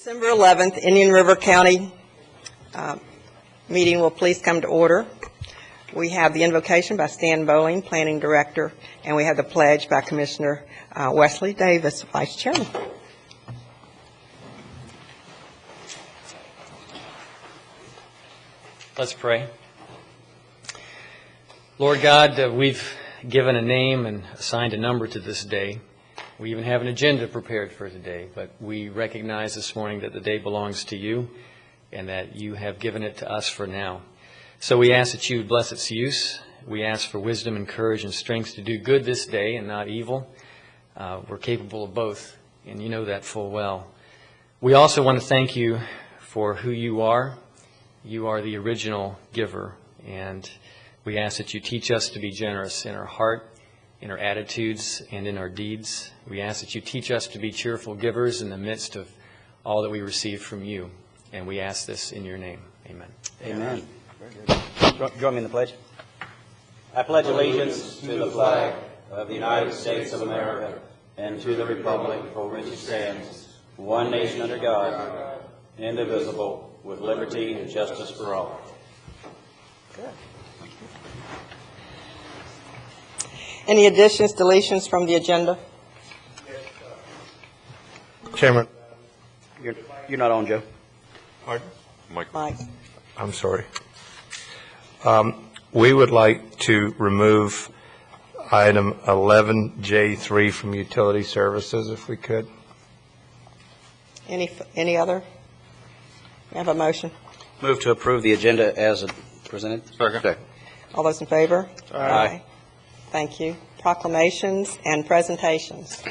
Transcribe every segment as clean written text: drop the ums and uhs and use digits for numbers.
December 11th, Indian River County meeting will please come to order. We have the invocation by Stan Bowling, Planning Director, and we have the pledge by Commissioner Wesley Davis, Vice Chairman. Let's pray. Lord God, we've given a name and assigned a number to this day. We even have an agenda prepared for today, but we recognize this morning that the day belongs to you and that you have given it to us for now. So we ask that you would bless its use. We ask for wisdom and courage and strength to do good this day and not evil. We're capable of both, and you know that full well. We also want to thank you for who you are. You are the original giver, and we ask that you teach us to be generous in our heart, in our attitudes, and in our deeds. We ask that you teach us to be cheerful givers in the midst of all that we receive from you. And we ask this in your name. Amen. Amen. Very good. Join me in the pledge. I pledge allegiance to the flag of the United States of America and to the republic for which it stands, one nation under God, indivisible, with liberty and justice for all. Good. Any additions, deletions from the agenda? Chairman. You're not on, Joe. Pardon? Mike. I'm sorry. We would like to remove item 11J3 from utility services, if we could. Any other? We have a motion. Move to approve the agenda as presented. Second. All those in favor? Aye. Thank you. Proclamations and presentations.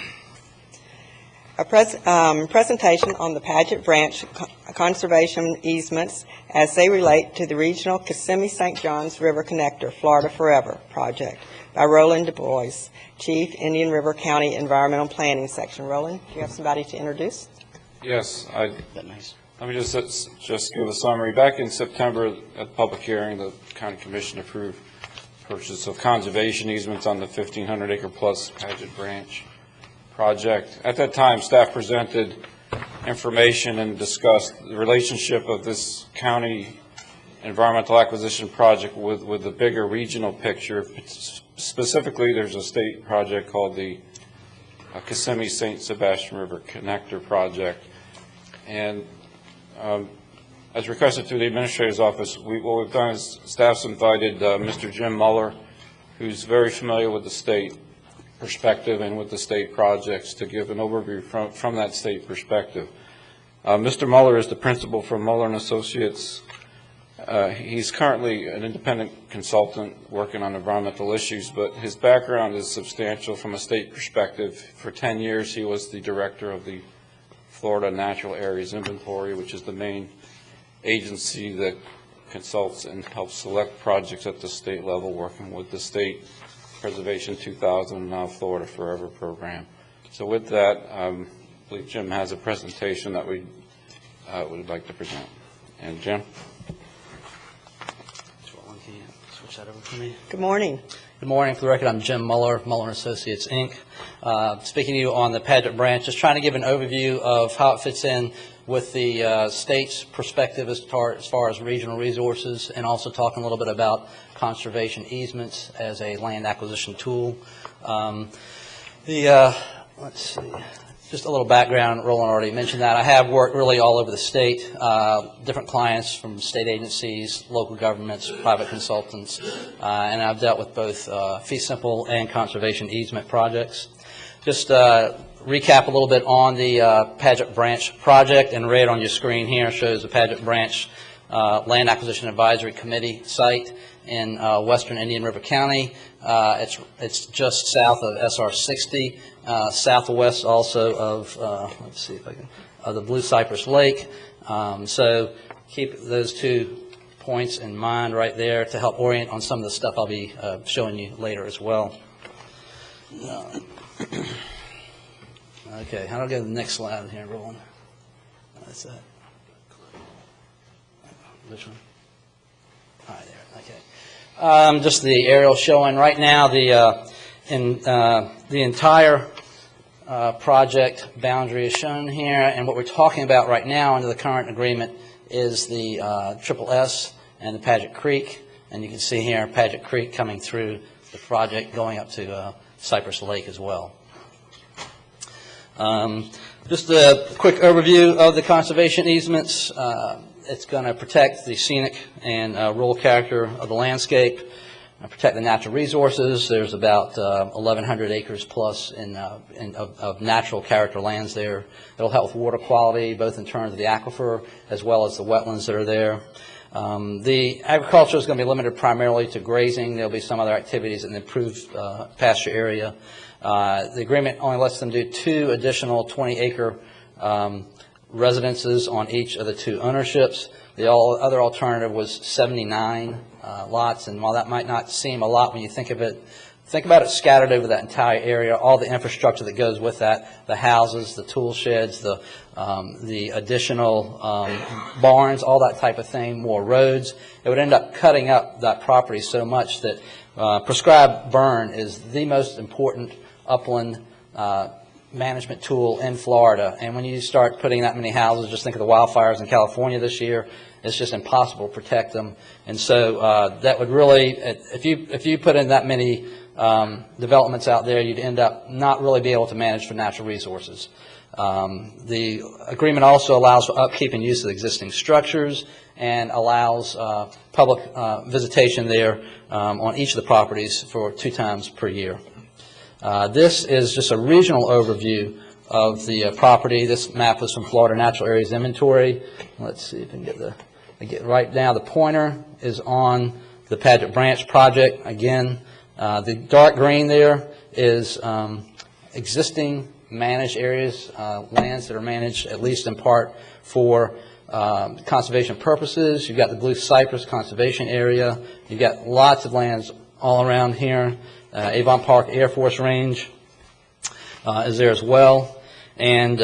A presentation on the Paget Branch conservation easements as they relate to the regional Kissimmee-St. Johns River Connector, Florida Forever project by Roland Du Bois, Chief, Indian River County Environmental Planning Section. Roland, do you have somebody to introduce? Yes, Nice. let me just give a summary. Back in September at the public hearing, the County Commission approved purchase of conservation easements on the 1,500-acre plus Paget Branch project. At that time, staff presented information and discussed the relationship of this county environmental acquisition project with the bigger regional picture. Specifically, there's a state project called the Kissimmee-St. Sebastian River Connector project. And as requested through the administrator's office, what we've done is staff's invited Mr. Jim Muller, who's very familiar with the state perspective and with the state projects, to give an overview from that state perspective. Mr. Muller is the principal from Muller & Associates. He's currently an independent consultant working on environmental issues, but his background is substantial from a state perspective. For 10 years, he was the director of the Florida Natural Areas Inventory, which is the main agency that consults and helps select projects at the state level, working with the State Preservation 2000 and now Florida Forever program. So with that, I believe Jim has a presentation that we would like to present. And Jim? Switch that over for me. Good morning. Good morning. For the record, I'm Jim Muller, Muller & Associates, Inc. Speaking to you on the Paget Branch, just trying to give an overview of how it fits in with the state's perspective as far as regional resources, and also talking a little bit about conservation easements as a land acquisition tool. Let's see. Just a little background. Roland already mentioned that. I have worked really all over the state, different clients from state agencies, local governments, private consultants, and I've dealt with both fee simple and conservation easement projects. Just recap a little bit on the Paget Branch project. In red on your screen here shows the Paget Branch Land Acquisition Advisory Committee site in western Indian River County. It's just south of SR 60. Southwest also of, let's see if I can, the Blue Cypress Lake. So keep those 2 points in mind right there to help orient on some of the stuff I'll be showing you later as well. Okay, how do I go to the next slide here, Roland? That's that. Which one? All right, there, okay. Just the aerial showing right now the entire project boundary is shown here, and what we're talking about right now under the current agreement is the Triple S and the Paget Creek, and you can see here Paget Creek coming through the project going up to Cypress Lake as well. Just a quick overview of the conservation easements. It's going to protect the scenic and rural character of the landscape, protect the natural resources. There's about 1,100 acres plus of natural character lands there. It'll help with water quality, both in terms of the aquifer as well as the wetlands that are there. The agriculture is going to be limited primarily to grazing. There'll be some other activities in the improved pasture area. The agreement only lets them do 2 additional 20-acre residences on each of the 2 ownerships. The other alternative was 79 lots, and while that might not seem a lot when you think of it, think about it scattered over that entire area, all the infrastructure that goes with that, the houses, the tool sheds, the additional barns, all that type of thing, more roads. It would end up cutting up that property so much that prescribed burn is the most important upland management tool in Florida. And when you start putting that many houses, just think of the wildfires in California this year, it's just impossible to protect them. And so that would really, if you put in that many developments out there, you'd end up not really be able to manage for natural resources. The agreement also allows for upkeep and use of existing structures and allows public visitation there on each of the properties for 2 times per year. This is just a regional overview of the property. This map was from Florida Natural Areas Inventory. Let's see if I can get right now. The pointer is on the Paget Branch project. Again, the dark green there is existing managed areas, lands that are managed at least in part for conservation purposes. You've got the Blue Cypress Conservation Area. You've got lots of lands all around here. Avon Park Air Force Range is there as well. And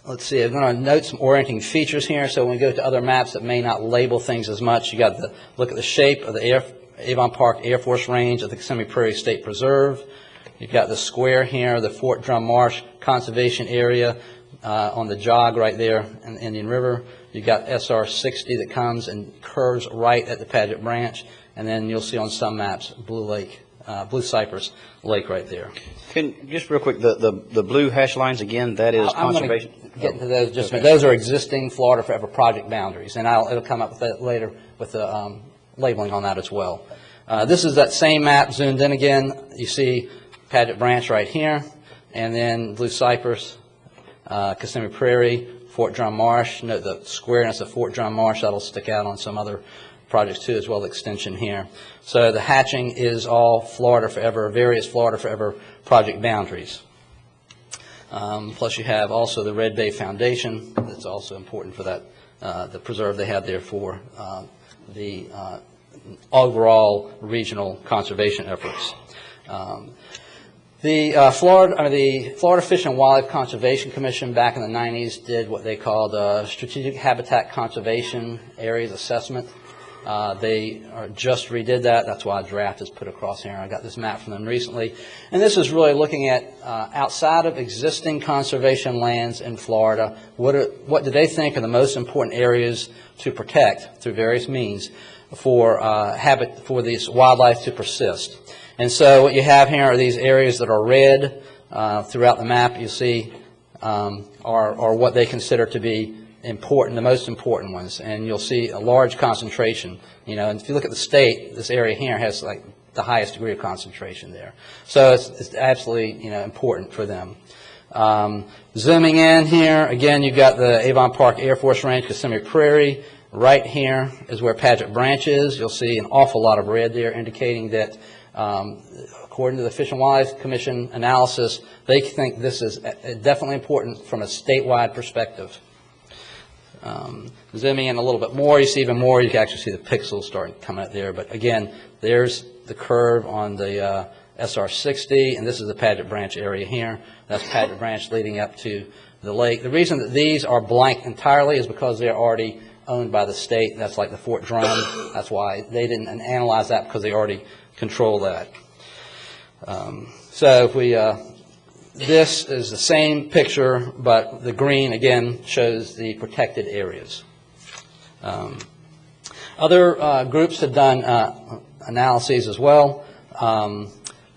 let's see, I'm going to note some orienting features here. So when we go to other maps that may not label things as much, you got to look at the shape of the Avon Park Air Force Range of the Kissimmee Prairie State Preserve. You've got the square here, the Fort Drum Marsh Conservation Area on the jog right there in the Indian River. You've got SR 60 that comes and curves right at the Paget Branch. And then you'll see on some maps Blue Cypress Lake right there. Just real quick, the blue hash lines again, that is conservation? I'm going to get into those just a minute. Those are existing Florida Forever project boundaries, and it'll come up with that later with the labeling on that as well. This is that same map zoomed in again. You see Paget Branch right here, and then Blue Cypress, Kissimmee Prairie, Fort Drum Marsh. Note the squareness of Fort Drum Marsh. That'll stick out on some other projects too, as well, the extension here. So the hatching is all Florida Forever, various Florida Forever project boundaries. Plus you have also the Red Bay Foundation. That's also important for that, the preserve they have there for the overall regional conservation efforts. The Florida Fish and Wildlife Conservation Commission back in the 90s did what they called Strategic Habitat Conservation Areas Assessment. They just redid that. That's why a draft is put across here. I got this map from them recently. And this is really looking at outside of existing conservation lands in Florida, what do they think are the most important areas to protect through various means for this wildlife to persist. And so what you have here are these areas that are red throughout the map. You see are what they consider to be important, the most important ones, and you'll see a large concentration. And if you look at the state, this area here has like the highest degree of concentration there. So it's absolutely important for them. Zooming in here, again, you've got the Avon Park Air Force Range, Kissimmee Prairie. Right here is where Paget Branch is. You'll see an awful lot of red there, indicating that according to the Fish and Wildlife Commission analysis, they think this is definitely important from a statewide perspective. Zooming in a little bit more, you see even more. You can actually see the pixels starting to come out there. But again, there's the curve on the SR 60, and this is the Paget Branch area here. That's Paget Branch leading up to the lake. The reason that these are blank entirely is because they're already owned by the state. That's like the Fort Drum. That's why they didn't analyze that, because they already control that. So if we This is the same picture, but the green, again, shows the protected areas. Other groups have done analyses as well.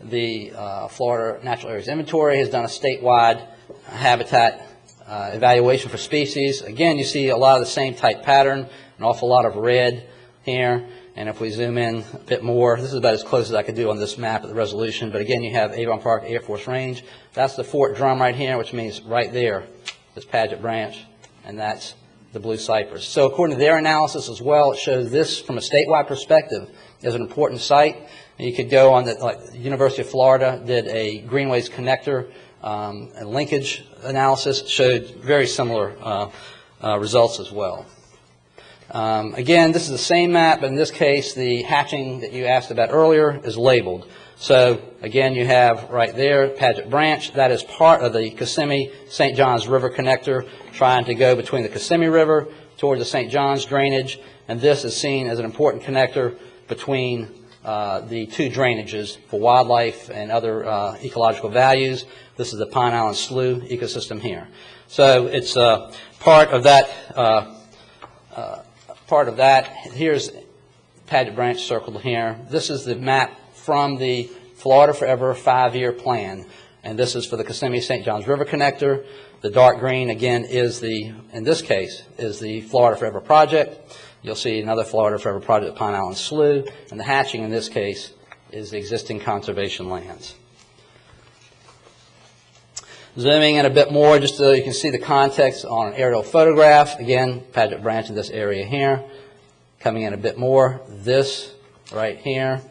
The Florida Natural Areas Inventory has done a statewide habitat evaluation for species. Again, you see a lot of the same type pattern, an awful lot of red here. And if we zoom in a bit more, this is about as close as I could do on this map at the resolution. But again, you have Avon Park Air Force Range. That's the Fort Drum right here, which means right there is Paget Branch, and that's the Blue Cypress. So according to their analysis as well, it shows this from a statewide perspective as an important site. And you could go on like the University of Florida did a Greenways connector and linkage analysis, showed very similar results as well. Again, this is the same map, but in this case, the hatching that you asked about earlier is labeled. So, again, you have right there, Paget Branch. That is part of the Kissimmee-St. Johns River connector, trying to go between the Kissimmee River toward the St. Johns drainage. And this is seen as an important connector between the two drainages for wildlife and other ecological values. This is the Pine Island Slough ecosystem here. So it's part of that. Here's Paget Branch circled here. This is the map from the Florida Forever 5-year plan, and this is for the Kissimmee-St. Johns River connector. The dark green, again, in this case, is the Florida Forever project. You'll see another Florida Forever project at Pine Island Slough, and the hatching in this case is the existing conservation lands. Zooming in a bit more, just so you can see the context on an aerial photograph. Again, Paget Branch in this area here. Coming in a bit more, this right here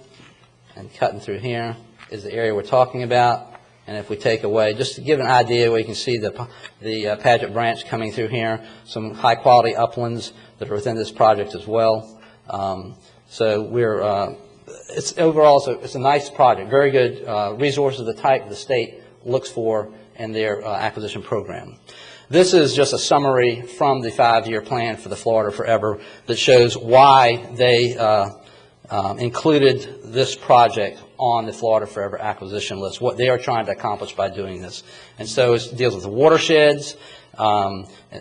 and cutting through here is the area we're talking about. And if we take away, just to give an idea where you can see the Paget Branch coming through here, some high-quality uplands that are within this project as well. So we're, it's overall, it's a nice project, very good resources of the type the state looks for in their acquisition program. This is just a summary from the 5-year plan for the Florida Forever that shows why they included this project on the Florida Forever acquisition list, what they are trying to accomplish by doing this. And so it deals with the watersheds.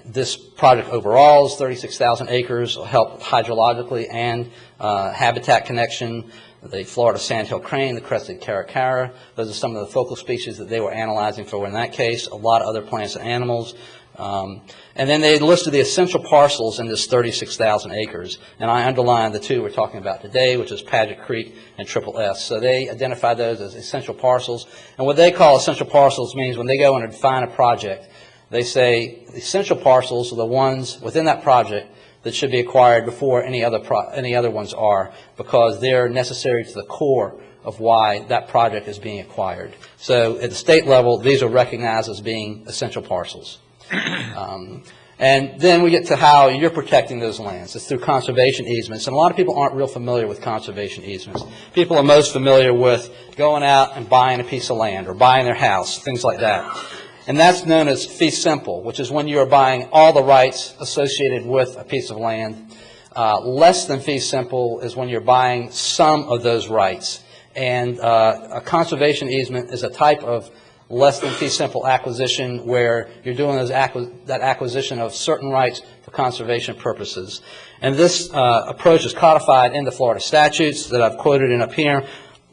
This project overall is 36,000 acres, will help hydrologically and habitat connection. The Florida sandhill crane, the crested caracara, those are some of the focal species that they were analyzing for in that case, a lot of other plants and animals. And then they listed the essential parcels in this 36,000 acres. And I underlined the two we're talking about today, which is Paget Creek and Triple S. So they identify those as essential parcels. And what they call essential parcels means when they go in and define a project, they say the essential parcels are the ones within that project that should be acquired before any other ones are, because they're necessary to the core of why that project is being acquired. So at the state level, these are recognized as being essential parcels. And then we get to how you're protecting those lands. It's through conservation easements. And a lot of people aren't real familiar with conservation easements. People are most familiar with going out and buying a piece of land or buying their house, things like that. And that's known as fee simple, which is when you are buying all the rights associated with a piece of land. Less than fee simple is when you're buying some of those rights. And a conservation easement is a type of less than fee simple acquisition where you're doing that acquisition of certain rights for conservation purposes. And this approach is codified in the Florida statutes that I've quoted in up here.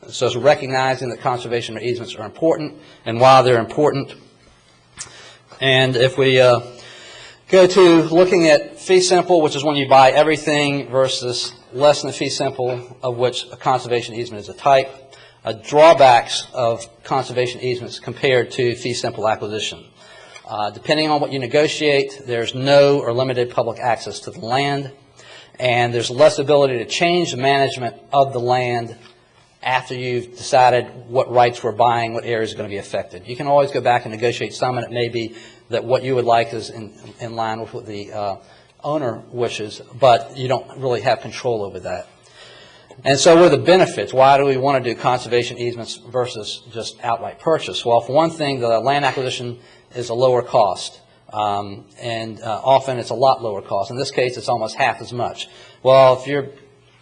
So it's recognizing that conservation easements are important and why they're important. And if we go to looking at fee simple, which is when you buy everything, versus less than fee simple, of which a conservation easement is a type, drawbacks of conservation easements compared to fee simple acquisition. Depending on what you negotiate, there's no or limited public access to the land, and there's less ability to change the management of the land after you've decided what rights we're buying, what areas are going to be affected. You can always go back and negotiate some, and it may be that what you would like is in line with what the owner wishes, but you don't really have control over that. And so what are the benefits? Why do we want to do conservation easements versus just outright purchase? Well, for one thing, the land acquisition is a lower cost, and often it's a lot lower cost. In this case, it's almost half as much. Well, if you're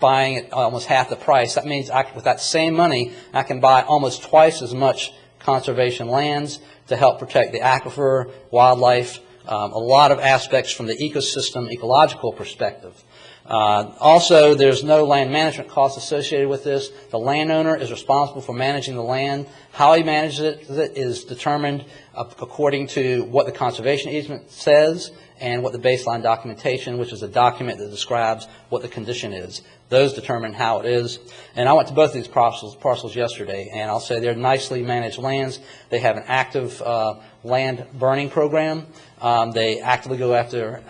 buying at almost half the price, that means with that same money, I can buy almost twice as much conservation lands to help protect the aquifer, wildlife, a lot of aspects from the ecosystem, ecological perspective. Also, there's no land management costs associated with this. The landowner is responsible for managing the land. How he manages it is determined according to what the conservation easement says and what the baseline documentation, which is a document that describes what the condition is. Those determine how it is. And I went to both of these parcels yesterday, and I'll say they're nicely managed lands. They have an active land burning program. They actively go after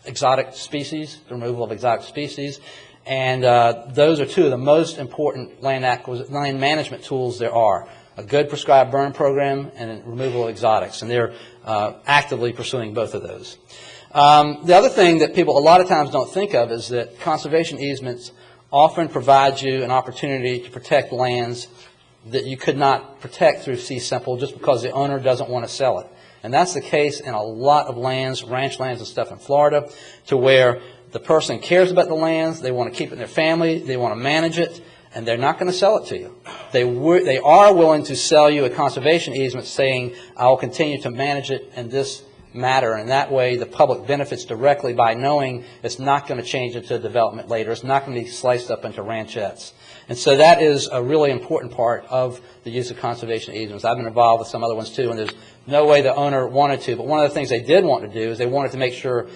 exotic species, the removal of exotic species. And those are two of the most important land management tools there are. A good prescribed burn program and a removal of exotics. And they're actively pursuing both of those. The other thing that people a lot of times don't think of is that conservation easements often provide you an opportunity to protect lands that you could not protect through fee simple just because the owner doesn't want to sell it. And that's the case in a lot of lands, ranch lands and stuff in Florida, to where the person cares about the lands, they want to keep it in their family, they want to manage it, and they're not going to sell it to you. They are willing to sell you a conservation easement saying, I will continue to manage it in this matter, and that way the public benefits directly by knowing it's not going to change into development later. It's not going to be sliced up into ranchettes. And so that is a really important part of the use of conservation easements. I've been involved with some other ones too, and there's no way the owner wanted to, but one of the things they did want to do is they wanted to make sure,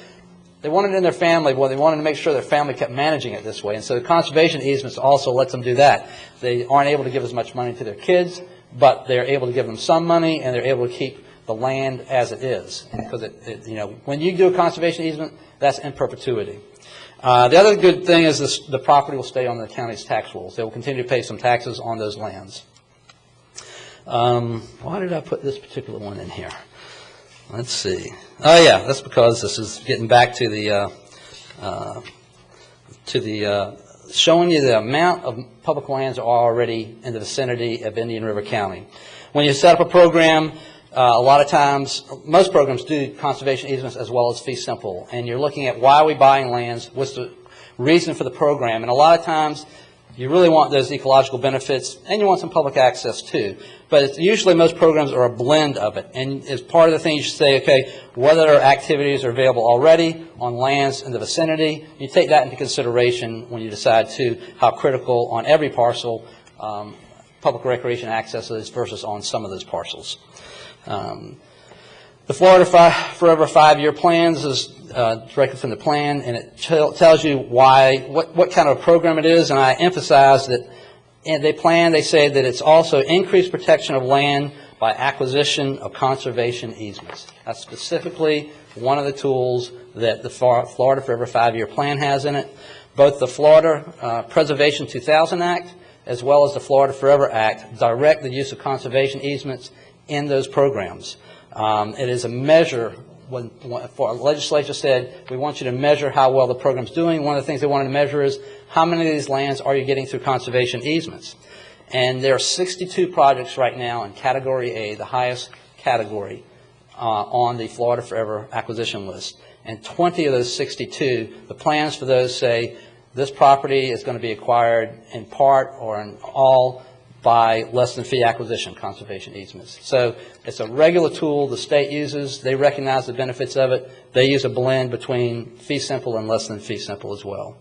they wanted it in their family, but they wanted to make sure their family kept managing it this way. And so the conservation easements also lets them do that. They aren't able to give as much money to their kids, but they're able to give them some money, and they're able to keep the land as it is. Because when you do a conservation easement, that's in perpetuity. The other good thing is the property will stay on the county's tax rolls. They will continue to pay some taxes on those lands. Why did I put this particular one in here? Let's see. Oh yeah, that's because this is getting back to the showing you the amount of public lands are already in the vicinity of Indian River County. When you set up a program, a lot of times, most programs do conservation easements as well as fee simple, and you're looking at why are we buying lands, what's the reason for the program, and a lot of times you really want those ecological benefits, and you want some public access too. But usually most programs are a blend of it. And as part of the thing, you should say, okay, what other activities are available already on lands in the vicinity? You take that into consideration when you decide to how critical on every parcel public recreation access is versus on some of those parcels. The Florida Forever 5-year plan, this is directly from the plan, and it tells you what kind of program it is, and I emphasize that they say that it's also increased protection of land by acquisition of conservation easements. That's specifically one of the tools that the Florida Forever 5-year plan has in it. Both the Florida Preservation 2000 Act as well as the Florida Forever Act direct the use of conservation easements in those programs. It is a measure. When our legislature said, we want you to measure how well the program's doing, one of the things they wanted to measure is how many of these lands are you getting through conservation easements. And there are 62 projects right now in Category A, the highest category, on the Florida Forever acquisition list. And 20 of those 62, the plans for those say this property is going to be acquired in part or in all by less than fee acquisition conservation easements. So it's a regular tool the state uses. They recognize the benefits of it. They use a blend between fee simple and less than fee simple as well.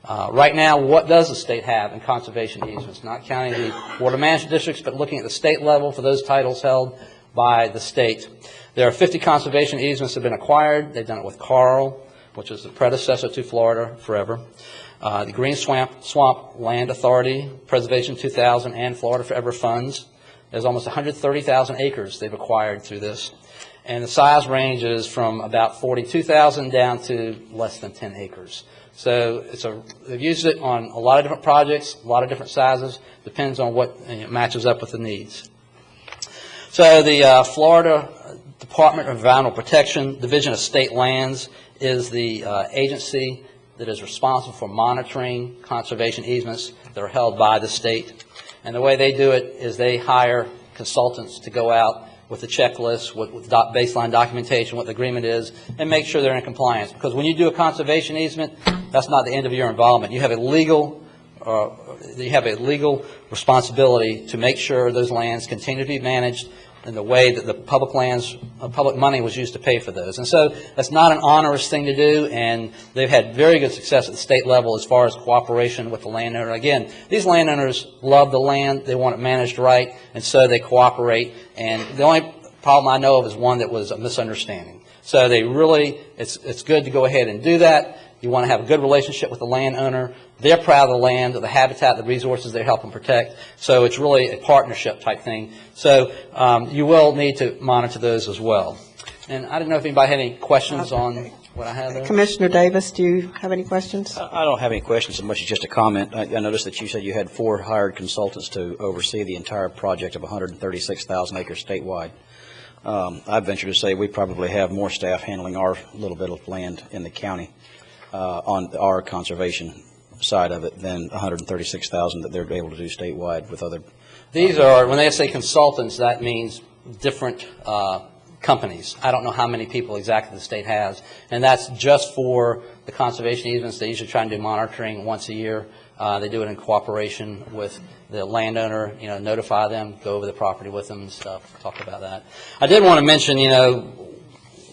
Right now, what does the state have in conservation easements? Not counting the water management districts, but looking at the state level for those titles held by the state. There are 50 conservation easements that have been acquired. They've done it with Carl, which is the predecessor to Florida Forever. The Green Swamp Land Authority, Preservation 2000, and Florida Forever funds. There's almost 130,000 acres they've acquired through this. And the size ranges from about 42,000 down to less than 10 acres. So they've used it on a lot of different projects, a lot of different sizes. Depends on what matches up with the needs. So the Florida Department of Environmental Protection, Division of State Lands, is the agency that is responsible for monitoring conservation easements that are held by the state. And the way they do it is they hire consultants to go out with the checklist, with baseline documentation, what the agreement is, and make sure they're in compliance. Because when you do a conservation easement, that's not the end of your involvement. You have a legal you have a legal responsibility to make sure those lands continue to be managed in the way that the public lands, public money was used to pay for those. And so that's not an onerous thing to do, and they've had very good success at the state level as far as cooperation with the landowner. Again, these landowners love the land, they want it managed right, and so they cooperate. And the only problem I know of is one that was a misunderstanding. So they really, it's good to go ahead and do that. You want to have a good relationship with the landowner. They're proud of the land, of the habitat, the resources they help them protect. So it's really a partnership type thing. So you will need to monitor those as well. And I don't know if anybody had any questions on what I have there. Commissioner Davis, do you have any questions? I don't have any questions so much as just a comment. I noticed that you said you had 4 hired consultants to oversee the entire project of 136,000 acres statewide. I venture to say we probably have more staff handling our little bit of land in the county on our conservation side of it than 136,000 that they're able to do statewide with other. These are, when they say consultants, that means different companies. I don't know how many people exactly the state has, and that's just for the conservation easements. They usually try and do monitoring once a year. They do it in cooperation with the landowner, notify them, go over the property with them and stuff, talk about that. I did want to mention,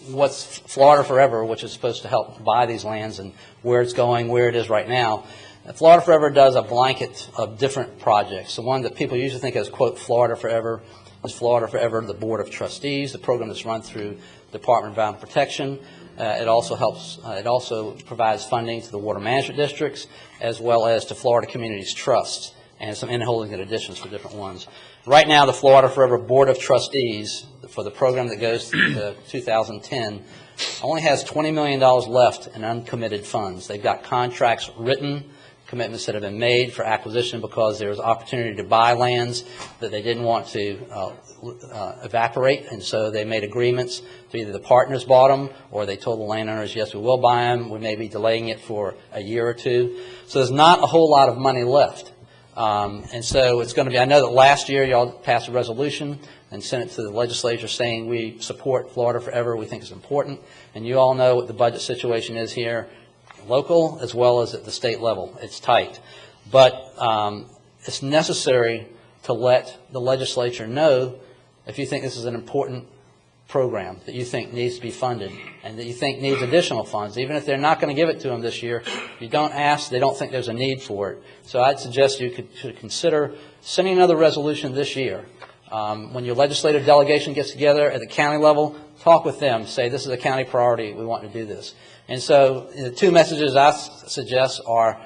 what's Florida Forever, which is supposed to help buy these lands and where it's going, where it is right now. Florida Forever does a blanket of different projects. The one that people usually think as, quote, Florida Forever is Florida Forever, the Board of Trustees, the program that's run through the Department of Environmental Protection. It also provides funding to the water management districts as well as to Florida Communities Trusts and some in-holding additions for different ones. Right now, the Florida Forever Board of Trustees for the program that goes to 2010 only has $20 million left in uncommitted funds. They've got contracts written, commitments that have been made for acquisition because there was opportunity to buy lands that they didn't want to evaporate, and so they made agreements to either the partners bought them or they told the landowners, yes, we will buy them. We may be delaying it for a year or two. So there's not a whole lot of money left. And so it's going to be, I know that last year y'all passed a resolution and sent it to the legislature saying we support Florida Forever. We think it's important. And you all know what the budget situation is here, local as well as at the state level. It's tight. But it's necessary to let the legislature know if you think this is an important program that you think needs to be funded and that you think needs additional funds, even if they're not going to give it to them this year. If you don't ask, they don't think there's a need for it. So I'd suggest you should consider sending another resolution this year. When your legislative delegation gets together at the county level, talk with them. Say, this is a county priority. We want to do this. And so the 2 messages I suggest are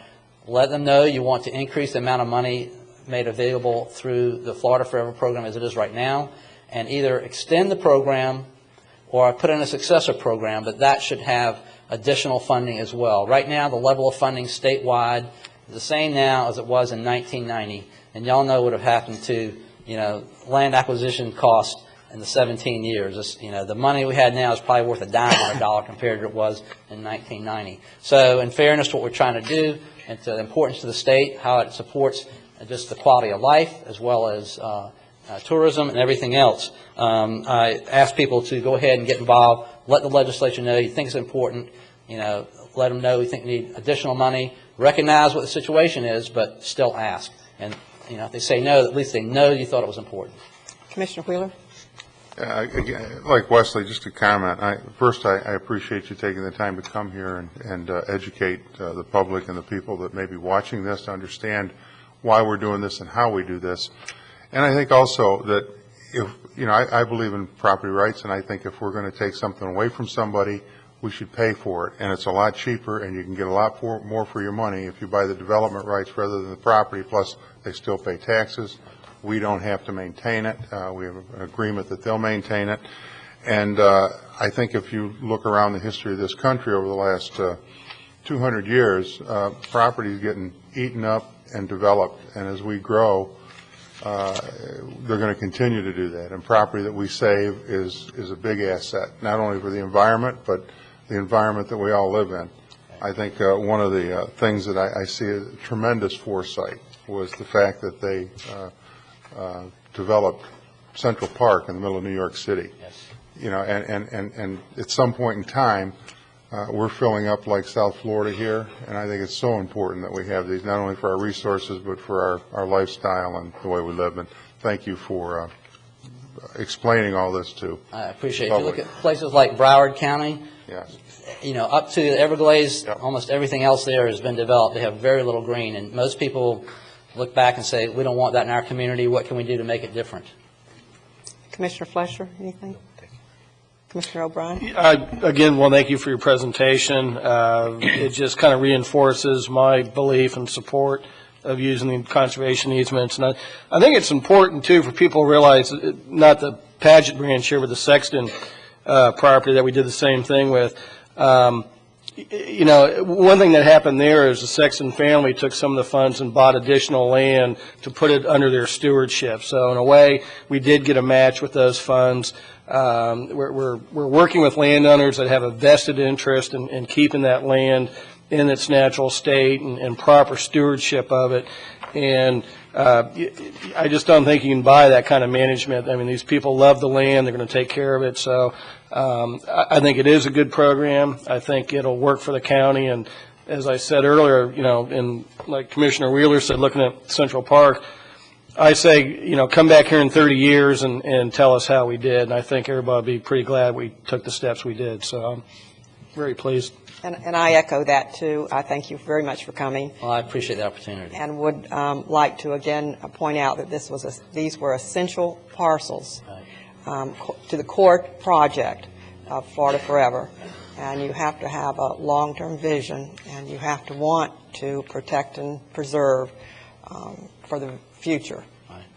let them know you want to increase the amount of money made available through the Florida Forever program as it is right now, and either extend the program or put in a successor program, but that should have additional funding as well. Right now, the level of funding statewide is the same now as it was in 1990, and y'all know what have happened to land acquisition cost in the 17 years. The money we had now is probably worth a dime on a dollar compared to what it was in 1990. So in fairness to what we're trying to do and to the importance to the state, how it supports just the quality of life as well as tourism and everything else, I ask people to go ahead and get involved. Let the legislature know you think it's important. Let them know you think you need additional money. Recognize what the situation is, but still ask. And if they say no, at least they know you thought it was important. Commissioner Wheeler? Again, like Wesley, just to comment, first I appreciate you taking the time to come here and educate the public and the people that may be watching this to understand why we're doing this and how we do this. And I think also that if, I believe in property rights, and I think if we're going to take something away from somebody, we should pay for it. And it's a lot cheaper, and you can get a lot more for your money if you buy the development rights rather than the property, plus they still pay taxes. We don't have to maintain it. We have an agreement that they'll maintain it. And I think if you look around the history of this country over the last 200 years, property is getting eaten up and developed. And as we grow, they're going to continue to do that. And property that we save is a big asset, not only for the environment, but the environment that we all live in. I think one of the things that I see as tremendous foresight was the fact that they developed Central Park in the middle of New York City. Yes. And at some point in time, We're filling up like South Florida here, and I think it's so important that we have these, not only for our resources, but for our lifestyle and the way we live. And thank you for explaining all this too. I appreciate it. If you look at places like Broward County, Yes. Up to the Everglades, Yep. almost everything else there has been developed. They have very little green, and most people look back and say, we don't want that in our community. What can we do to make it different? Commissioner Flesher, anything? Commissioner O'Brien? Again, well, thank you for your presentation. It just kind of reinforces my belief and support of using the conservation easements. And I think it's important, too, for people to realize, not the Paget branch here, but the Sexton property that we did the same thing with. One thing that happened there is the Sexton family took some of the funds and bought additional land to put it under their stewardship. So in a way, we did get a match with those funds. We're working with landowners that have a vested interest in keeping that land in its natural state and proper stewardship of it. And I just don't think you can buy that kind of management. I mean, these people love the land. They're going to take care of it. So I think it is a good program. I think it'll work for the county. And as I said earlier, and like Commissioner Wheeler said, looking at Central Park, I say, come back here in 30 years and tell us how we did. And I think everybody will be pretty glad we took the steps we did. So I'm very pleased. And I echo that, too. I thank you very much for coming, Well, I appreciate the opportunity. and would like to again point out that these were essential parcels to the core project of Florida Forever. And you have to have a long-term vision, and you have to want to protect and preserve for the future,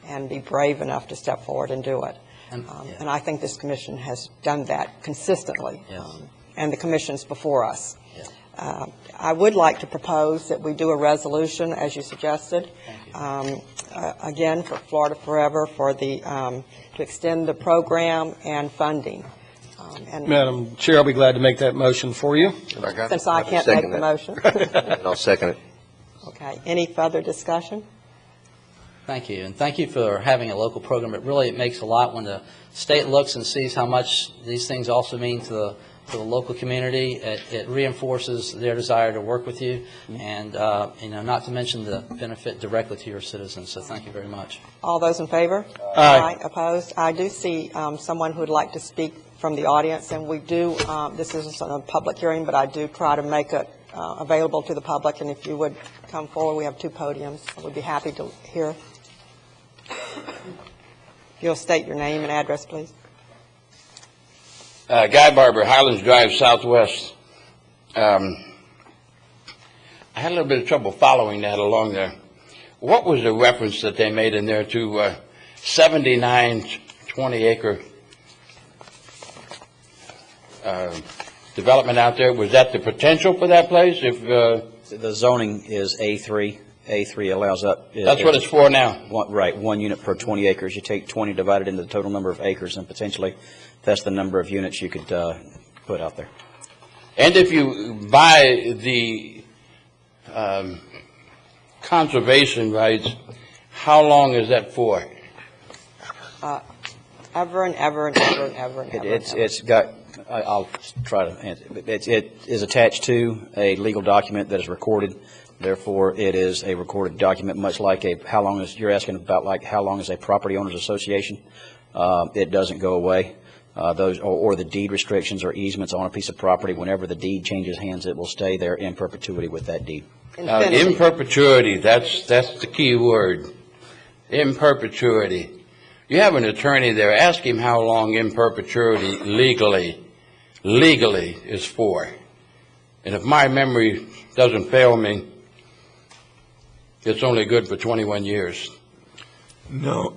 and be brave enough to step forward and do it. And I think this commission has done that consistently. Yes. And the commissions before us. I would like to propose that we do a resolution, as you suggested, again, for Florida Forever, for the to extend the program and funding. And Madam Chair, I'll be glad to make that motion for you. since I can't make the motion. I'll second it. Okay. Any further discussion? Thank you, and thank you for having a local program. It makes a lot when the state looks and sees how much these things also mean to the local community. It reinforces their desire to work with you, and not to mention the benefit directly to your citizens. So thank you very much. All those in favor? Aye. Opposed? I do see someone who would like to speak from the audience, and we do, this isn't a public hearing, but I do try to make it available to the public, and if you would come forward, we have two podiums. We'd be happy to hear. You'll state your name and address, please. Guy Barber, Highlands Drive, Southwest. I had a little bit of trouble following that along there. What was the reference that they made in there to 79 20-acre development out there? Was that the potential for that place? If The zoning is A3. A3 allows up. that's what it's for now. Right, 1 unit per 20 acres. You take 20 divided into the total number of acres, and potentially that's the number of units you could put out there. And if you buy the conservation rights, how long is that for? Ever and ever and ever and ever and ever. It's got, I'll try to answer. It is attached to a legal document that is recorded. Therefore, it is a recorded document, much like how long is, you're asking about, like how long is a property owners association. It doesn't go away. Those or the deed restrictions or easements on a piece of property, whenever the deed changes hands, it will stay there in perpetuity with that deed. In perpetuity, that's the key word. In perpetuity. You have an attorney there. Ask him how long in perpetuity legally is for. And if my memory doesn't fail me, it's only good for 21 years. No,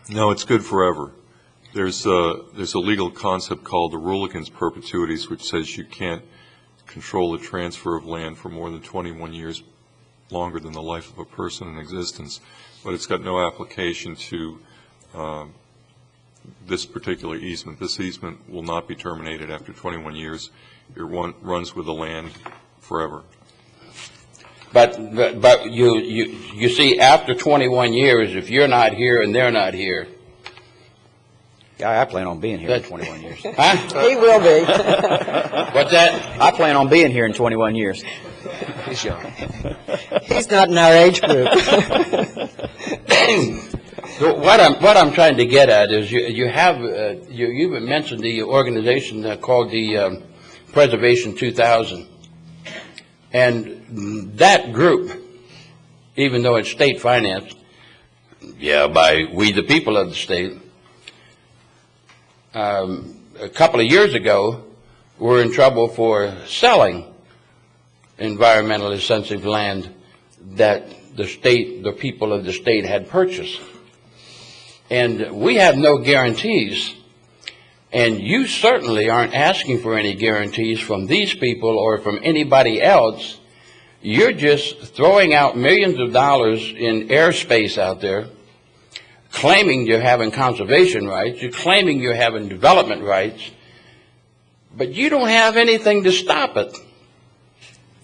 no, it's good forever. There's a legal concept called the rule against perpetuities, which says you can't control the transfer of land for more than 21 years longer than the life of a person in existence. But it's got no application to this particular easement. This easement will not be terminated after 21 years. It runs with the land forever. But you see, after 21 years, if you're not here and they're not here, I plan on being here in 21 years. Huh? He will be. What's that? I plan on being here in 21 years. He's young. He's not in our age group. So what I'm trying to get at is you have, you mentioned the organization called the Preservation 2000. And that group, even though it's state financed, by we the people of the state, a couple of years ago, were in trouble for selling environmentally sensitive land that the people of the state had purchased. And we have no guarantees, and you certainly aren't asking for any guarantees from these people or from anybody else. You're just throwing out millions of dollars in airspace out there, claiming you're having conservation rights, you're claiming you're having development rights, but you don't have anything to stop it.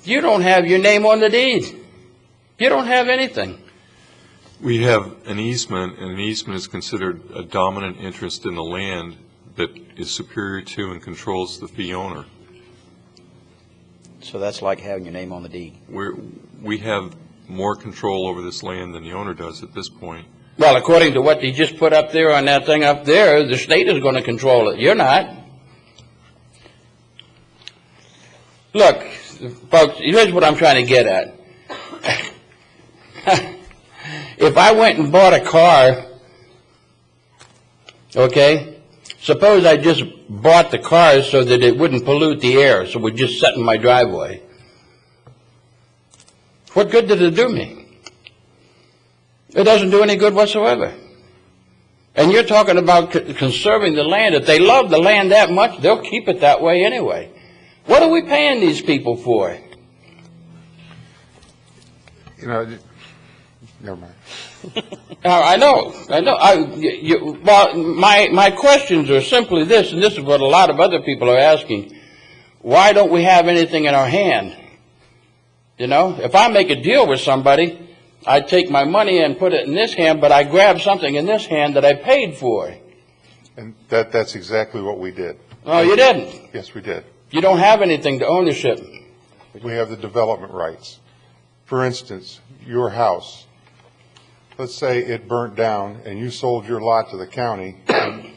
You don't have your name on the deed. You don't have anything. We have an easement, and an easement is considered a dominant interest in the land that is superior to and controls the fee owner. So that's like having your name on the deed. We have more control over this land than the owner does at this point. Well, according to what he just put up there on that thing up there, the state is going to control it. You're not. Look, folks, here's what I'm trying to get at. If I went and bought a car, okay, suppose I just bought the car so that it wouldn't pollute the air, so it would just sit in my driveway. What good did it do me? It doesn't do any good whatsoever. And you're talking about conserving the land. If they love the land that much, they'll keep it that way anyway. What are we paying these people for? You know, never mind. I know. Well, my questions are simply this, and this is what a lot of other people are asking. Why don't we have anything in our hand? You know, if I make a deal with somebody, I take my money and put it in this hand, but I grab something in this hand that I paid for. And that's exactly what we did. No, you didn't. Yes, we did. You don't have anything to ownership. We have the development rights. For instance, your house, let's say it burnt down and you sold your lot to the county,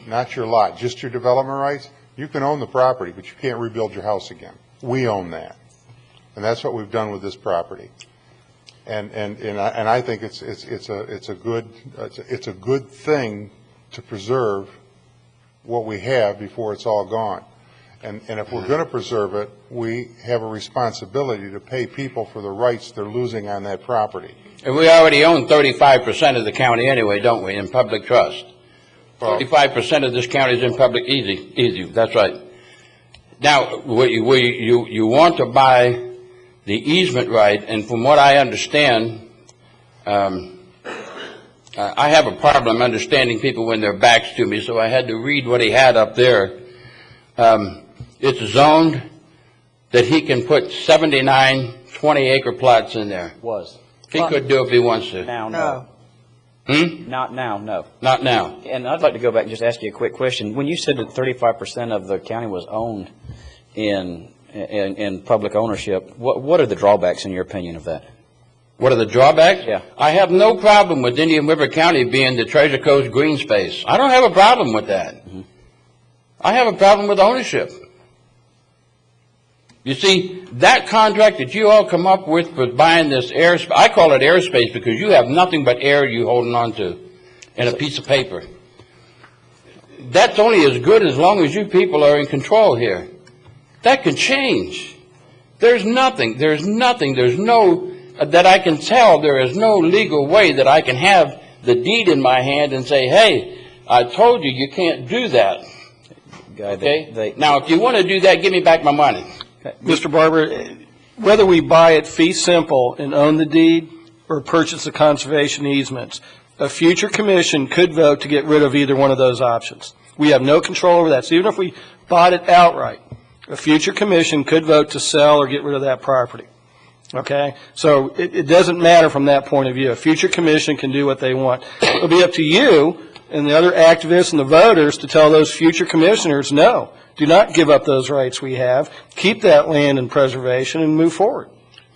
not your lot, just your development rights, you can own the property, but you can't rebuild your house again. We own that. And that's what we've done with this property. And I think it's a good thing to preserve what we have before it's all gone. And if we're going to preserve it, we have a responsibility to pay people for the rights they're losing on that property. And we already own 35% of the county anyway, don't we, in public trust? 35% of this county is in public, easy, that's right. Now, you want to buy the easement right, and from what I understand, I have a problem understanding people when their backs to me, so I had to read what he had up there. It's zoned that he can put 79 20-acre plots in there. Was. He could do if he wants to. Now, no. Not now, no. Not now. And I'd like to go back and just ask you a quick question. When you said that 35% of the county was owned in public ownership, what are the drawbacks in your opinion of that? What are the drawbacks? Yeah. I have no problem with Indian River County being the Treasure Coast green space. I don't have a problem with that. Mm-hmm. I have a problem with ownership. You see, that contract that you all come up with for buying this airspace, I call it airspace because you have nothing but air you holding on to and a piece of paper. That's only as good as long as you people are in control here. That can change. There's no, that I can tell, there is no legal way that I can have the deed in my hand and say, hey, I told you you can't do that. Okay? Now, if you want to do that, give me back my money. Mr. Barber, whether we buy it fee simple and own the deed or purchase the conservation easements, a future commission could vote to get rid of either one of those options. We have no control over that. So even if we bought it outright, a future commission could vote to sell or get rid of that property. Okay? So it doesn't matter from that point of view. A future commission can do what they want. It'll be up to you and the other activists and the voters to tell those future commissioners, no, do not give up those rights we have. Keep that land in preservation and move forward.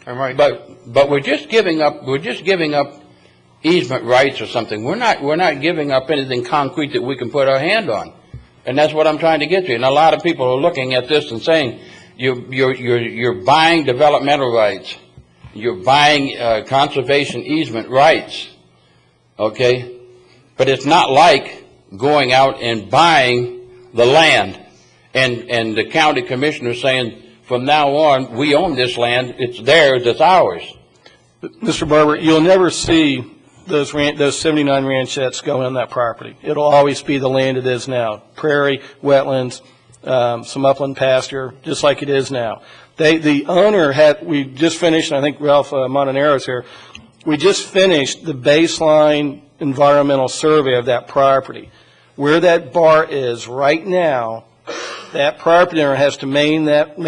I'm right. But we're just giving up easement rights or something. We're not giving up anything concrete that we can put our hand on. And that's what I'm trying to get to. And a lot of people are looking at this and saying, you're buying developmental rights. You're buying conservation easement rights. Okay? But it's not like going out and buying the land and the county commissioner saying, from now on, we own this land, it's theirs, it's ours. Mr. Barber, you'll never see those 79 ranchettes go on that property. It'll always be the land it is now, prairie, wetlands, some upland pasture, just like it is now. The owner we just finished, and I think Ralph Montanero's here, we just finished the baseline environmental survey of that property. Where that bar is right now, that property owner has to maintain that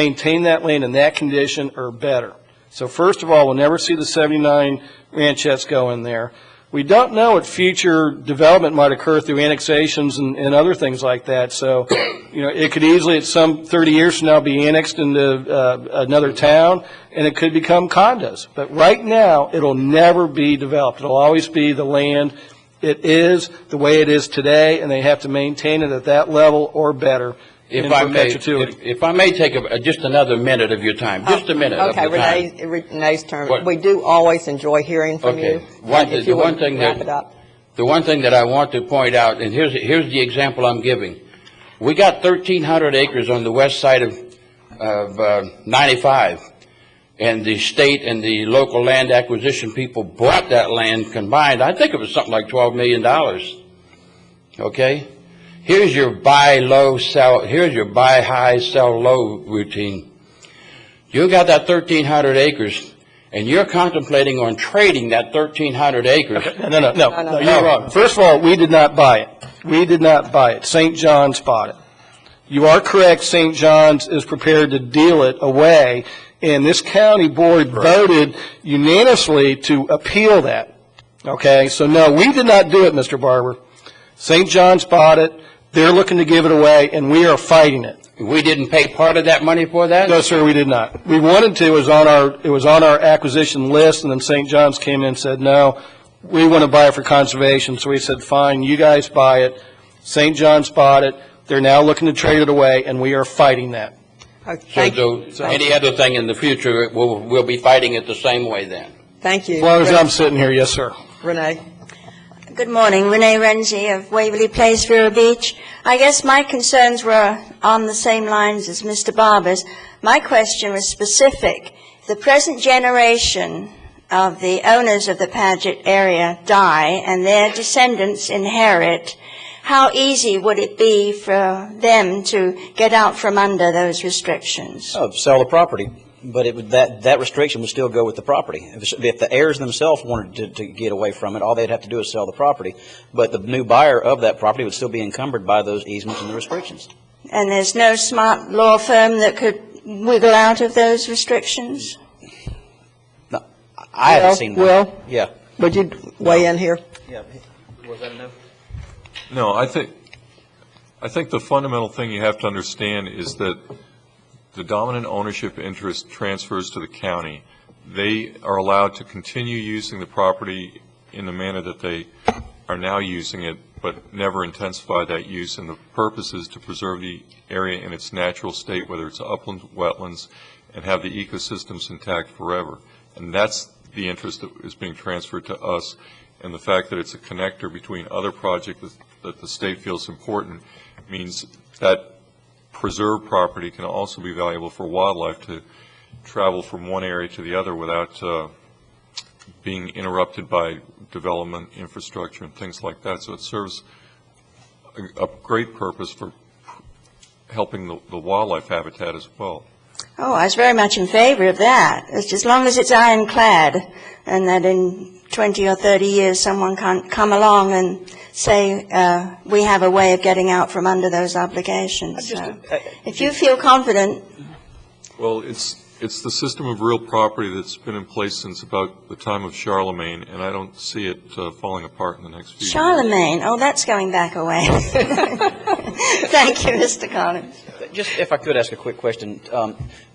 land in that condition or better. So first of all, we'll never see the 79 ranchettes go in there. We don't know what future development might occur through annexations and other things like that. So, it could easily, at some 30 years from now, be annexed into another town, and it could become condos. But right now, it'll never be developed. It'll always be the land it is, the way it is today, and they have to maintain it at that level or better. If I may take just another minute of your time, just a minute. Okay, Renee's turn. What? We do always enjoy hearing from you. The one thing that I want to point out, and here's the example I'm giving. We got 1,300 acres on the west side of 95, and the state and the local land acquisition people bought that land combined. I think it was something like $12 million. Okay. Here's your buy low, sell. Here's your buy high, sell low routine. You got that 1,300 acres, and you're contemplating on trading that 1,300 acres. Okay. No, you're wrong. First of all, we did not buy it. We did not buy it. St. John's bought it. You are correct. St. John's is prepared to deal it away, and this county board voted unanimously to appeal that. Okay, so no, we did not do it, Mr. Barber. St. John's bought it. They're looking to give it away, and we are fighting it. We didn't pay part of that money for that? No, sir, we did not. We wanted to. It was on our acquisition list, and then St. John's came in and said, no, we want to buy it for conservation. So we said, fine, you guys buy it. St. John's bought it. They're now looking to trade it away, and we are fighting that. So any other thing in the future, we'll be fighting it the same way then? Thank you. As long as I'm sitting here, yes, sir. Renee. Good morning. Renee Renzi of Waverly Place, Vero Beach. I guess my concerns were on the same lines as Mr. Barber's. My question was specific. The present generation of the owners of the Paget area die and their descendants inherit. How easy would it be for them to get out from under those restrictions? Oh, sell the property. But that restriction would still go with the property. If the heirs themselves wanted to get away from it, all they'd have to do is sell the property. But the new buyer of that property would still be encumbered by those easements and the restrictions. And there's no smart law firm that could wiggle out of those restrictions? No, I haven't seen one. Well, yeah. Would you weigh in here? Yeah. Was that a no? No, I think the fundamental thing you have to understand is that the dominant ownership interest transfers to the county. They are allowed to continue using the property in the manner that they are now using it, but never intensify that use. And the purpose is to preserve the area in its natural state, whether it's upland, wetlands, and have the ecosystems intact forever. And that's the interest that is being transferred to us. And the fact that it's a connector between other projects that the state feels important means that preserved property can also be valuable for wildlife to travel from one area to the other without being interrupted by development, infrastructure, and things like that. So it serves a great purpose for helping the wildlife habitat as well. Oh, I was very much in favor of that. It's as long as it's ironclad and that in 20 or 30 years someone can't come along and say we have a way of getting out from under those obligations. So if you feel confident. Well, it's It's the system of real property that's been in place since about the time of Charlemagne, and I don't see it falling apart in the next few years. Charlemagne, oh, that's going back away. Thank you, Mr. Collins. Just if I could ask a quick question.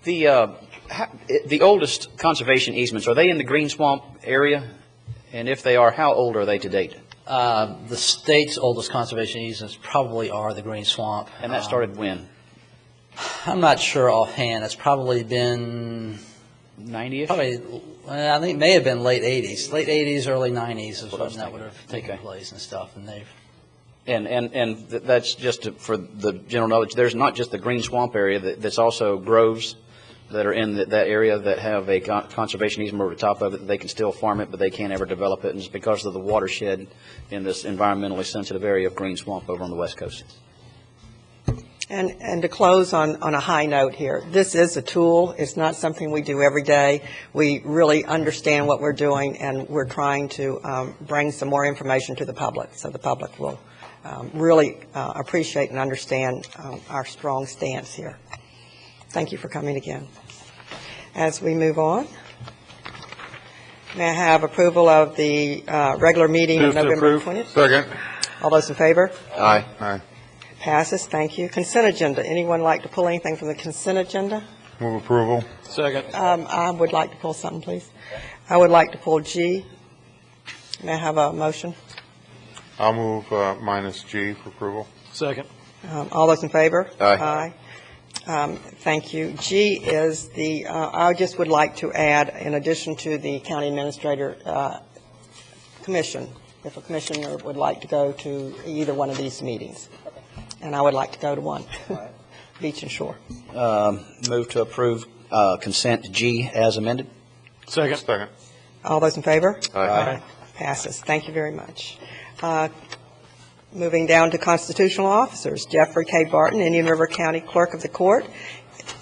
The oldest conservation easements, are they in the Green Swamp area? And if they are, how old are they to date? The state's oldest conservation easements probably are the Green Swamp. And that started when? I'm not sure offhand. It's probably been 90-ish? probably, I think it may have been late 80s. Late 80s, early 90s is when that would have taken place and stuff. And they've And that's just for the general knowledge. There's not just the Green Swamp area. That's also groves that are in that area that have a conservation easement over the top of it. They can still farm it, but they can't ever develop it. And it's because of the watershed in this environmentally sensitive area of Green Swamp over on the West Coast. And to close on a high note here, this is a tool. It's not something we do every day. We really understand what we're doing, and we're trying to bring some more information to the public, so the public will really appreciate and understand our strong stance here. Thank you for coming again. As we move on, may I have approval of the regular meeting of November 20th? Second. All those in favor? Aye. Aye. Passes. Thank you. Consent agenda. Anyone like to pull anything from the consent agenda? Move approval. Second. I would like to pull something, please. I would like to pull G. May I have a motion? I'll move minus G for approval. Second. All those in favor? Aye. Thank you. G is the, I just would like to add, in addition to the county administrator commission, if a commissioner would like to go to either one of these meetings. And I would like to go to one, Beach and Shore. Move to approve consent G as amended. Second. Second. All those in favor? Aye. Passes. Thank you very much. Moving down to constitutional officers, Jeffrey K. Barton, Indian River County Clerk of the Court,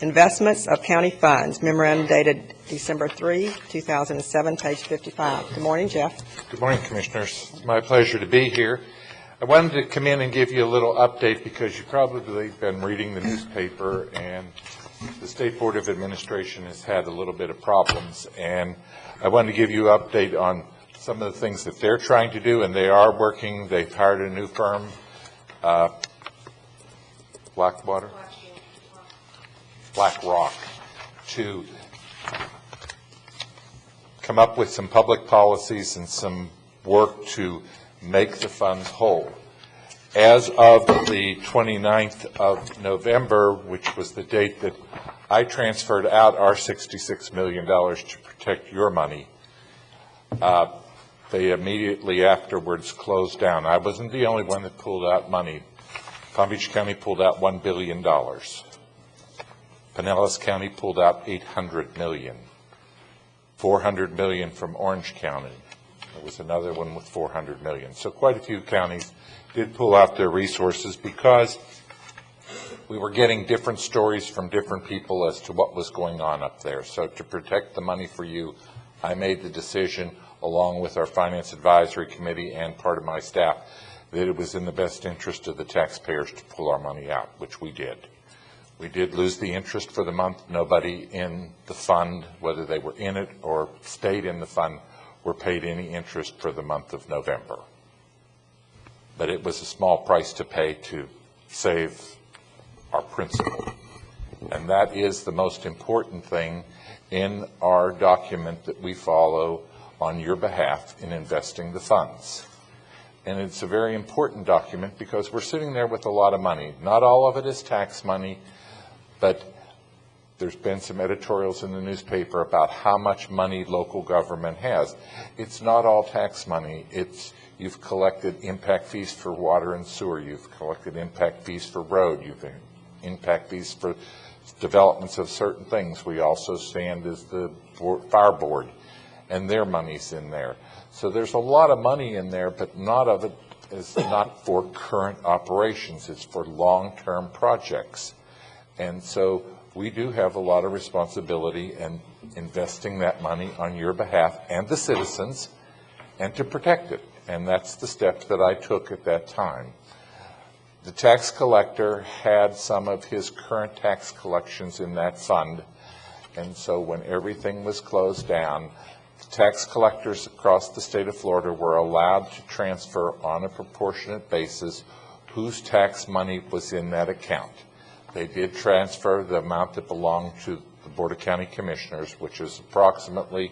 investments of county funds, memorandum dated December 3, 2007, page 55. Good morning, Jeff. Good morning, Commissioners. It's my pleasure to be here. I wanted to come in and give you a little update because you've probably been reading the newspaper, and the State Board of Administration has had a little bit of problems, and I wanted to give you an update on some of the things that they're trying to do, and they are working. They've hired a new firm, BlackRock, to come up with some public policies and some work to make the funds whole. As of the 29th of November, which was the date that I transferred out our $66 million to protect your money, they immediately afterwards closed down. I wasn't the only one that pulled out money. Palm Beach County pulled out $1 billion. Pinellas County pulled out $800 million. $400 million from Orange County. There was another one with $400 million. So quite a few counties did pull out their resources because we were getting different stories from different people as to what was going on up there. So to protect the money for you, I made the decision, along with our Finance Advisory Committee and part of my staff, that it was in the best interest of the taxpayers to pull our money out, which we did. We did lose the interest for the month. Nobody in the fund, whether they were in it or stayed in the fund, were paid any interest for the month of November. But it was a small price to pay to save our principal. And that is the most important thing in our document that we follow on your behalf in investing the funds. And it's a very important document because we're sitting there with a lot of money. Not all of it is tax money, but there's been some editorials in the newspaper about how much money local government has. It's not all tax money. You've collected impact fees for water and sewer. You've collected impact fees for road. You've impact fees for developments of certain things. We also stand as the fire board, and their money's in there. So there's a lot of money in there, but not of it is not for current operations. It's for long-term projects. And so we do have a lot of responsibility in investing that money on your behalf and the citizens, and to protect it. And that's the steps that I took at that time. The tax collector had some of his current tax collections in that fund, And so when everything was closed down, tax collectors across the state of Florida were allowed to transfer on a proportionate basis whose tax money was in that account. They did transfer the amount that belonged to the Board of County Commissioners, which is approximately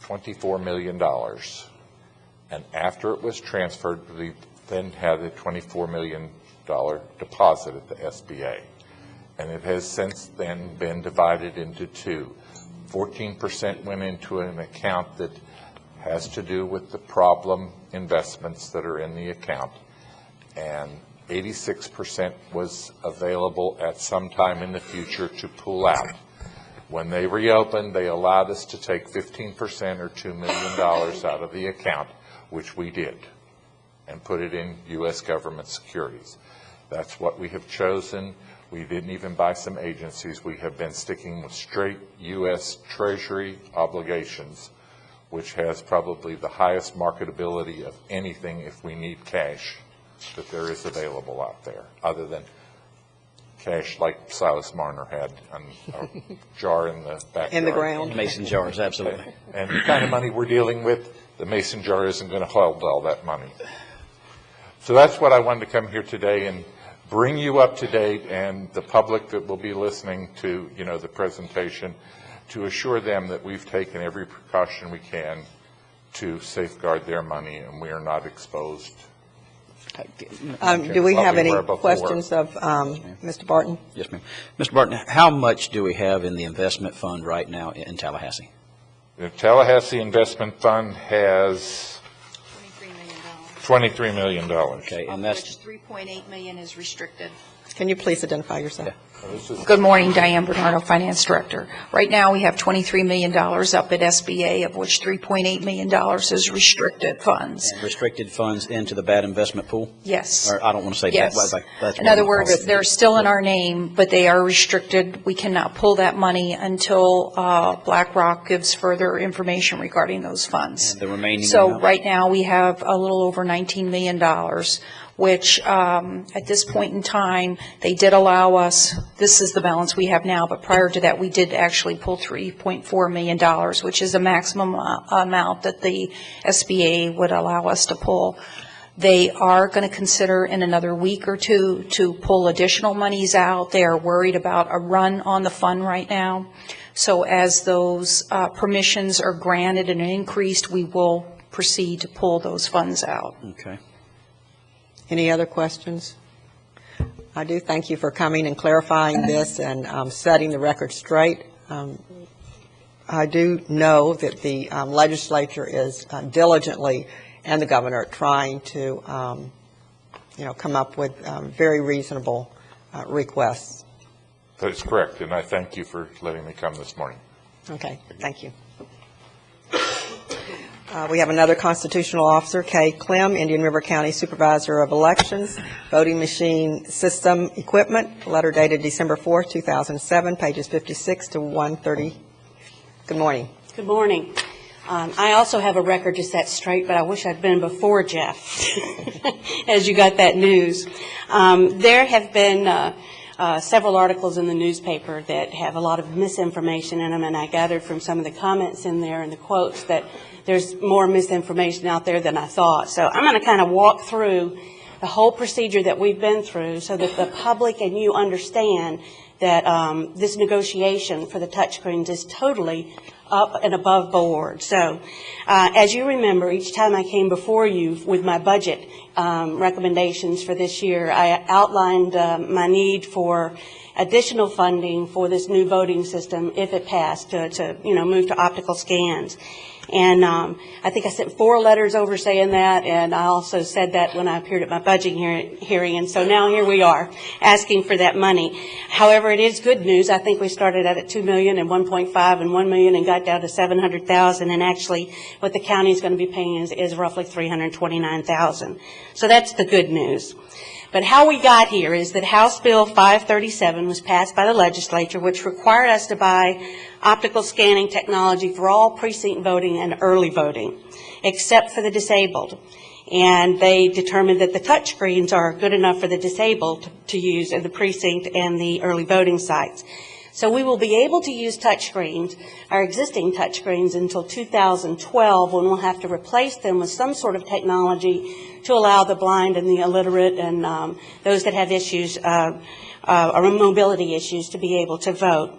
$24 million. And after it was transferred, we then had a $24 million deposit at the SBA. And it has since then been divided into two. 14% went into an account that has to do with the problem investments that are in the account. And 86% was available at some time in the future to pull out. When they reopened, they allowed us to take 15% or $2 million out of the account, which we did, and put it in U.S. government securities. That's what we have chosen. We didn't even buy some agencies. We have been sticking with straight U.S. Treasury obligations, which has probably the highest marketability of anything if we need cash that there is available out there, other than cash like Silas Marner had a jar in the backyard. In the ground. Mason jars, absolutely. And the kind of money we're dealing with, the mason jar isn't going to hold all that money. So that's what I wanted to come here today and bring you up to date, and the public that will be listening to, the presentation, to assure them that we've taken every precaution we can to safeguard their money and we are not exposed. Do we have any before. questions of Mr. Barton? Yes, ma'am. Mr. Barton, how much do we have in the investment fund right now in Tallahassee? The Tallahassee Investment Fund has $23 million. Okay, and that's Which $3.8 million is restricted. Can you please identify yourself? Good morning, Diane Bernardo, Finance Director. Right now, we have $23 million up at SBA, of which $3.8 million is restricted funds. and restricted funds into the bad investment pool? Yes. Or I don't want to say Yes. that, but that's In what other we call words, it. they're still in our name, but they are restricted. We cannot pull that money until BlackRock gives further information regarding those funds. And the remaining So amount? right now, we have a little over $19 million, which at this point in time, they did allow us, this is the balance we have now, but prior to that, we did actually pull $3.4 million, which is the maximum amount that the SBA would allow us to pull. They are going to consider in another week or two to pull additional monies out. They are worried about a run on the fund right now. So as those permissions are granted and increased, we will proceed to pull those funds out. Okay. Any other questions? I do thank you for coming and clarifying this and setting the record straight. I do know that the legislature is diligently, and the governor, trying to, come up with very reasonable requests. That is correct, and I thank you for letting me come this morning. Okay, thank you. We have another constitutional officer, Kay Clem, Indian River County Supervisor of Elections, Voting Machine System Equipment, letter dated December 4, 2007, pages 56 to 130. Good morning. Good morning. I also have a record to set straight, but I wish I'd been before Jeff, as you got that news. There have been several articles in the newspaper that have a lot of misinformation in them, and I gathered from some of the comments in there and the quotes that there's more misinformation out there than I thought. So I'm going to kind of walk through the whole procedure that we've been through so that the public and you understand that this negotiation for the touchscreens is totally up and above board. So as you remember, each time I came before you with my budget recommendations for this year, I outlined my need for additional funding for this new voting system if it passed to move to optical scans. And I think I sent 4 letters over saying that, and I also said that when I appeared at my budget hearing, and so now here we are asking for that money. However, it is good news. I think we started out at $2 million and 1.5 and $1 million and got down to $700,000, and actually what the county is going to be paying is roughly $329,000. So that's the good news. But how we got here is that House Bill 537 was passed by the legislature, which required us to buy optical scanning technology for all precinct voting and early voting, except for the disabled. And they determined that the touch screens are good enough for the disabled to use in the precinct and the early voting sites. So we will be able to use touchscreens, our existing touchscreens, until 2012, when we'll have to replace them with some sort of technology to allow the blind and the illiterate and those that have issues or mobility issues to be able to vote.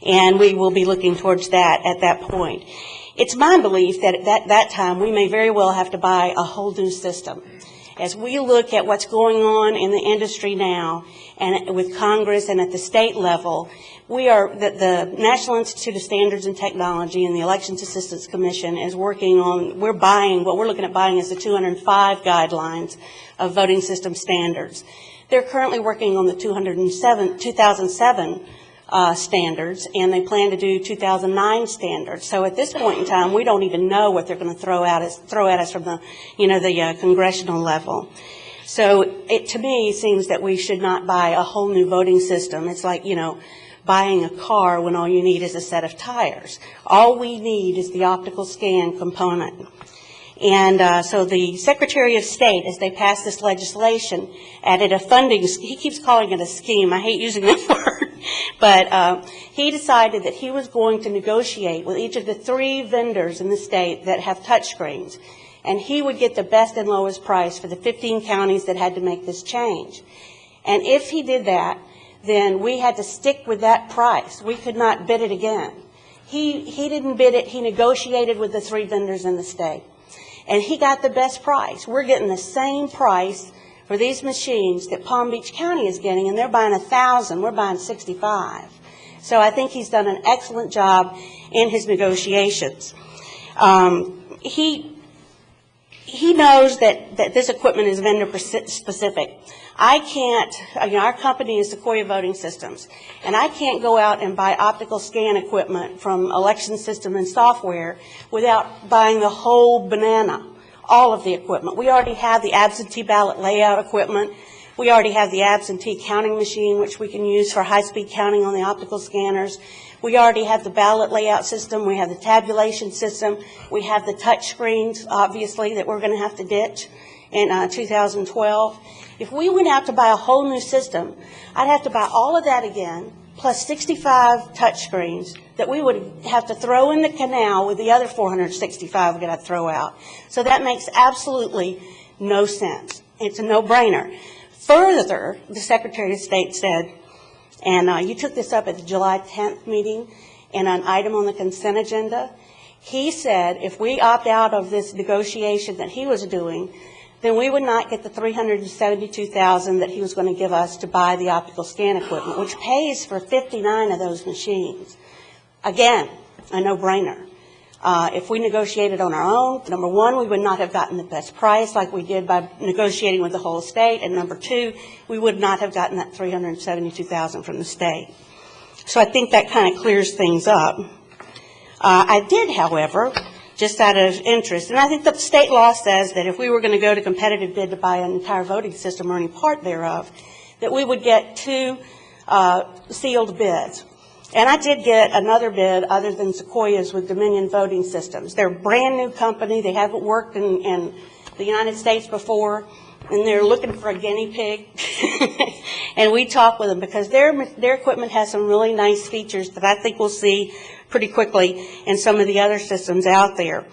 And we will be looking towards that at that point. It's my belief that at that time we may very well have to buy a whole new system. As we look at what's going on in the industry now, and with Congress and at the state level, the National Institute of Standards and Technology and the Elections Assistance Commission is working on, what we're looking at buying is the 205 guidelines of voting system standards. They're currently working on the 2007 standards, and they plan to do 2009 standards. So at this point in time, we don't even know what they're going to throw at us from the, the congressional level. So it, to me, seems that we should not buy a whole new voting system. It's like, buying a car when all you need is a set of tires. All we need is the optical scan component. And so the Secretary of State, as they passed this legislation, added a funding, he keeps calling it a scheme, I hate using that word, but he decided that he was going to negotiate with each of the 3 vendors in the state that have touchscreens, and he would get the best and lowest price for the 15 counties that had to make this change. And if he did that, then we had to stick with that price. We could not bid it again. He didn't bid it, he negotiated with the 3 vendors in the state. And he got the best price. We're getting the same price for these machines that Palm Beach County is getting, and they're buying 1,000. We're buying 65. So I think he's done an excellent job in his negotiations. He knows that this equipment is vendor specific. I can't, our company is Sequoia Voting Systems, and I can't go out and buy optical scan equipment from election system and software without buying the whole banana, all of the equipment. We already have the absentee ballot layout equipment. We already have the absentee counting machine, which we can use for high-speed counting on the optical scanners. We already have the ballot layout system. We have the tabulation system. We have the touch screens, obviously, that we're going to have to ditch in 2012. If we went out to buy a whole new system, I'd have to buy all of that again, plus 65 touch screens that we would have to throw in the canal with the other 465 we're going to throw out. So that makes absolutely no sense. It's a no-brainer. Further, the Secretary of State said, and you took this up at the July 10th meeting in an item on the consent agenda, he said if we opt out of this negotiation that he was doing, then we would not get the $372,000 that he was going to give us to buy the optical scan equipment, which pays for 59 of those machines. Again, a no-brainer. If we negotiated on our own, number one, we would not have gotten the best price like we did by negotiating with the whole state, and number two, we would not have gotten that $372,000 from the state. So I think that kind of clears things up. I did, however, just out of interest, and I think the state law says that if we were going to go to competitive bid to buy an entire voting system or any part thereof, that we would get 2 sealed bids. And I did get another bid other than Sequoia's with Dominion Voting Systems. They're a brand new company. They haven't worked in the United States before, and they're looking for a guinea pig. And we talked with them because their equipment has some really nice features that I think we'll see pretty quickly in some of the other systems out there.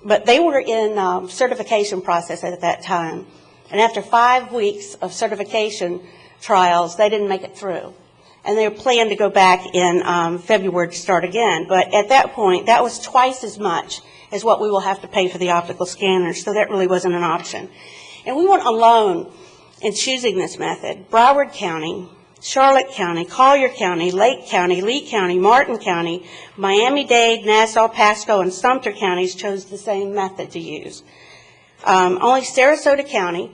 But they were in certification process at that time. And after 5 weeks of certification trials, they didn't make it through. And they planned to go back in February to start again. But at that point, that was twice as much as what we will have to pay for the optical scanners, so that really wasn't an option. And we weren't alone in choosing this method. Broward County, Charlotte County, Collier County, Lake County, Lee County, Martin County, Miami-Dade, Nassau, Pasco, and Sumter counties chose the same method to use. Only Sarasota County,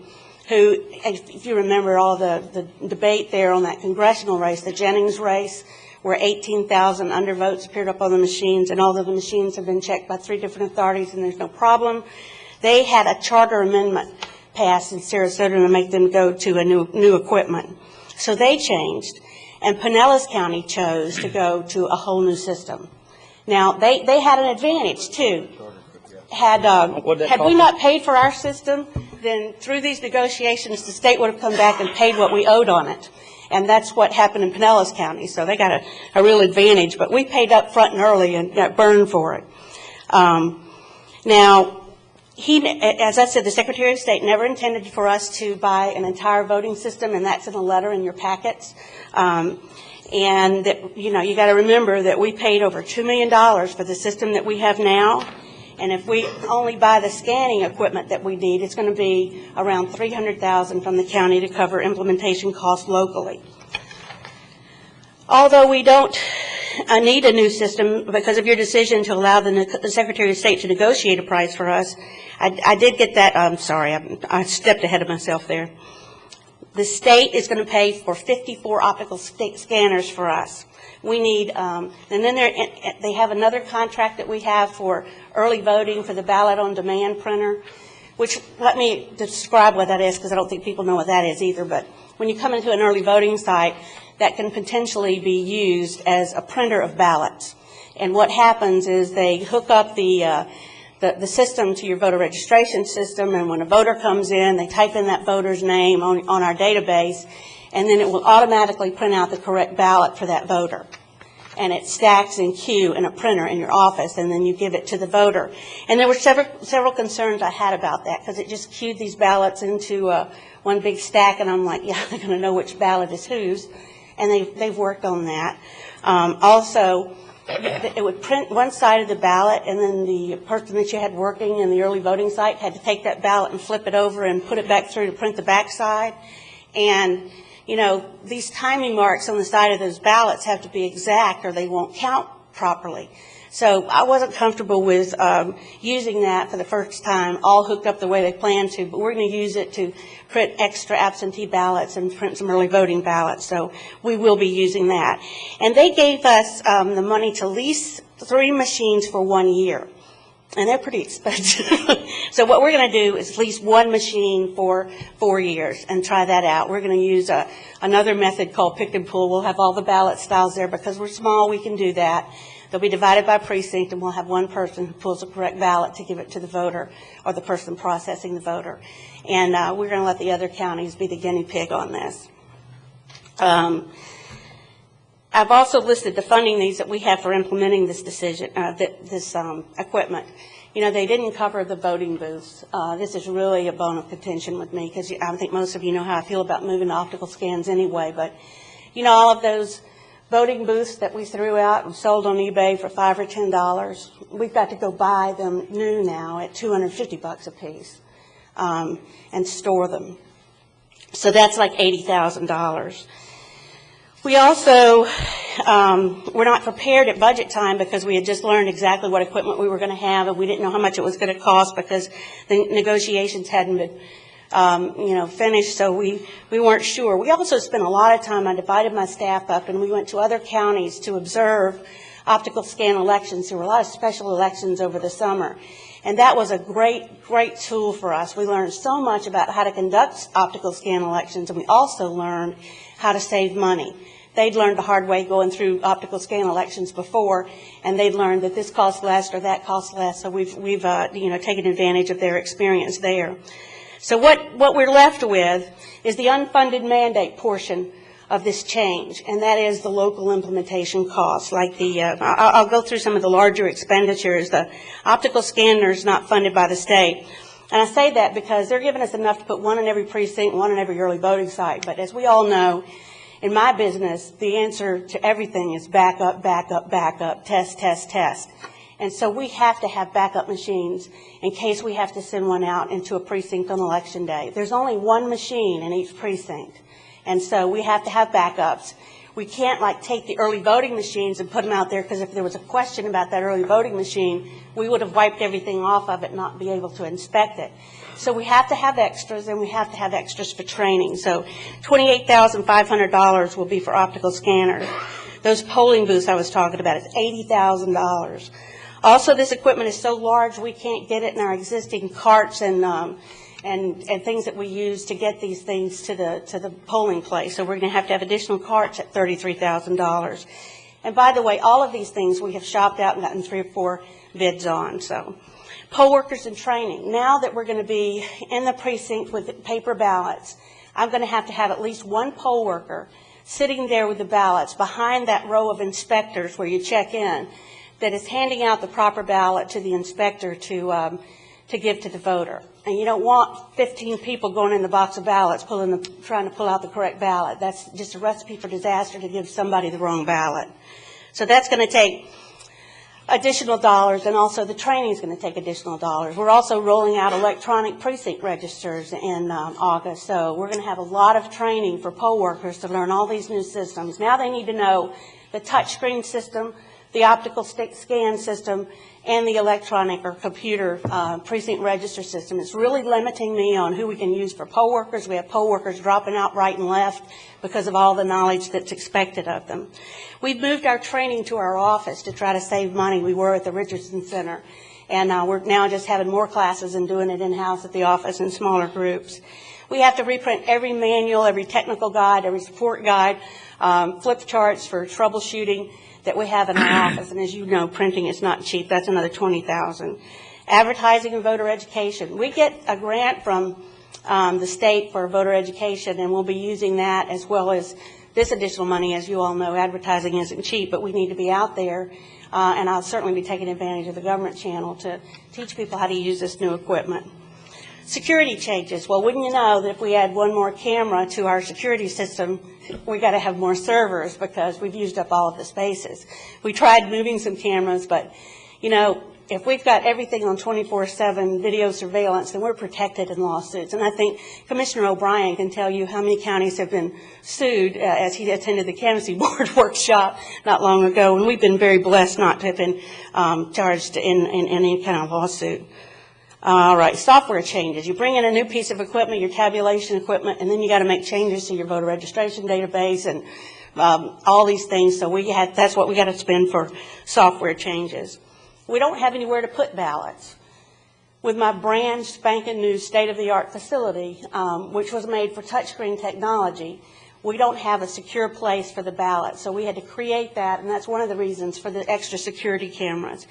who, if you remember all the debate there on that congressional race, the Jennings race, where 18,000 undervotes appeared up on the machines, and although the machines have been checked by 3 different authorities and there's no problem, they had a charter amendment passed in Sarasota to make them go to a new equipment. So they changed, and Pinellas County chose to go to a whole new system. Now, they had an advantage, too. Had we not paid for our system, then through these negotiations, the state would have come back and paid what we owed on it. And that's what happened in Pinellas County, so they got a real advantage. But we paid up front and early and got burned for it. Now, as I said, the Secretary of State never intended for us to buy an entire voting system, and that's in a letter in your packets. And that, you got to remember that we paid over $2 million for the system that we have now. And if we only buy the scanning equipment that we need, it's going to be around $300,000 from the county to cover implementation costs locally. Although we don't need a new system because of your decision to allow the Secretary of State to negotiate a price for us, I did get that. I'm sorry, I stepped ahead of myself there. The state is going to pay for 54 optical scanners for us. We need, and then they have another contract that we have for early voting for the ballot on demand printer, which, let me describe what that is because I don't think people know what that is either. But when you come into an early voting site, that can potentially be used as a printer of ballots. And what happens is they hook up the system to your voter registration system, and when a voter comes in, they type in that voter's name on our database, and then it will automatically print out the correct ballot for that voter. And it stacks in queue in a printer in your office, and then you give it to the voter. And there were several concerns I had about that, because it just queued these ballots into one big stack, and I'm like, yeah, they're going to know which ballot is whose. And they've worked on that. Also, it would print one side of the ballot, and then the person that you had working in the early voting site had to take that ballot and flip it over and put it back through to print the back side. And, these timing marks on the side of those ballots have to be exact or they won't count properly. So I wasn't comfortable with using that for the first time, all hooked up the way they planned to, but we're going to use it to print extra absentee ballots and print some early voting ballots. So we will be using that. And they gave us the money to lease 3 machines for 1 year. And they're pretty expensive. So what we're going to do is lease 1 machine for 4 years and try that out. We're going to use another method called pick and pull. We'll have all the ballot styles there. Because we're small, we can do that. They'll be divided by precinct, and we'll have one person who pulls the correct ballot to give it to the voter or the person processing the voter. And we're going to let the other counties be the guinea pig on this. I've also listed the funding needs that we have for implementing this decision, this equipment. They didn't cover the voting booths. This is really a bone of contention with me because I think most of you know how I feel about moving to optical scans anyway. But, all of those voting booths that we threw out and sold on eBay for $5 or $10, we've got to go buy them new now at $250 a piece and store them. So that's like $80,000. We also were not prepared at budget time because we had just learned exactly what equipment we were going to have, and we didn't know how much it was going to cost because the negotiations hadn't been finished, so we weren't sure. We also spent a lot of time. I divided my staff up, and we went to other counties to observe optical scan elections. There were a lot of special elections over the summer, and that was a great, great tool for us. We learned so much about how to conduct optical scan elections, and we also learned how to save money. They'd learned the hard way going through optical scan elections before, and they'd learned that this costs less or that costs less, so we've taken advantage of their experience there. So what we're left with is the unfunded mandate portion of this change, and that is the local implementation costs. Like I'll go through some of the larger expenditures. The optical scanner is not funded by the state. And I say that because they're giving us enough to put 1 in every precinct, 1 in every early voting site. But as we all know, in my business, the answer to everything is back up, test, test, test. And so we have to have backup machines in case we have to send one out into a precinct on election day. There's only 1 machine in each precinct. And so we have to have backups. We can't take the early voting machines and put them out there, because if there was a question about that early voting machine, we would have wiped everything off of it and not be able to inspect it. So we have to have extras, and we have to have extras for training. So $28,500 will be for optical scanners. Those polling booths I was talking about is $80,000. Also, this equipment is so large we can't get it in our existing carts and things that we use to get these things to the polling place. So we're going to have additional carts at $33,000. And by the way, all of these things we have shopped out and gotten 3 or 4 bids on. So poll workers and training. Now that we're going to be in the precinct with paper ballots, I'm going to have at least 1 poll worker sitting there with the ballots behind that row of inspectors where you check in, that is handing out the proper ballot to the inspector to give to the voter. And you don't want 15 people going in the box of ballots trying to pull out the correct ballot. That's just a recipe for disaster to give somebody the wrong ballot. So that's going to take additional dollars, and also the training is going to take additional dollars. We're also rolling out electronic precinct registers in August, so we're going to have a lot of training for poll workers to learn all these new systems. Now they need to know the touchscreen system, the optical stick scan system, and the electronic or computer precinct register system. It's really limiting me on who we can use for poll workers. We have poll workers dropping out right and left because of all the knowledge that's expected of them. We've moved our training to our office to try to save money. We were at the Richardson Center, and we're now just having more classes and doing it in-house at the office in smaller groups. We have to reprint every manual, every technical guide, every support guide, flip charts for troubleshooting that we have in our office. And as you know, printing is not cheap. That's another $20,000. Advertising and voter education. We get a grant from the state for voter education, and we'll be using that as well as this additional money. As you all know, advertising isn't cheap, but we need to be out there, and I'll certainly be taking advantage of the government channel to teach people how to use this new equipment. Security changes. Well, wouldn't you know that if we add one more camera to our security system, we got to have more servers because we've used up all of the spaces. We tried moving some cameras, but, you know, if we've got everything on 24/7 video surveillance, then we're protected in lawsuits. And I think Commissioner O'Brien can tell you how many counties have been sued as he attended the Canvassy Board workshop not long ago, and we've been very blessed not to have been charged in any kind of lawsuit. All right, software changes. You bring in a new piece of equipment, your tabulation equipment, and then you got to make changes to your voter registration database and all these things. So that's what we got to spend for software changes. We don't have anywhere to put ballots. With my brand spanking new state-of-the-art facility, which was made for touchscreen technology, we don't have a secure place for the ballot. So we had to create that, and that's one of the reasons for the extra security cameras.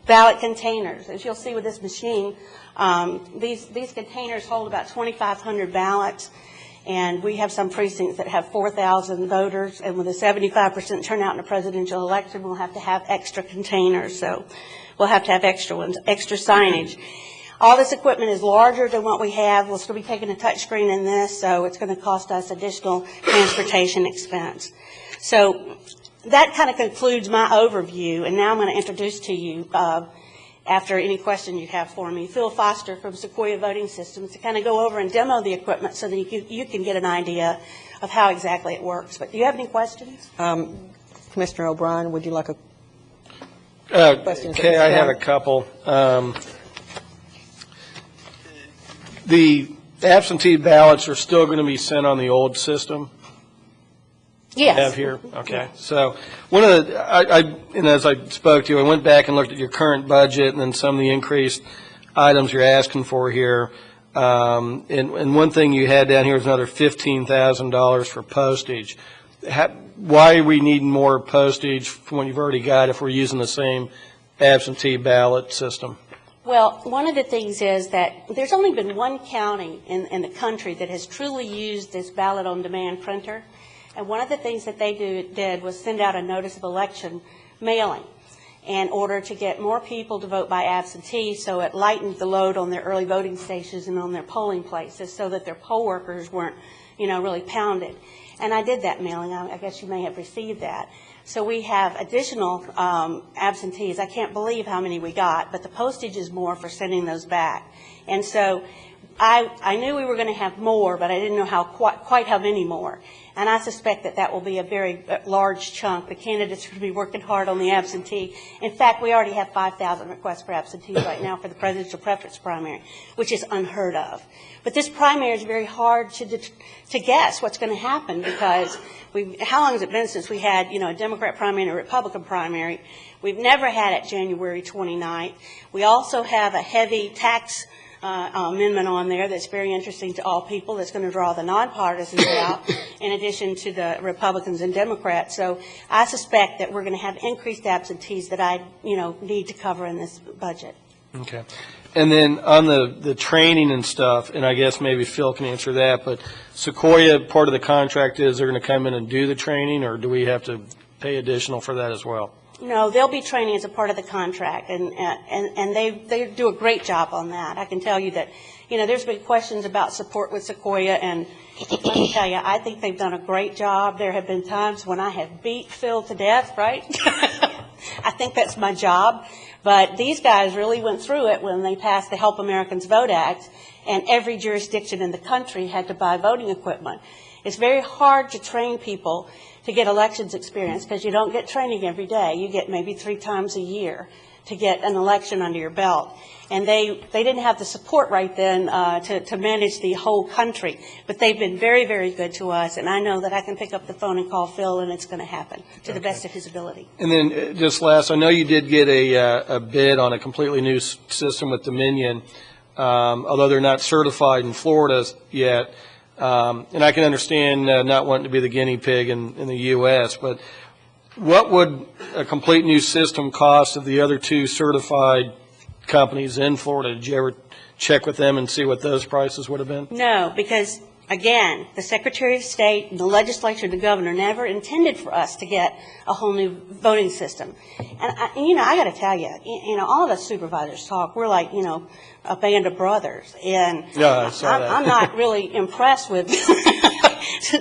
Ballot containers. As you'll see with this machine, these containers hold about 2,500 ballots, and we have some precincts that have 4,000 voters, and with a 75% turnout in a presidential election, we'll have to have extra containers. So we'll have to have extra ones, extra signage. All this equipment is larger than what we have. We'll still be taking a touch screen in this, so it's going to cost us additional transportation expense. So that kind of concludes my overview, and now I'm going to introduce to you, after any question you have for me, Phil Foster from Sequoia Voting Systems to kind of go over and demo the equipment so that you can get an idea of how exactly it works. But do you have any questions? Commissioner O'Brien, would you like a question? Okay, I have a couple. The absentee ballots are still going to be sent on the old system? Yes. Have here? Okay. So one of the, and as I spoke to you, I went back and looked at your current budget and then some of the increased items you're asking for here. And one thing you had down here is another $15,000 for postage. Why are we needing more postage from what you've already got if we're using the same absentee ballot system? Well, one of the things is that there's only been one county in the country that has truly used this ballot-on-demand printer. And one of the things that they did was send out a notice of election mailing in order to get more people to vote by absentee, so it lightened the load on their early voting stations and on their polling places so that their poll workers weren't, really pounded. And I did that mailing. I guess you may have received that. So we have additional absentees. I can't believe how many we got, but the postage is more for sending those back. And so I knew we were going to have more, but I didn't know quite how many more. And I suspect that will be a very large chunk. The candidates are going to be working hard on the absentee. In fact, we already have 5,000 requests for absentees right now for the presidential preference primary, which is unheard of. But this primary is very hard to guess what's going to happen because how long has it been since we had, a Democrat primary and a Republican primary? We've never had it January 29th. We also have a heavy tax amendment on there that's very interesting to all people that's going to draw the nonpartisans out in addition to the Republicans and Democrats. So I suspect that we're going to have increased absentees that I need to cover in this budget. Okay. And then on the training and stuff, and I guess maybe Phil can answer that, but Sequoia, part of the contract is they're going to come in and do the training, or do we have to pay additional for that as well? No, they'll be training as a part of the contract, and they do a great job on that. I can tell you that, there's been questions about support with Sequoia, and let me tell you, I think they've done a great job. There have been times when I have beat Phil to death, right? I think that's my job. But these guys really went through it when they passed the Help Americans Vote Act, and every jurisdiction in the country had to buy voting equipment. It's very hard to train people to get elections experience because you don't get training every day. You get maybe 3 times a year to get an election under your belt. And they didn't have the support right then to manage the whole country. But they've been very, very good to us, and I know that I can pick up the phone and call Phil, and it's going to happen to the best of his ability. And then just last, I know you did get a bid on a completely new system with Dominion, although they're not certified in Florida yet. And I can understand not wanting to be the guinea pig in the U.S., but what would a complete new system cost of the other 2 certified companies in Florida? Did you ever check with them and see what those prices would have been? No, because, again, the Secretary of State, the legislature, the governor never intended for us to get a whole new voting system. And I got to tell you, all of us supervisors talk. We're like, a band of brothers. And yeah, I saw that. I'm not really impressed with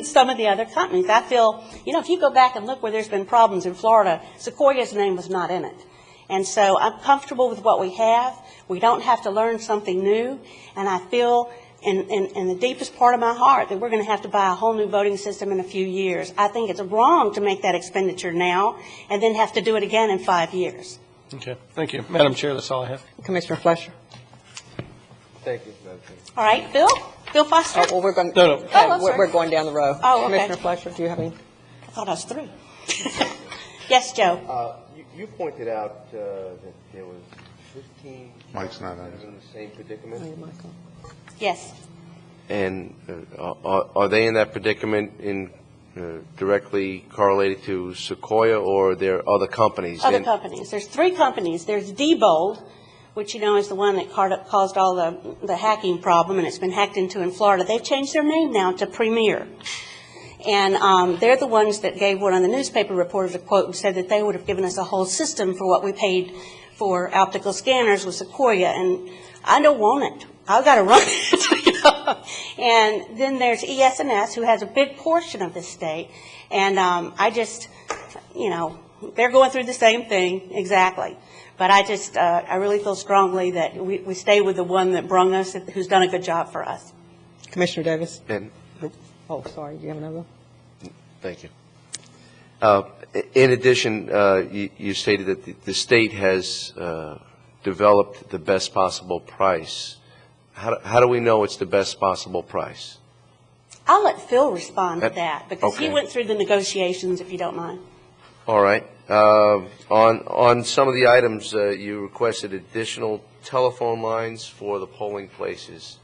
some of the other companies. I feel, if you go back and look where there's been problems in Florida, Sequoia's name was not in it. And so I'm comfortable with what we have. We don't have to learn something new. And I feel in the deepest part of my heart that we're going to have to buy a whole new voting system in a few years. I think it's wrong to make that expenditure now and then have to do it again in 5 years. Okay. Thank you. Madam Chair, that's all I have. Commissioner Fletcher. Thank you, Madam Chair. All right, Phil? Phil Foster? Well, we're going. No. We're going down the row. Oh, okay. Commissioner Fletcher, do you have any? I thought I was through. Yes, Joe. You pointed out that there was 15 Mike's not on. in the same predicament. Yes. And are they in that predicament directly correlated to Sequoia, or are there other companies? Other companies. There's 3 companies. There's Diebold, which is the one that caused all the hacking problem, and it's been hacked into in Florida. They've changed their name now to Premier. And they're the ones that gave one of the newspaper reporters a quote and said that they would have given us a whole system for what we paid for optical scanners with Sequoia. And I don't want it. I've got to run it. And then there's ES&S, who has a big portion of the state. And I just, they're going through the same thing exactly. But I really feel strongly that we stay with the one that brung us, who's done a good job for us. Commissioner Davis. And Oh, sorry. Do you have another? thank you. In addition, you stated that the state has developed the best possible price. How do we know it's the best possible price? I'll let Phil respond to that, because he okay. went through the negotiations, if you don't mind. All right. On some of the items, you requested additional telephone lines for the polling places.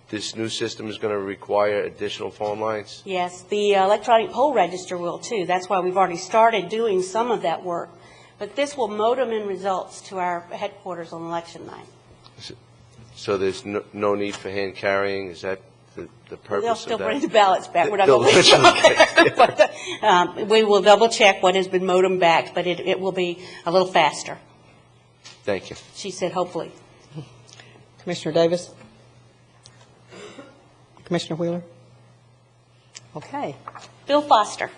This new system is going to require additional phone lines? Yes, the electronic poll register will too. That's why we've already started doing some of that work. But this will modem in results to our headquarters on election night. So there's no need for hand carrying? Is that the purpose of that? They'll still bring the ballots back. We're not going to leave them out there. We will double check what has been modem backed, but it will be a little faster. Thank you. She said hopefully. Commissioner Davis. Commissioner Wheeler. Okay. Bill Foster.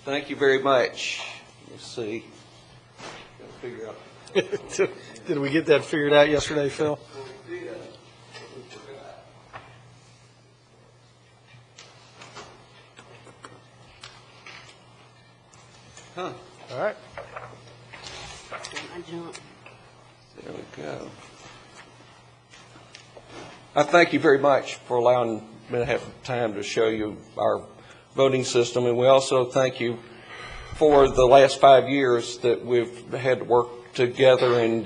Thank you very much. Let's see. Gotta figure out. Did we get that figured out yesterday, Phil? Huh. All right. There we go. I thank you very much for allowing me to have time to show you our voting system, and we also thank you for the last 5 years that we've had to work together and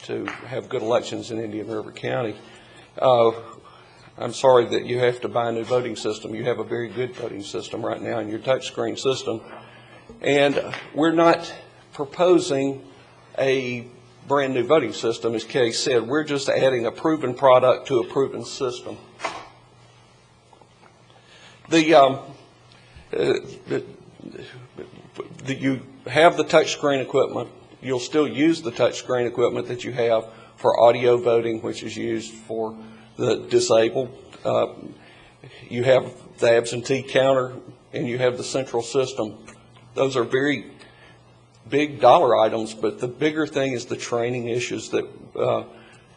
to have good elections in Indian River County. I'm sorry that you have to buy a new voting system. You have a very good voting system right now in your touchscreen system, and we're not proposing a brand-new voting system, as Kay said. We're just adding a proven product to a proven system. You have the touchscreen equipment. You'll still use the touchscreen equipment that you have for audio voting, which is used for the disabled. You have the absentee counter, and you have the central system. Those are very big dollar items, but the bigger thing is the training issues that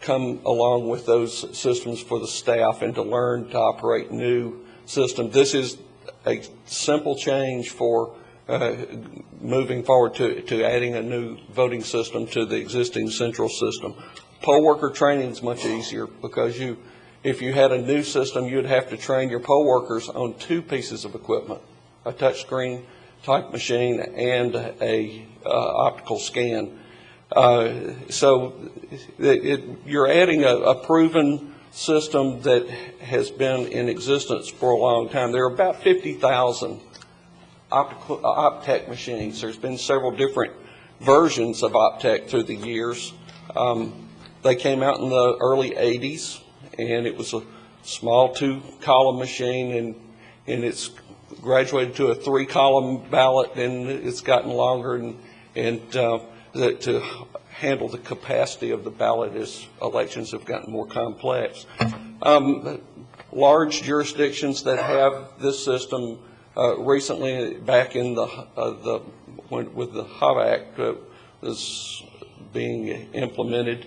come along with those systems for the staff and to learn to operate new systems. This is a simple change for moving forward to adding a new voting system to the existing central system. Poll worker training is much easier because if you had a new system, you'd have to train your poll workers on two pieces of equipment, a touchscreen type machine and a optical scan. So you're adding a proven system that has been in existence for a long time. There are about 50,000 Optech machines. There's been several different versions of Optech through the years. They came out in the early 80s, and it was a small 2-column machine, and it's graduated to a 3-column ballot, and it's gotten longer, and to handle the capacity of the ballot as elections have gotten more complex. Large jurisdictions that have this system recently, back in with the HOV Act was being implemented,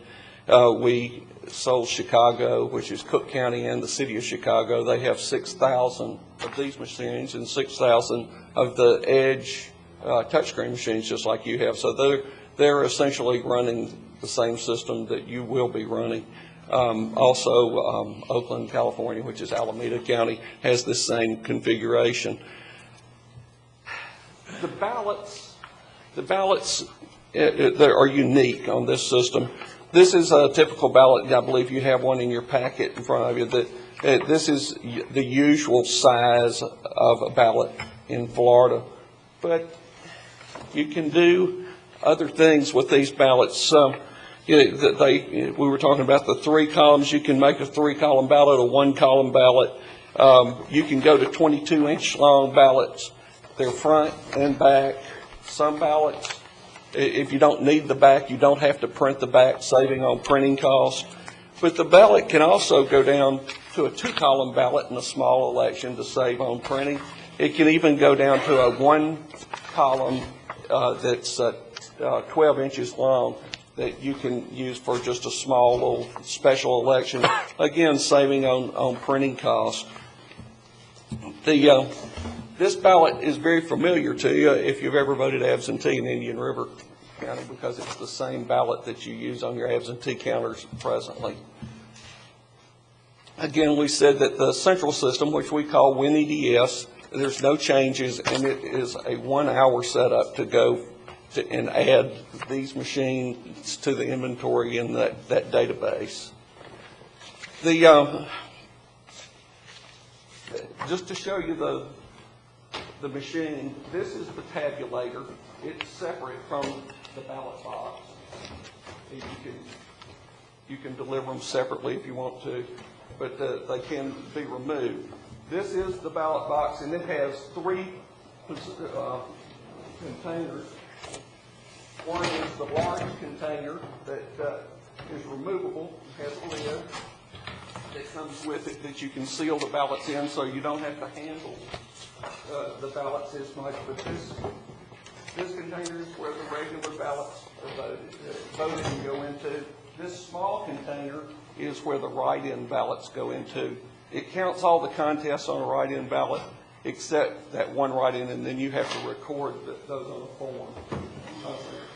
we sold Chicago, which is Cook County and the city of Chicago. They have 6,000 of these machines and 6,000 of the Edge touchscreen machines, just like you have. So they're essentially running the same system that you will be running. Also, Oakland, California, which is Alameda County, has the same configuration. The ballots are unique on this system. This is a typical ballot. I believe you have one in your packet in front of you. This is the usual size of a ballot in Florida. But you can do other things with these ballots. We were talking about the 3 columns. You can make a 3-column ballot, a 1-column ballot. You can go to 22-inch long ballots. They're front and back. Some ballots, if you don't need the back, you don't have to print the back, saving on printing costs. But the ballot can also go down to a 2-column ballot in a small election to save on printing. It can even go down to a 1-column that's 12 inches long that you can use for just a small little special election, again saving on printing costs. This ballot is very familiar to you if you've ever voted absentee in Indian River County, because it's the same ballot that you use on your absentee counters presently. Again, we said that the central system, which we call WinEDS, there's no changes, and it is a 1-hour setup to go and add these machines to the inventory in that database. Just to show you the machine, this is the tabulator. It's separate from the ballot box. You can deliver them separately if you want to, but they can be removed. This is the ballot box, and it has 3 containers. One is the large container that is removable, has a lid that comes with it that you can seal the ballots in, so you don't have to handle the ballots as much. But this container is where the regular ballots are voted and go into. This small container is where the write-in ballots go into. It counts all the contests on a write-in ballot except that one write-in, and then you have to record those on a form.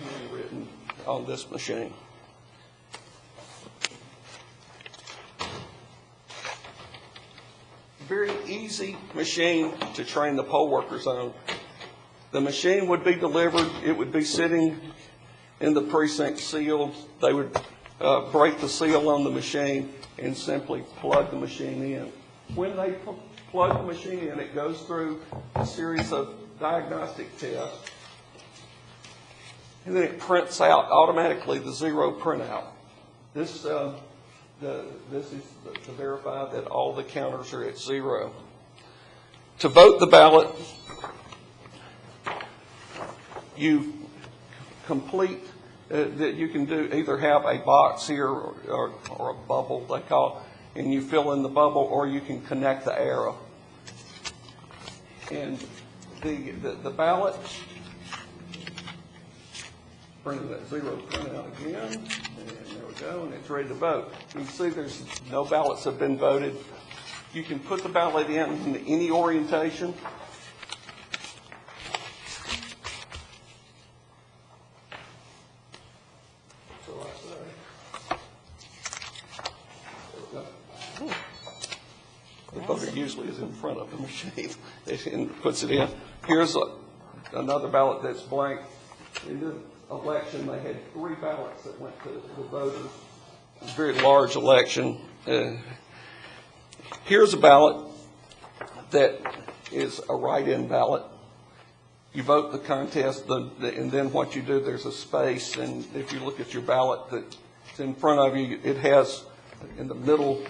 Handwritten on this machine. Very easy machine to train the poll workers on. The machine would be delivered. It would be sitting in the precinct sealed. They would break the seal on the machine and simply plug the machine in. When they plug the machine in, it goes through a series of diagnostic tests. and then it prints out automatically the zero printout. This is to verify that all the counters are at zero. To vote the ballot, you complete, that you can do either have a box here or a bubble, they call it, and you fill in the bubble, or you can connect the arrow. And the ballot, bring that zero printout again, and there we go, and it's ready to vote. You can see there's no ballots have been voted. You can put the ballot in any orientation. The voter usually is in front of the machine and puts it in. Here's another ballot that's blank. In this election, they had 3 ballots that went to the voters. It was a very large election. Here's a ballot that is a write-in ballot. You vote the contest, and then what you do, there's a space, and if you look at your ballot that's in front of you, it has in the middle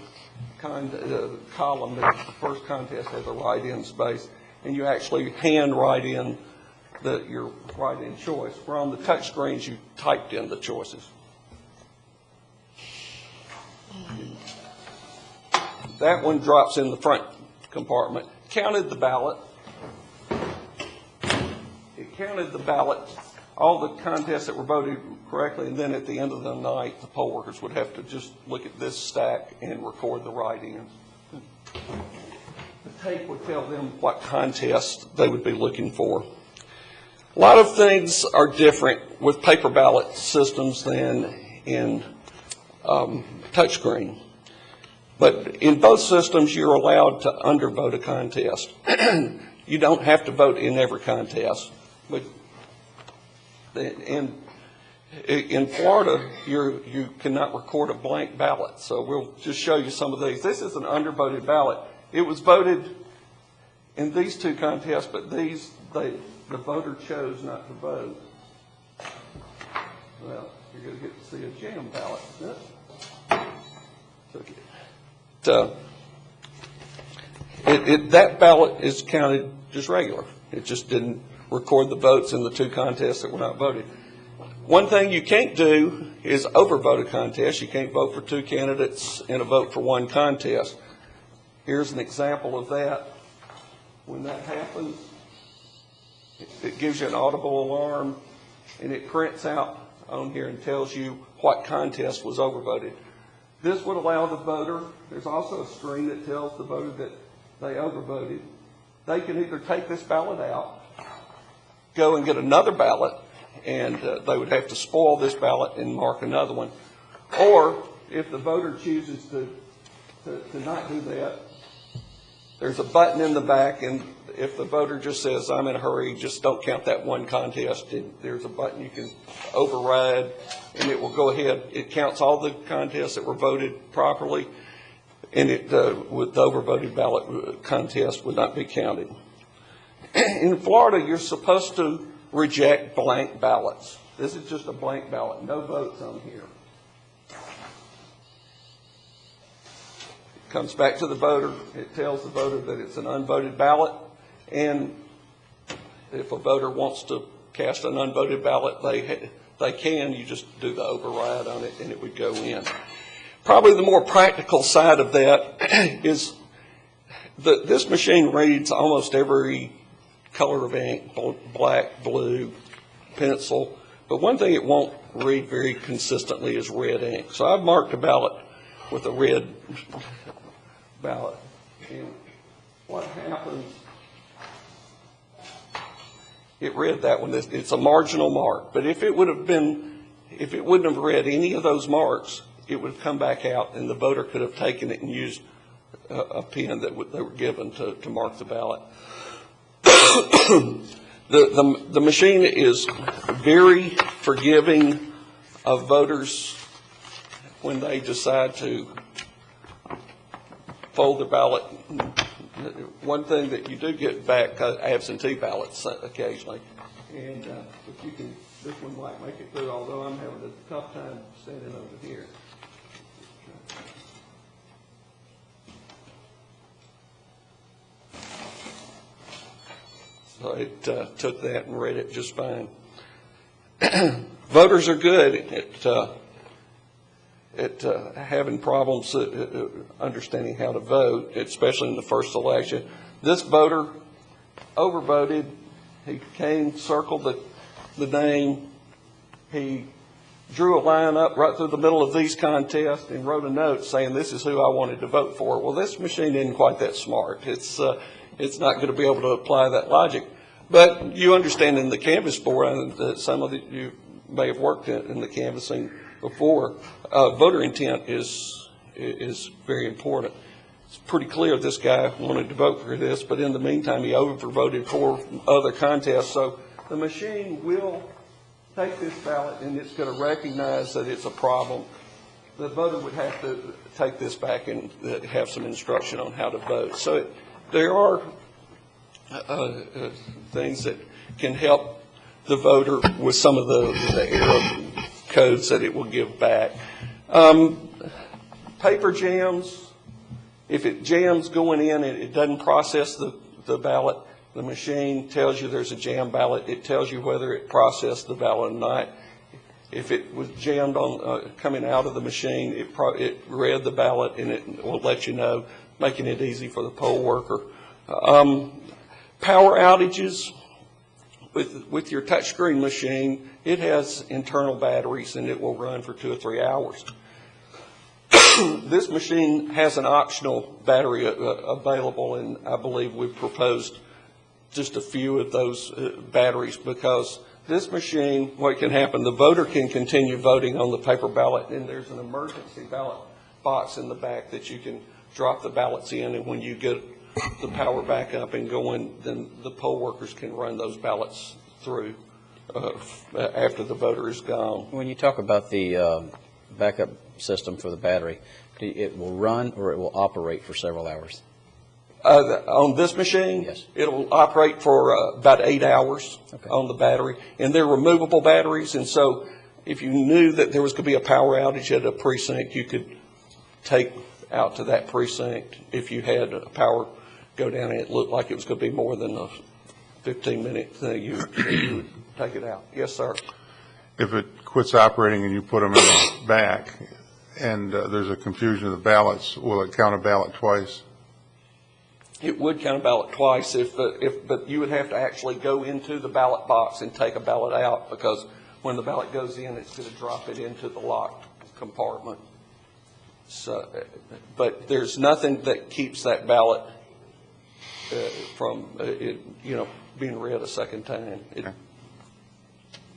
column, the first contest has a write-in space, and you actually hand write in your write-in choice. Where on the touch screens, you typed in the choices. That one drops in the front compartment. Counted the ballot. It counted the ballot, all the contests that were voted correctly, and then at the end of the night, the poll workers would have to just look at this stack and record the write-ins. The tape would tell them what contest they would be looking for. A lot of things are different with paper ballot systems than in touchscreen. But in both systems, you're allowed to undervote a contest. You don't have to vote in every contest. But in Florida, you cannot record a blank ballot. So we'll just show you some of these. This is an undervoted ballot. It was voted in these 2 contests, but the voter chose not to vote. Well, you're going to get to see a jam ballot. That ballot is counted just regular. It just didn't record the votes in the 2 contests that were not voted. One thing you can't do is overvote a contest. You can't vote for 2 candidates and a vote for 1 contest. Here's an example of that. When that happens, it gives you an audible alarm, and it prints out on here and tells you what contest was overvoted. This would allow the voter, there's also a screen that tells the voter that they overvoted. They can either take this ballot out, go and get another ballot, and they would have to spoil this ballot and mark another one. Or if the voter chooses to not do that, there's a button in the back, and if the voter just says, I'm in a hurry, just don't count that 1 contest, there's a button you can override, and it will go ahead. It counts all the contests that were voted properly, and with the overvoted ballot contest would not be counted. In Florida, you're supposed to reject blank ballots. This is just a blank ballot, no votes on here. It comes back to the voter. It tells the voter that it's an unvoted ballot, and if a voter wants to cast an unvoted ballot, they can. You just do the override on it, and it would go in. Probably the more practical side of that is that this machine reads almost every color of ink, black, blue, pencil. But one thing it won't read very consistently is red ink. So I've marked a ballot with a red ballot. And what happens, it read that one. It's a marginal mark. But if it wouldn't have read any of those marks, it would have come back out, and the voter could have taken it and used a pen that they were given to mark the ballot. The machine is very forgiving of voters when they decide to fold their ballot. One thing that you do get back, absentee ballots occasionally, and if you can this one might make it through, although I'm having a tough time standing over here. So it took that and read it just fine. Voters are good at having problems understanding how to vote, especially in the first election. This voter overvoted. He came, circled the name. He drew a line up right through the middle of these contests and wrote a note saying, "This is who I wanted to vote for." Well, this machine isn't quite that smart. It's not going to be able to apply that logic. But you understand in the canvas board, and some of you may have worked in the canvassing before, voter intent is very important. It's pretty clear this guy wanted to vote for this, but in the meantime, he overvoted 4 other contests. So the machine will take this ballot, and it's going to recognize that it's a problem. The voter would have to take this back and have some instruction on how to vote. So there are things that can help the voter with some of the error codes that it will give back. Paper jams. If it jams going in and it doesn't process the ballot, the machine tells you there's a jam ballot. It tells you whether it processed the ballot or not. If it was jammed on coming out of the machine, it read the ballot and it will let you know, making it easy for the poll worker. Power outages. With your touchscreen machine, it has internal batteries and it will run for 2 or 3 hours. This machine has an optional battery available, and I believe we've proposed just a few of those batteries, because this machine, what can happen, the voter can continue voting on the paper ballot, and there's an emergency ballot box in the back that you can drop the ballots in, and when you get the power back up and going, then the poll workers can run those ballots through after the voter is gone. When you talk about the backup system for the battery, it will run or it will operate for several hours? On this machine, yes, it will operate for about 8 hours on the battery. And they're removable batteries, and so if you knew that there was going to be a power outage at a precinct, you could take out to that precinct. If you had a power go down and it looked like it was going to be more than a 15-minute thing, you would take it out. Yes, sir. If it quits operating and you put them in the back and there's a confusion of the ballots, will it count a ballot twice? It would count a ballot twice, but you would have to actually go into the ballot box and take a ballot out, because when the ballot goes in, it's going to drop it into the locked compartment. So, but there's nothing that keeps that ballot from being read a second time.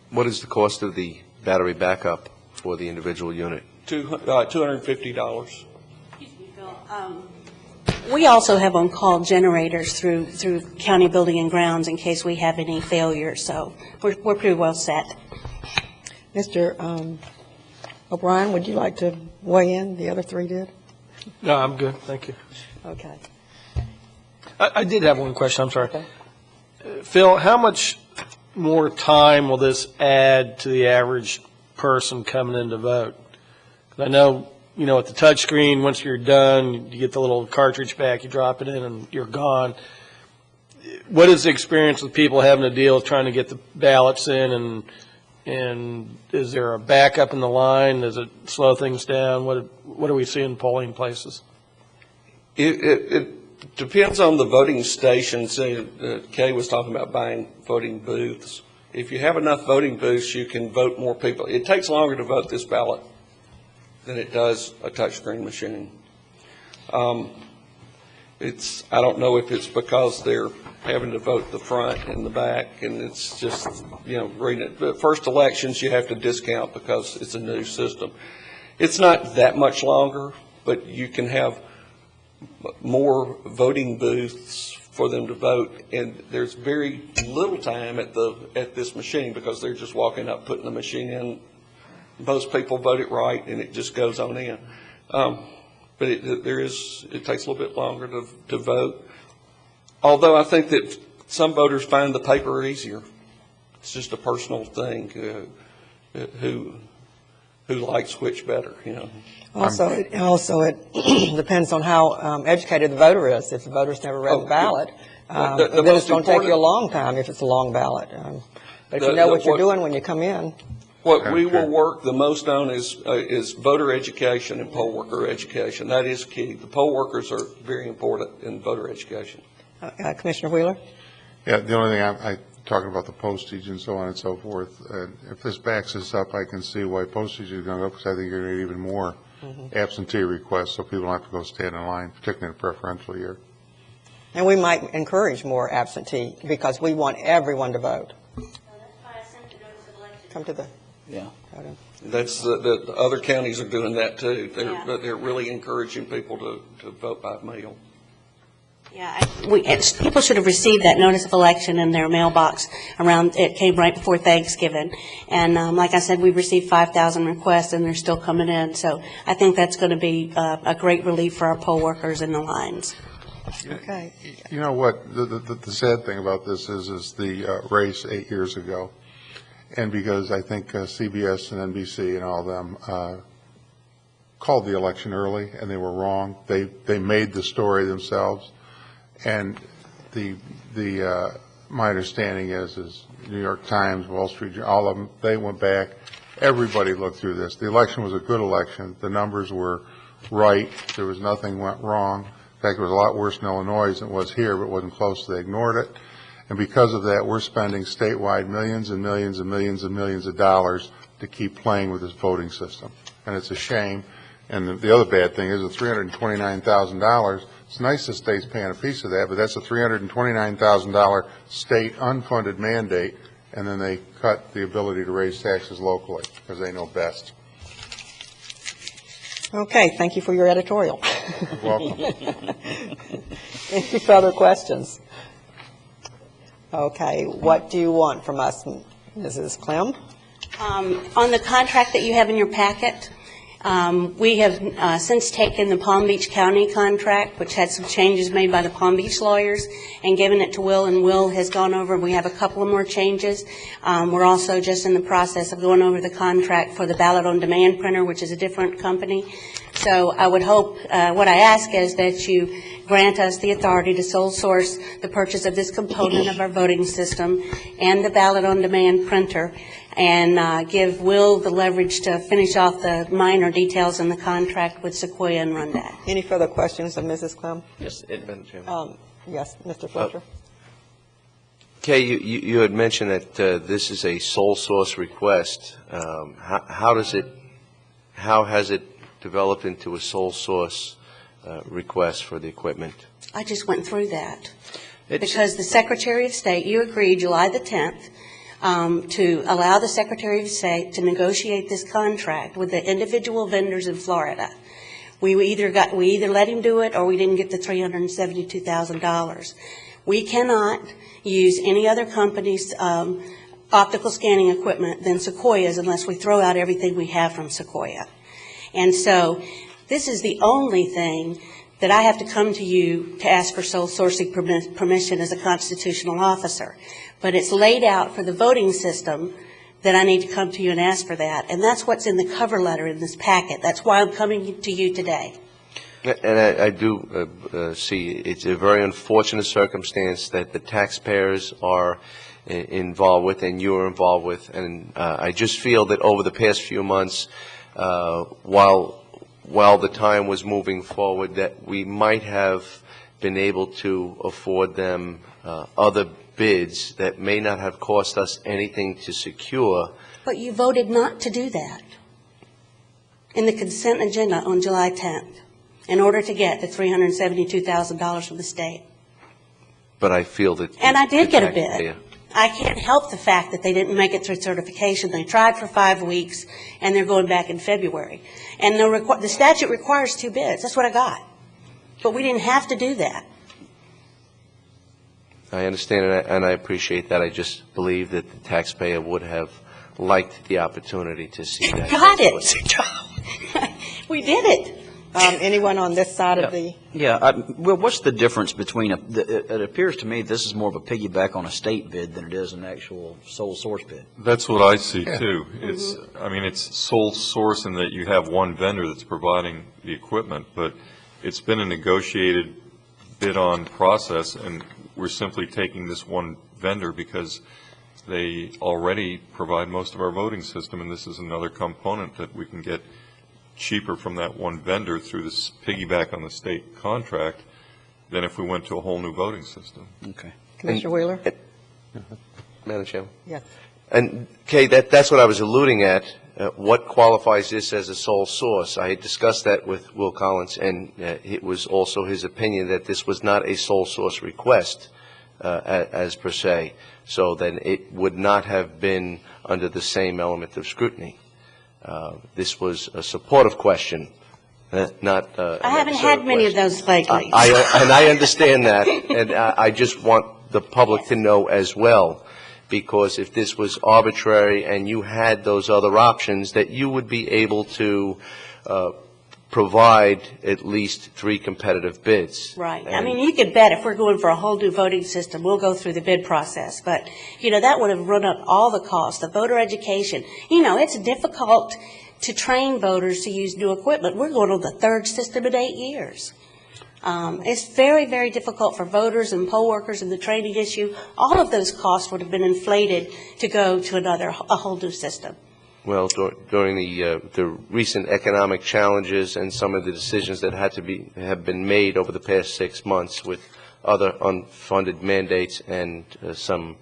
What is the cost of the battery backup for the individual unit? $250. We also have on-call generators through County Building and Grounds in case we have any failures, so we're pretty well set. Mr. O'Brien, would you like to weigh in? The other 3 did? No, I'm good. Thank you. Okay. I did have one question. I'm sorry. Okay. Phil, how much more time will this add to the average person coming in to vote? 'Cause I know, at the touch screen, once you're done, you get the little cartridge back, you drop it in, and you're gone. What is the experience with people having to deal with trying to get the ballots in, and is there a backup in the line? Does it slow things down? What do we see in polling places? It depends on the voting stations. Kay was talking about buying voting booths. If you have enough voting booths, you can vote more people. It takes longer to vote this ballot than it does a touchscreen machine. I don't know if it's because they're having to vote the front and the back, and it's just, reading it. But first elections, you have to discount because it's a new system. It's not that much longer, but you can have more voting booths for them to vote, and there's very little time at this machine because they're just walking up, putting the machine in. Most people vote it right, and it just goes on in. But it takes a little bit longer to vote. Although I think that some voters find the paper easier. It's just a personal thing, who likes which better, you know. Also, it depends on how educated the voter is. If the voter's never read the ballot, then it's going to take you a long time if it's a long ballot. But if you know what you're doing when you come in. What we will work the most on is voter education and poll worker education. That is key. The poll workers are very important in voter education. Commissioner Wheeler? Yeah, the only thing I'm talking about the postage and so on and so forth. If this backs us up, I can see why postage is going to go up, because I think you're going to get even more absentee requests, so people don't have to go stand in line, particularly in a preferential year. And we might encourage more absentee because we want everyone to vote. Come to the podium. That's the other counties are doing that too. They're really encouraging people to vote by mail. Yeah, people should have received that notice of election in their mailbox it came right before Thanksgiving. And like I said, we've received 5,000 requests and they're still coming in. So I think that's going to be a great relief for our poll workers in the lines. Okay. You know what, the sad thing about this is the race 8 years ago. And because I think CBS and NBC and all of them called the election early and they were wrong. They made the story themselves. And my understanding is New York Times, Wall Street, all of them, they went back. Everybody looked through this. The election was a good election. The numbers were right. There was nothing went wrong. In fact, it was a lot worse in Illinois than it was here, but it wasn't close, so they ignored it. And because of that, we're spending statewide millions and millions and millions and millions of dollars to keep playing with this voting system. And it's a shame. And the other bad thing is the $329,000. It's nice the state's paying a piece of that, but that's a $329,000 state unfunded mandate, and then they cut the ability to raise taxes locally because they know best. Okay, thank you for your editorial. You're welcome. Any further questions? Okay, what do you want from us, Mrs. Clem? On the contract that you have in your packet, we have since taken the Palm Beach County contract, which had some changes made by the Palm Beach lawyers, and given it to Will, and Will has gone over. We have a couple of more changes. We're also just in the process of going over the contract for the ballot on demand printer, which is a different company. So I would hope, what I ask is that you grant us the authority to sole source the purchase of this component of our voting system and the ballot on demand printer, and give Will the leverage to finish off the minor details in the contract with Sequoia and Rundat. Any further questions of Mrs. Clem? Yes, Yes, Mr. Fletcher. Kay, you had mentioned that this is a sole source request. How has it developed into a sole source request for the equipment? I just went through that. Because the Secretary of State, you agreed July the 10th to allow the Secretary of State to negotiate this contract with the individual vendors in Florida. We either let him do it or we didn't get the $372,000. We cannot use any other company's optical scanning equipment than Sequoia's unless we throw out everything we have from Sequoia. And so this is the only thing that I have to come to you to ask for sole sourcing permission as a constitutional officer. But it's laid out for the voting system that I need to come to you and ask for that. And that's what's in the cover letter in this packet. That's why I'm coming to you today. And I do see it's a very unfortunate circumstance that the taxpayers are involved with and you are involved with. And I just feel that over the past few months, while the time was moving forward, that we might have been able to afford them other bids that may not have cost us anything to secure. But you voted not to do that in the consent agenda on July 10th in order to get the $372,000 from the state. But I feel that... And I did get a bid. I can't help the fact that they didn't make it through certification. They tried for 5 weeks, and they're going back in February. And the statute requires 2 bids. That's what I got. But we didn't have to do that. I understand and I appreciate that. I just believe that the taxpayer would have liked the opportunity to see that. Got it. We did it. Anyone on this side of the? Yeah, well, what's the difference between, it appears to me this is more of a piggyback on a state bid than it is an actual sole source bid. That's what I see too. It's, I mean, it's sole source in that you have one vendor that's providing the equipment, but it's been a negotiated bid on process, and we're simply taking this one vendor because they already provide most of our voting system, and this is another component that we can get cheaper from that one vendor through this piggyback on the state contract than if we went to a whole new voting system. Okay. Commissioner Wheeler? Madam Chairman? Yes. And, Kay, that's what I was alluding at. What qualifies this as a sole source? I had discussed that with Will Collins, and it was also his opinion that this was not a sole source request as per se, so then it would not have been under the same element of scrutiny. This was a supportive question, not I haven't had many of those lately. And I understand that, and I just want the public to know as well, because if this was arbitrary and you had those other options, that you would be able to provide at least 3 competitive bids. Right. I mean, you could bet if we're going for a whole new voting system, we'll go through the bid process. But, you know, that would have run up all the costs, the voter education. You know, it's difficult to train voters to use new equipment. We're going on the 3rd system in 8 years. It's very, very difficult for voters and poll workers, and the training issue. All of those costs would have been inflated to go to a whole new system. Well, during the recent economic challenges and some of the decisions that have been made over the past 6 months with other unfunded mandates and some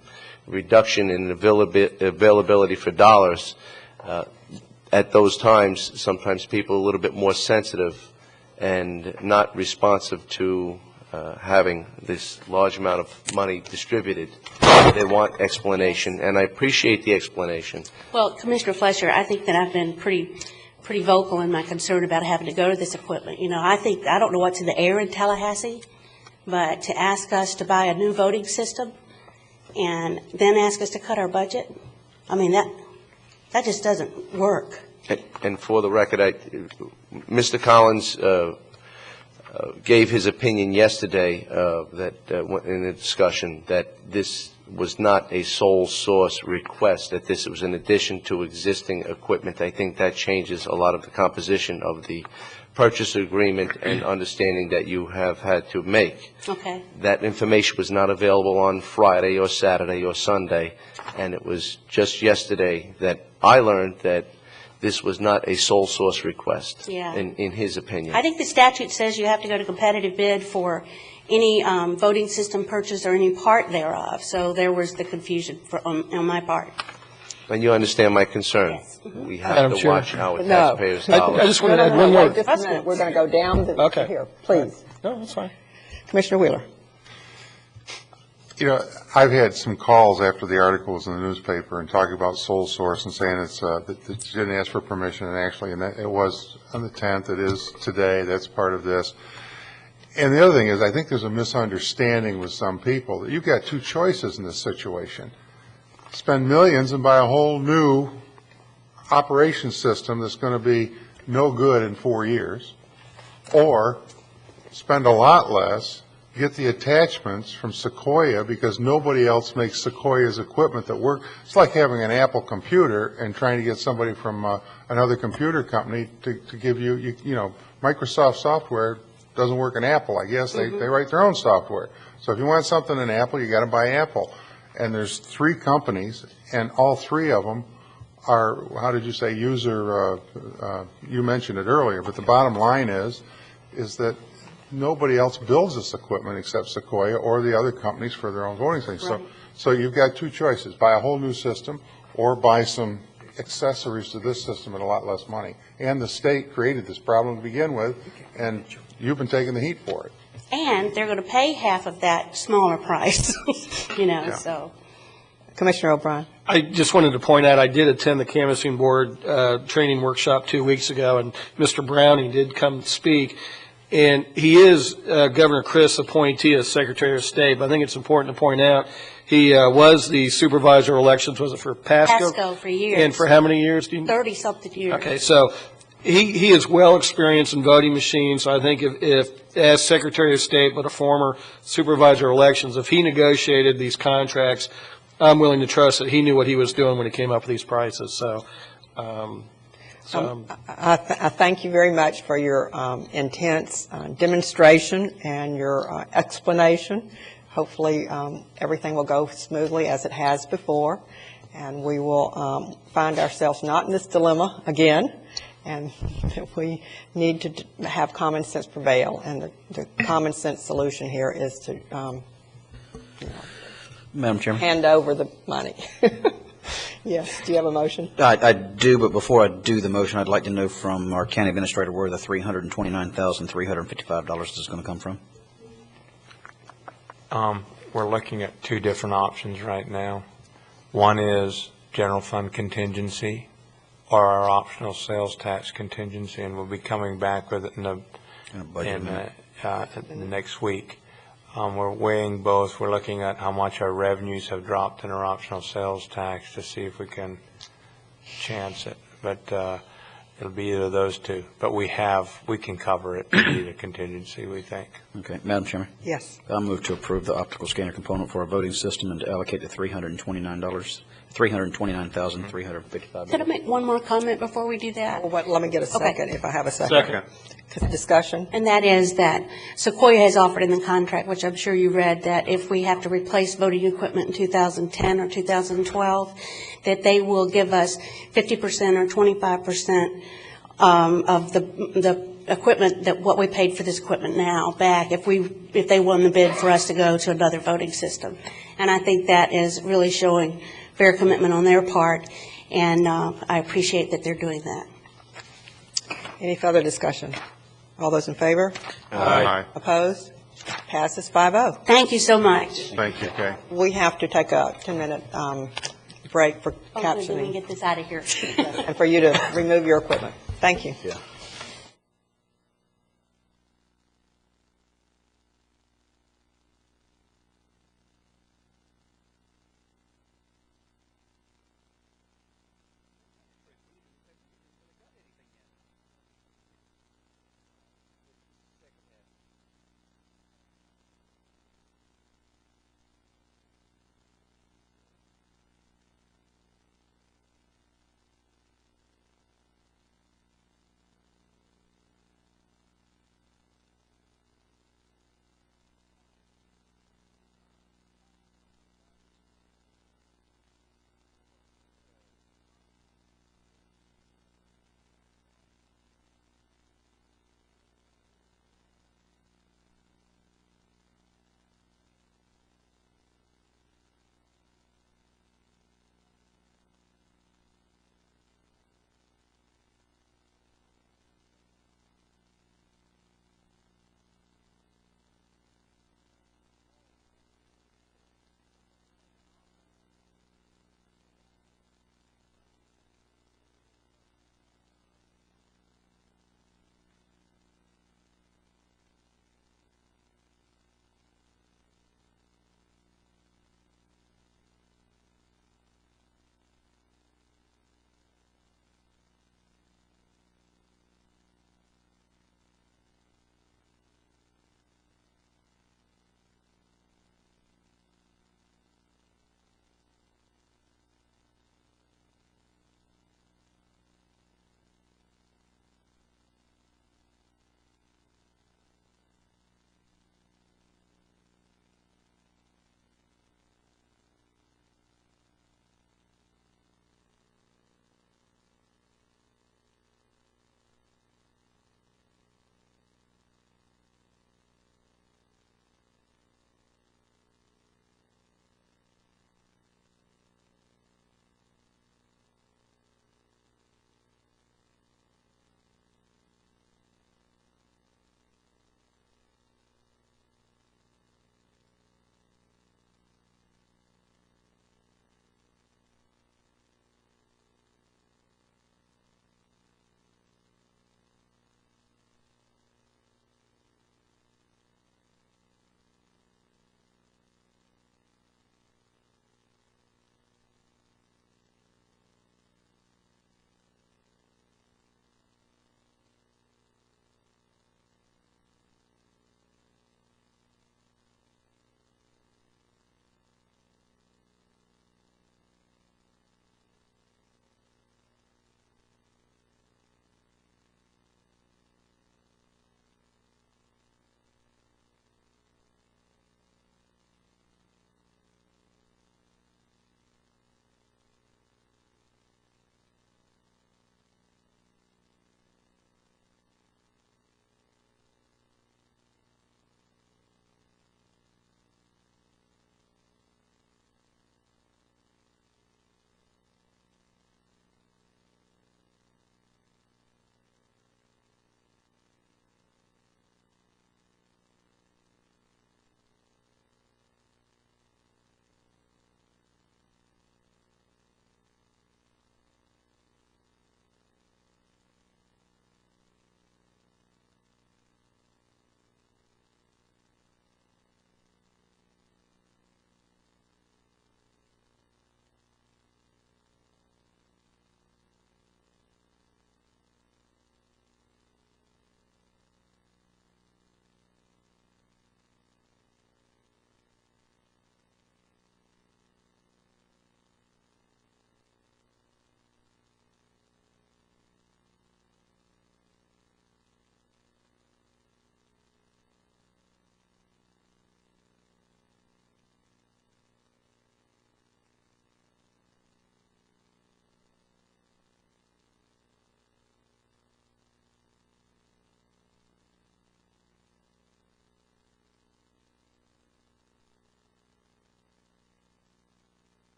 reduction in availability for dollars, at those times, sometimes people are a little bit more sensitive and not responsive to having this large amount of money distributed. They want explanation, and I appreciate the explanation. Well, Commissioner Fletcher, I think that I've been pretty vocal in my concern about having to go to this equipment. You know, I don't know what's in the air in Tallahassee, but to ask us to buy a new voting system and then ask us to cut our budget, I mean, that just doesn't work. And for the record, Mr. Collins gave his opinion yesterday that in the discussion that this was not a sole source request, that this was in addition to existing equipment. I think that changes a lot of the composition of the purchase agreement and understanding that you have had to make. Okay. That information was not available on Friday or Saturday or Sunday, and it was just yesterday that I learned that this was not a sole source request, in his opinion. I think the statute says you have to go to competitive bid for any voting system purchase or any part thereof. So there was the confusion on my part. And you understand my concern. Yes. We have to watch our taxpayers' I dollars. just wanted to add one more. Just a minute. We're going to go down here, please. No, that's fine. Commissioner Wheeler. You know, I've had some calls after the article was in the newspaper and talking about sole source and saying it's that you didn't ask for permission, and actually, and it was on the 10th. It is today. That's part of this. And the other thing is, I think there's a misunderstanding with some people that you've got 2 choices in this situation: spend millions and buy a whole new operation system that's going to be no good in 4 years, or spend a lot less, get the attachments from Sequoia, because nobody else makes Sequoia's equipment that work. It's like having an Apple computer and trying to get somebody from another computer company to give you, Microsoft software doesn't work in Apple, I guess. They write their own software. So if you want something in Apple, you got to buy Apple. And there's 3 companies, and all 3 of them are, how did you say, user, you mentioned it earlier, but the bottom line is that nobody else builds this equipment except Sequoia or the other companies for their own voting things. Right. So you've got 2 choices: buy a whole new system or buy some accessories to this system at a lot less money. And the state created this problem to begin with, and you've been taking the heat for it. And they're going to pay half of that smaller price, so. Commissioner O'Brien. I just wanted to point out, I did attend the Canvassing Board training workshop 2 weeks ago, and Mr. Browning did come speak. And he is Governor Chris' appointee as Secretary of State. But I think it's important to point out he was the supervisor of elections. Was it for Pasco? Pasco for years. And for how many years? 30-something years. Okay, so he is well experienced in voting machines. So I think if, as Secretary of State, but a former supervisor of elections, if he negotiated these contracts, I'm willing to trust that he knew what he was doing when he came up with these prices. So, I thank you very much for your intense demonstration and your explanation. Hopefully, everything will go smoothly as it has before, and we will find ourselves not in this dilemma again, and we need to have common sense prevail, and the common sense solution here is to Madam Chairman? hand over the money. Yes, do you have a motion? I do, but before I do the motion, I'd like to know from our county administrator where the $329,355 is going to come from. We're looking at two different options right now. One is general fund contingency or our optional sales tax contingency, and we'll be coming back with it in the next week. We're weighing both. We're looking at how much our revenues have dropped in our optional sales tax to see if we can chance it. But it'll be either of those two. But we can cover it in either contingency, we think. Okay. Madam Chairman? Yes. I'll move to approve the optical scanner component for our voting system and to allocate the $329,355. Could I make one more comment before we do that? Well, let me get a second, if I have a second. Second. Discussion? And that is that Sequoia has offered in the contract, which I'm sure you read, that if we have to replace voting equipment in 2010 or 2012, that they will give us 50% or 25% of the equipment, that what we paid for this equipment now, back if they won the bid for us to go to another voting system. And I think that is really showing fair commitment on their part, and I appreciate that they're doing that. Any further discussion? All those in favor? Aye. Opposed? Passes 5-0. Thank you so much. Thank you, Kay. We have to take a 10-minute break for Hopefully we can captioning get this out of here. and for you to remove your equipment. Thank you. Yeah.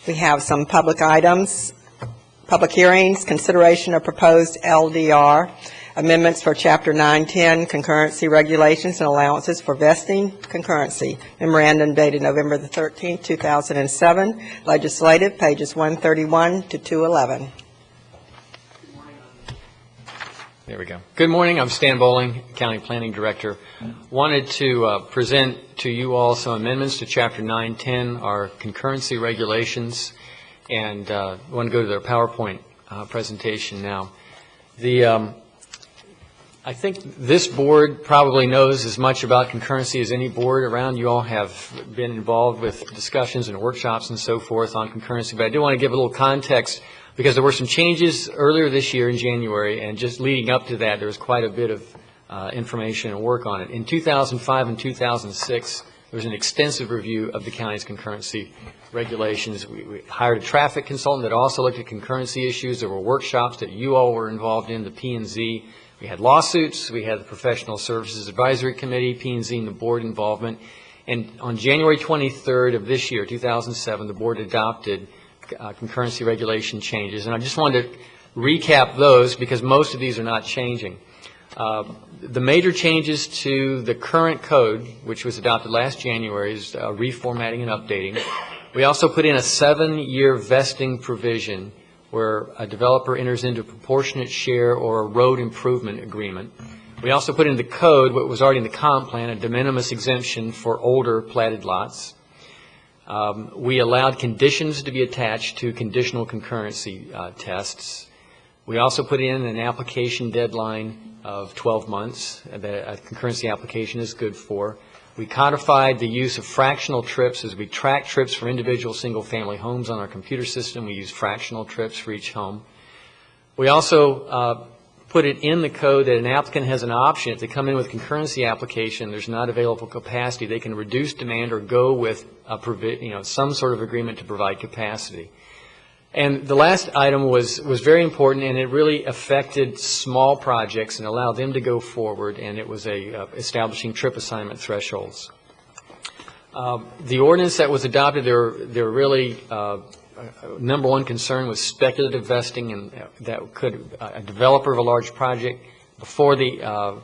We have some public items, public hearings, consideration of proposed LDR, amendments for Chapter 910, concurrency regulations and allowances for vesting concurrency, memorandum dated November the 13th, 2007, legislative, pages 131 to 211. There we go. Good morning. I'm Stan Bowling, County Planning Director. Wanted to present to you all some amendments to Chapter 910, our concurrency regulations, and I want to go to their PowerPoint presentation now. I think this board probably knows as much about concurrency as any board around. You all have been involved with discussions and workshops and so forth on concurrency, but I do want to give a little context because there were some changes earlier this year in January, and just leading up to that, there was quite a bit of information and work on it. In 2005 and 2006, there was an extensive review of the county's concurrency regulations. We hired a traffic consultant that also looked at concurrency issues. There were workshops that you all were involved in, the P&Z. We had lawsuits. We had the Professional Services Advisory Committee, P&Z, and the board involvement. And on January 23rd of this year, 2007, the board adopted concurrency regulation changes. And I just wanted to recap those because most of these are not changing. The major changes to the current code, which was adopted last January, is reformatting and updating. We also put in a 7-year vesting provision where a developer enters into a proportionate share or a road improvement agreement. We also put in the code, what was already in the comp plan, a de minimis exemption for older platted lots. We allowed conditions to be attached to conditional concurrency tests. We also put in an application deadline of 12 months that a concurrency application is good for. We codified the use of fractional trips as we track trips for individual single-family homes on our computer system. We use fractional trips for each home. We also put it in the code that an applicant has an option. If they come in with a concurrency application, there's not available capacity, they can reduce demand or go with some sort of agreement to provide capacity. And the last item was very important, and it really affected small projects and allowed them to go forward, and it was establishing trip assignment thresholds. The ordinance that was adopted, there really number one concern was speculative vesting, and that could a developer of a large project before the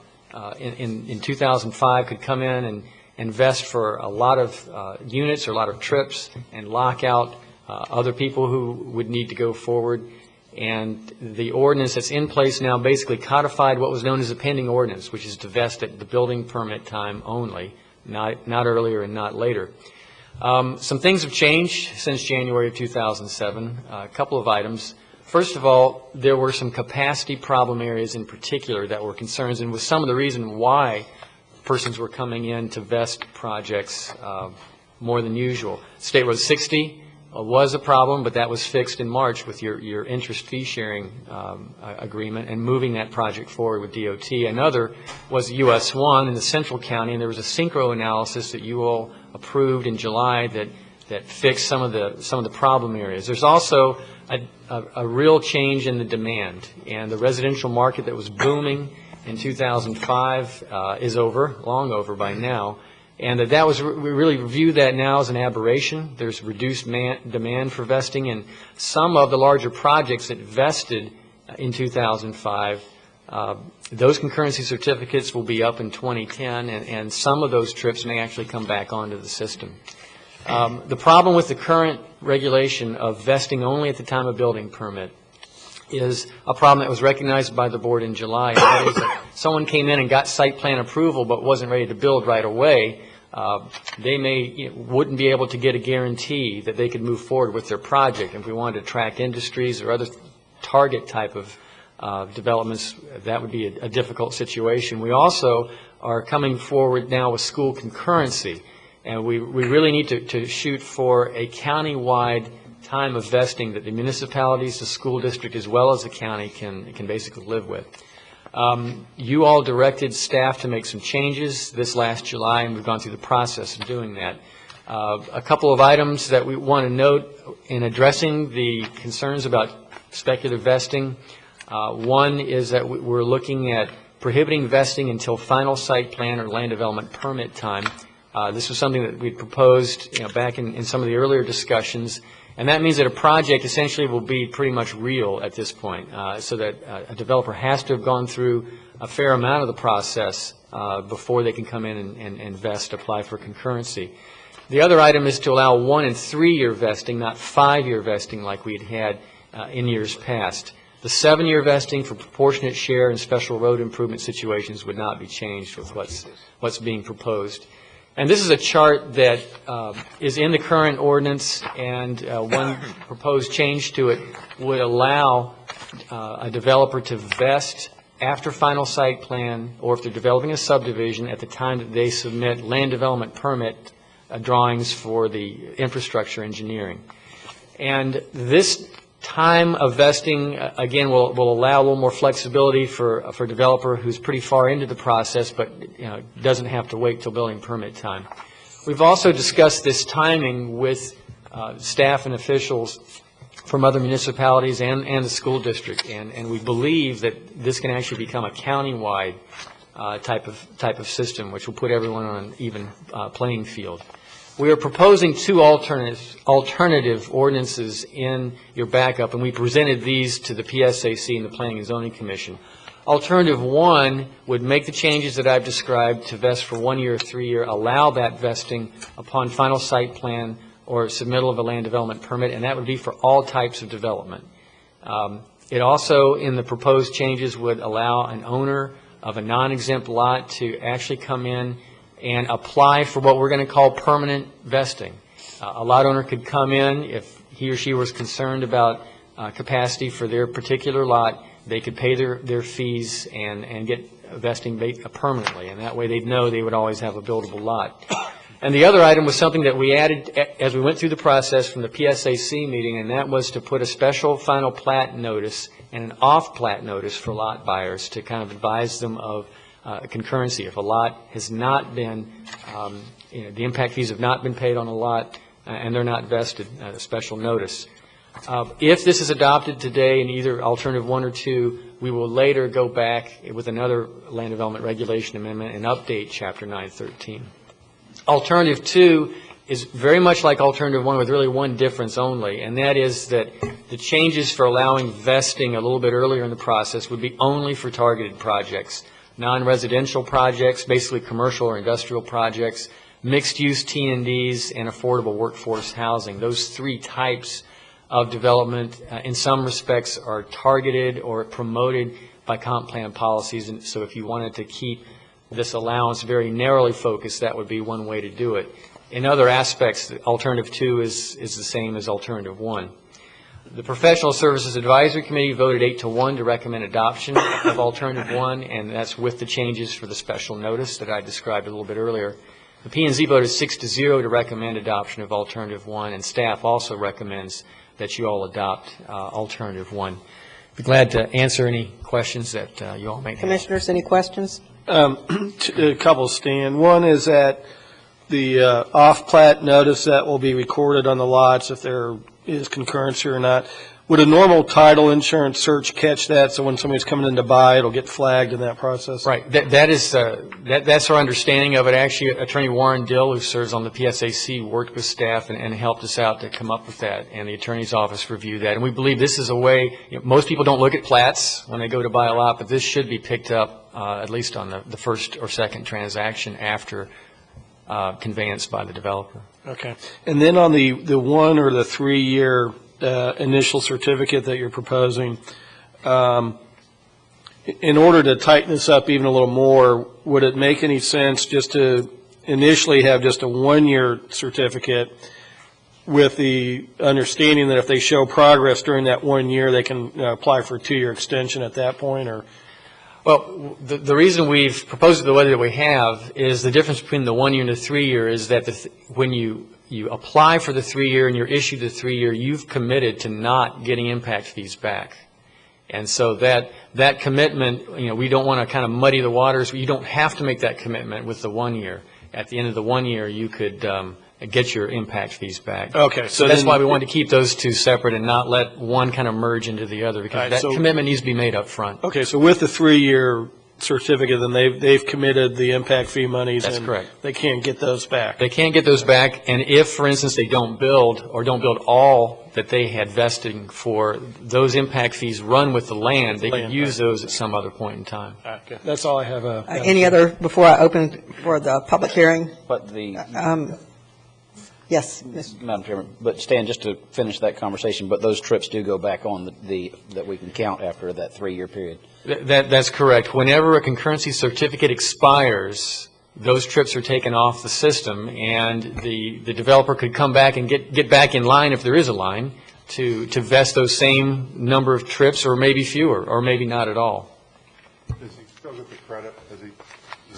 in 2005 could come in and invest for a lot of units or a lot of trips and lock out other people who would need to go forward. And the ordinance that's in place now basically codified what was known as a pending ordinance, which is to vest at the building permit time only, not earlier and not later. Some things have changed since January of 2007, a couple of items. First of all, there were some capacity problem areas in particular that were concerns, and was some of the reason why persons were coming in to vest projects more than usual. State Road 60 was a problem, but that was fixed in March with your interest fee sharing agreement and moving that project forward with DOT. Another was US 1 in the central county, and there was a synchro analysis that you all approved in July that fixed some of the problem areas. There's also a real change in the demand, and the residential market that was booming in 2005 is long over by now. And we really view that now as an aberration. There's reduced demand for vesting, and some of the larger projects that vested in 2005, those concurrency certificates will be up in 2010, and some of those trips may actually come back onto the system. The problem with the current regulation of vesting only at the time of building permit is a problem that was recognized by the board in July, and that is that someone came in and got site plan approval but wasn't ready to build right away. They wouldn't be able to get a guarantee that they could move forward with their project. If we wanted to track industries or other target type of developments, that would be a difficult situation. We also are coming forward now with school concurrency, and we really need to shoot for a county-wide time of vesting that the municipalities, the school district, as well as the county can basically live with. You all directed staff to make some changes this last July, and we've gone through the process of doing that. A couple of items that we want to note in addressing the concerns about speculative vesting. One is that we're looking at prohibiting vesting until final site plan or land development permit time. This was something that we proposed back in some of the earlier discussions, And that means that a project essentially will be pretty much real at this point, so that a developer has to have gone through a fair amount of the process before they can come in and invest, apply for concurrency. The other item is to allow 1- and 3-year vesting, not 5-year vesting like we had in years past. The 7-year vesting for proportionate share and special road improvement situations would not be changed with what's being proposed. And this is a chart that is in the current ordinance, and one proposed change to it would allow a developer to vest after final site plan, or if they're developing a subdivision, at the time that they submit land development permit drawings for the infrastructure engineering. And this time of vesting, again, will allow a little more flexibility for a developer who's pretty far into the process, but doesn't have to wait till building permit time. We've also discussed this timing with staff and officials from other municipalities and the school district, and we believe that this can actually become a county-wide type of system, which will put everyone on an even playing field. We are proposing 2 alternative ordinances in your backup, and we presented these to the PSAC and the Planning and Zoning Commission. Alternative 1 would make the changes that I've described to vest for 1 year or 3 year, allow that vesting upon final site plan or submittal of a land development permit, and that would be for all types of development. It also, in the proposed changes, would allow an owner of a non-exempt lot to actually come in and apply for what we're going to call permanent vesting. A lot owner could come in if he or she was concerned about capacity for their particular lot. They could pay their fees and get vesting permanently, and that way they'd know they would always have a buildable lot. And the other item was something that we added as we went through the process from the PSAC meeting, and that was to put a special final plat notice and an off-plat notice for lot buyers to kind of advise them of concurrency. If a lot has not been, the impact fees have not been paid on a lot and they're not vested, a special notice. If this is adopted today in either alternative 1 or 2, we will later go back with another land development regulation amendment and update Chapter 913. Alternative 2 is very much like alternative 1 with really one difference only, and that is that the changes for allowing vesting a little bit earlier in the process would be only for targeted projects. Non-residential projects, basically commercial or industrial projects, mixed-use T&Ds, and affordable workforce housing. Those 3 types of development, in some respects, are targeted or promoted by comp plan policies. And so if you wanted to keep this allowance very narrowly focused, that would be one way to do it. In other aspects, alternative 2 is the same as alternative 1. The Professional Services Advisory Committee voted 8-1 to recommend adoption of alternative 1, and that's with the changes for the special notice that I described a little bit earlier. The P&Z voted 6-0 to recommend adoption of alternative 1, and staff also recommends that you all adopt alternative 1. Be glad to answer any questions that you all may have. Commissioners, any questions? A couple, Stan. One is that the off-plat notice that will be recorded on the lots, if there is concurrency or not. Would a normal title insurance search catch that, so when somebody's coming in to buy, it'll get flagged in that process? Right. That's our understanding of it. Actually, Attorney Warren Dill, who serves on the PSAC, worked with staff and helped us out to come up with that, and the attorney's office reviewed that. And we believe this is a way, most people don't look at plats when they go to buy a lot, but this should be picked up at least on the first or second transaction after conveyance by the developer. Okay. And then on the 1 or the 3 year initial certificate that you're proposing, in order to tighten this up even a little more, would it make any sense just to initially have just a 1 year certificate with the understanding that if they show progress during that 1 year, they can apply for a 2 year extension at that point? Or well, the reason we've proposed it the way that we have is the difference between the 1 year and the 3 year is that when you apply for the 3 year and you're issued the 3 year, you've committed to not getting impact fees back. And so that commitment, we don't want to kind of muddy the waters. You don't have to make that commitment with the 1 year. At the end of the 1 year, you could get your impact fees back. Okay. So that's why we wanted to keep those two separate and not let one kind of merge into the other, because that commitment needs to be made up front. Okay. So with the 3 year certificate, then they've committed the impact fee monies. That's and correct. They can't get those back. They can't get those back, and if, for instance, they don't build or don't build all that they had vesting for, those impact fees run with the land. They can use those at some other point in time. Okay. That's all I have. Any other, before I open for the public hearing? But the, Yes, Ms. Madam Chairman, but Stan, just to finish that conversation, but those trips do go back on that we can count after that 3-year period. That's correct. Whenever a concurrency certificate expires, those trips are taken off the system, and the developer could come back and get back in line, if there is a line, to vest those same number of trips, or maybe fewer, or maybe not at all. Does he still get the credit? Does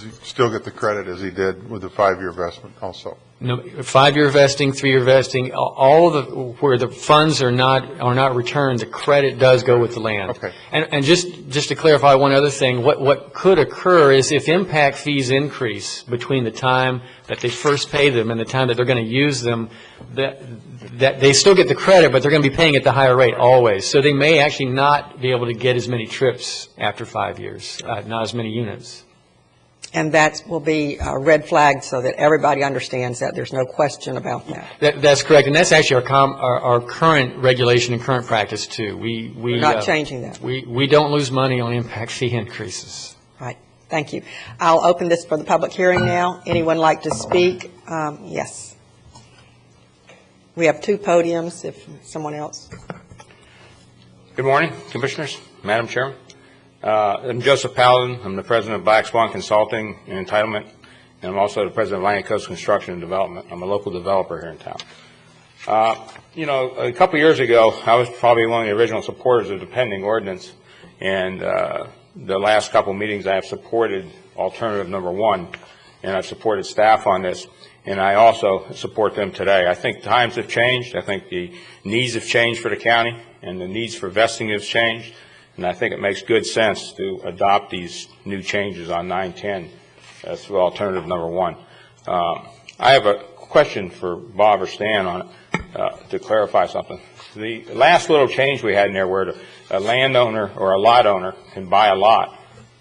he still get the credit as he did with the 5-year investment also? No, 5-year vesting, 3-year vesting, all of the, where the funds are not returned, the credit does go with the land. Okay. And just to clarify one other thing, what could occur is if impact fees increase between the time that they first pay them and the time that they're going to use them, that they still get the credit, but they're going to be paying at the higher rate always. So they may actually not be able to get as many trips after 5 years, not as many units. And that will be red flagged so that everybody understands that. There's no question about that. That's correct, and that's actually our current regulation and current practice too. We're not changing that. We don't lose money on impact fee increases. Right. Thank you. I'll open this for the public hearing now. Anyone like to speak? Yes. We have 2 podiums. If someone else. Good morning, Commissioners, Madam Chairman. I'm Joseph Paladin. I'm the president of Black Swan Consulting and Entitlement, and I'm also the president of Atlantic Coast Construction and Development. I'm a local developer here in town. A couple years ago, I was probably one of the original supporters of the pending ordinance, and the last couple meetings I have supported alternative number 1, and I've supported staff on this, and I also support them today. I think times have changed. I think the needs have changed for the county, and the needs for vesting have changed. And I think it makes good sense to adopt these new changes on 910 through alternative number 1. I have a question for Bob or Stan on it to clarify something. The last little change we had in there where a landowner or a lot owner can buy a lot,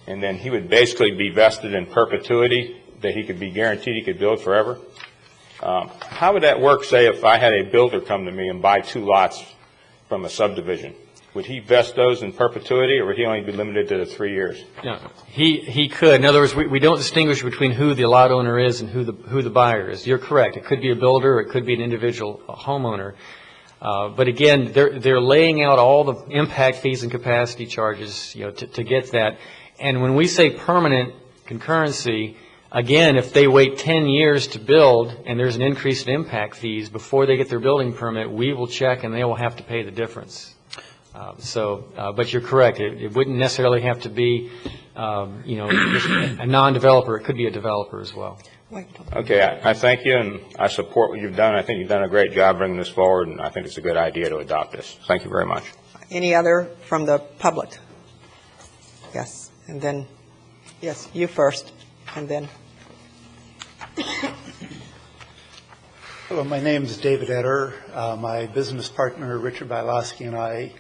and then he would basically be vested in perpetuity, that he could be guaranteed he could build forever. How would that work, say, if I had a builder come to me and buy 2 lots from a subdivision? Would he vest those in perpetuity, or would he only be limited to the 3 years? No, he could. In other words, we don't distinguish between who the lot owner is and who the buyer is. You're correct. It could be a builder, or it could be an individual homeowner. But again, they're laying out all the impact fees and capacity charges, to get that. And when we say permanent concurrency, again, if they wait 10 years to build and there's an increase in impact fees before they get their building permit, we will check and they will have to pay the difference. But you're correct. It wouldn't necessarily have to be, just a non-developer. It could be a developer as well. Okay, I thank you, and I support what you've done. I think you've done a great job bringing this forward, and I think it's a good idea to adopt this. Thank you very much. Any other from the public? Yes, and then, yes, you first, and then. Hello, my name is David Etter. My business partner, Richard Biloski, and I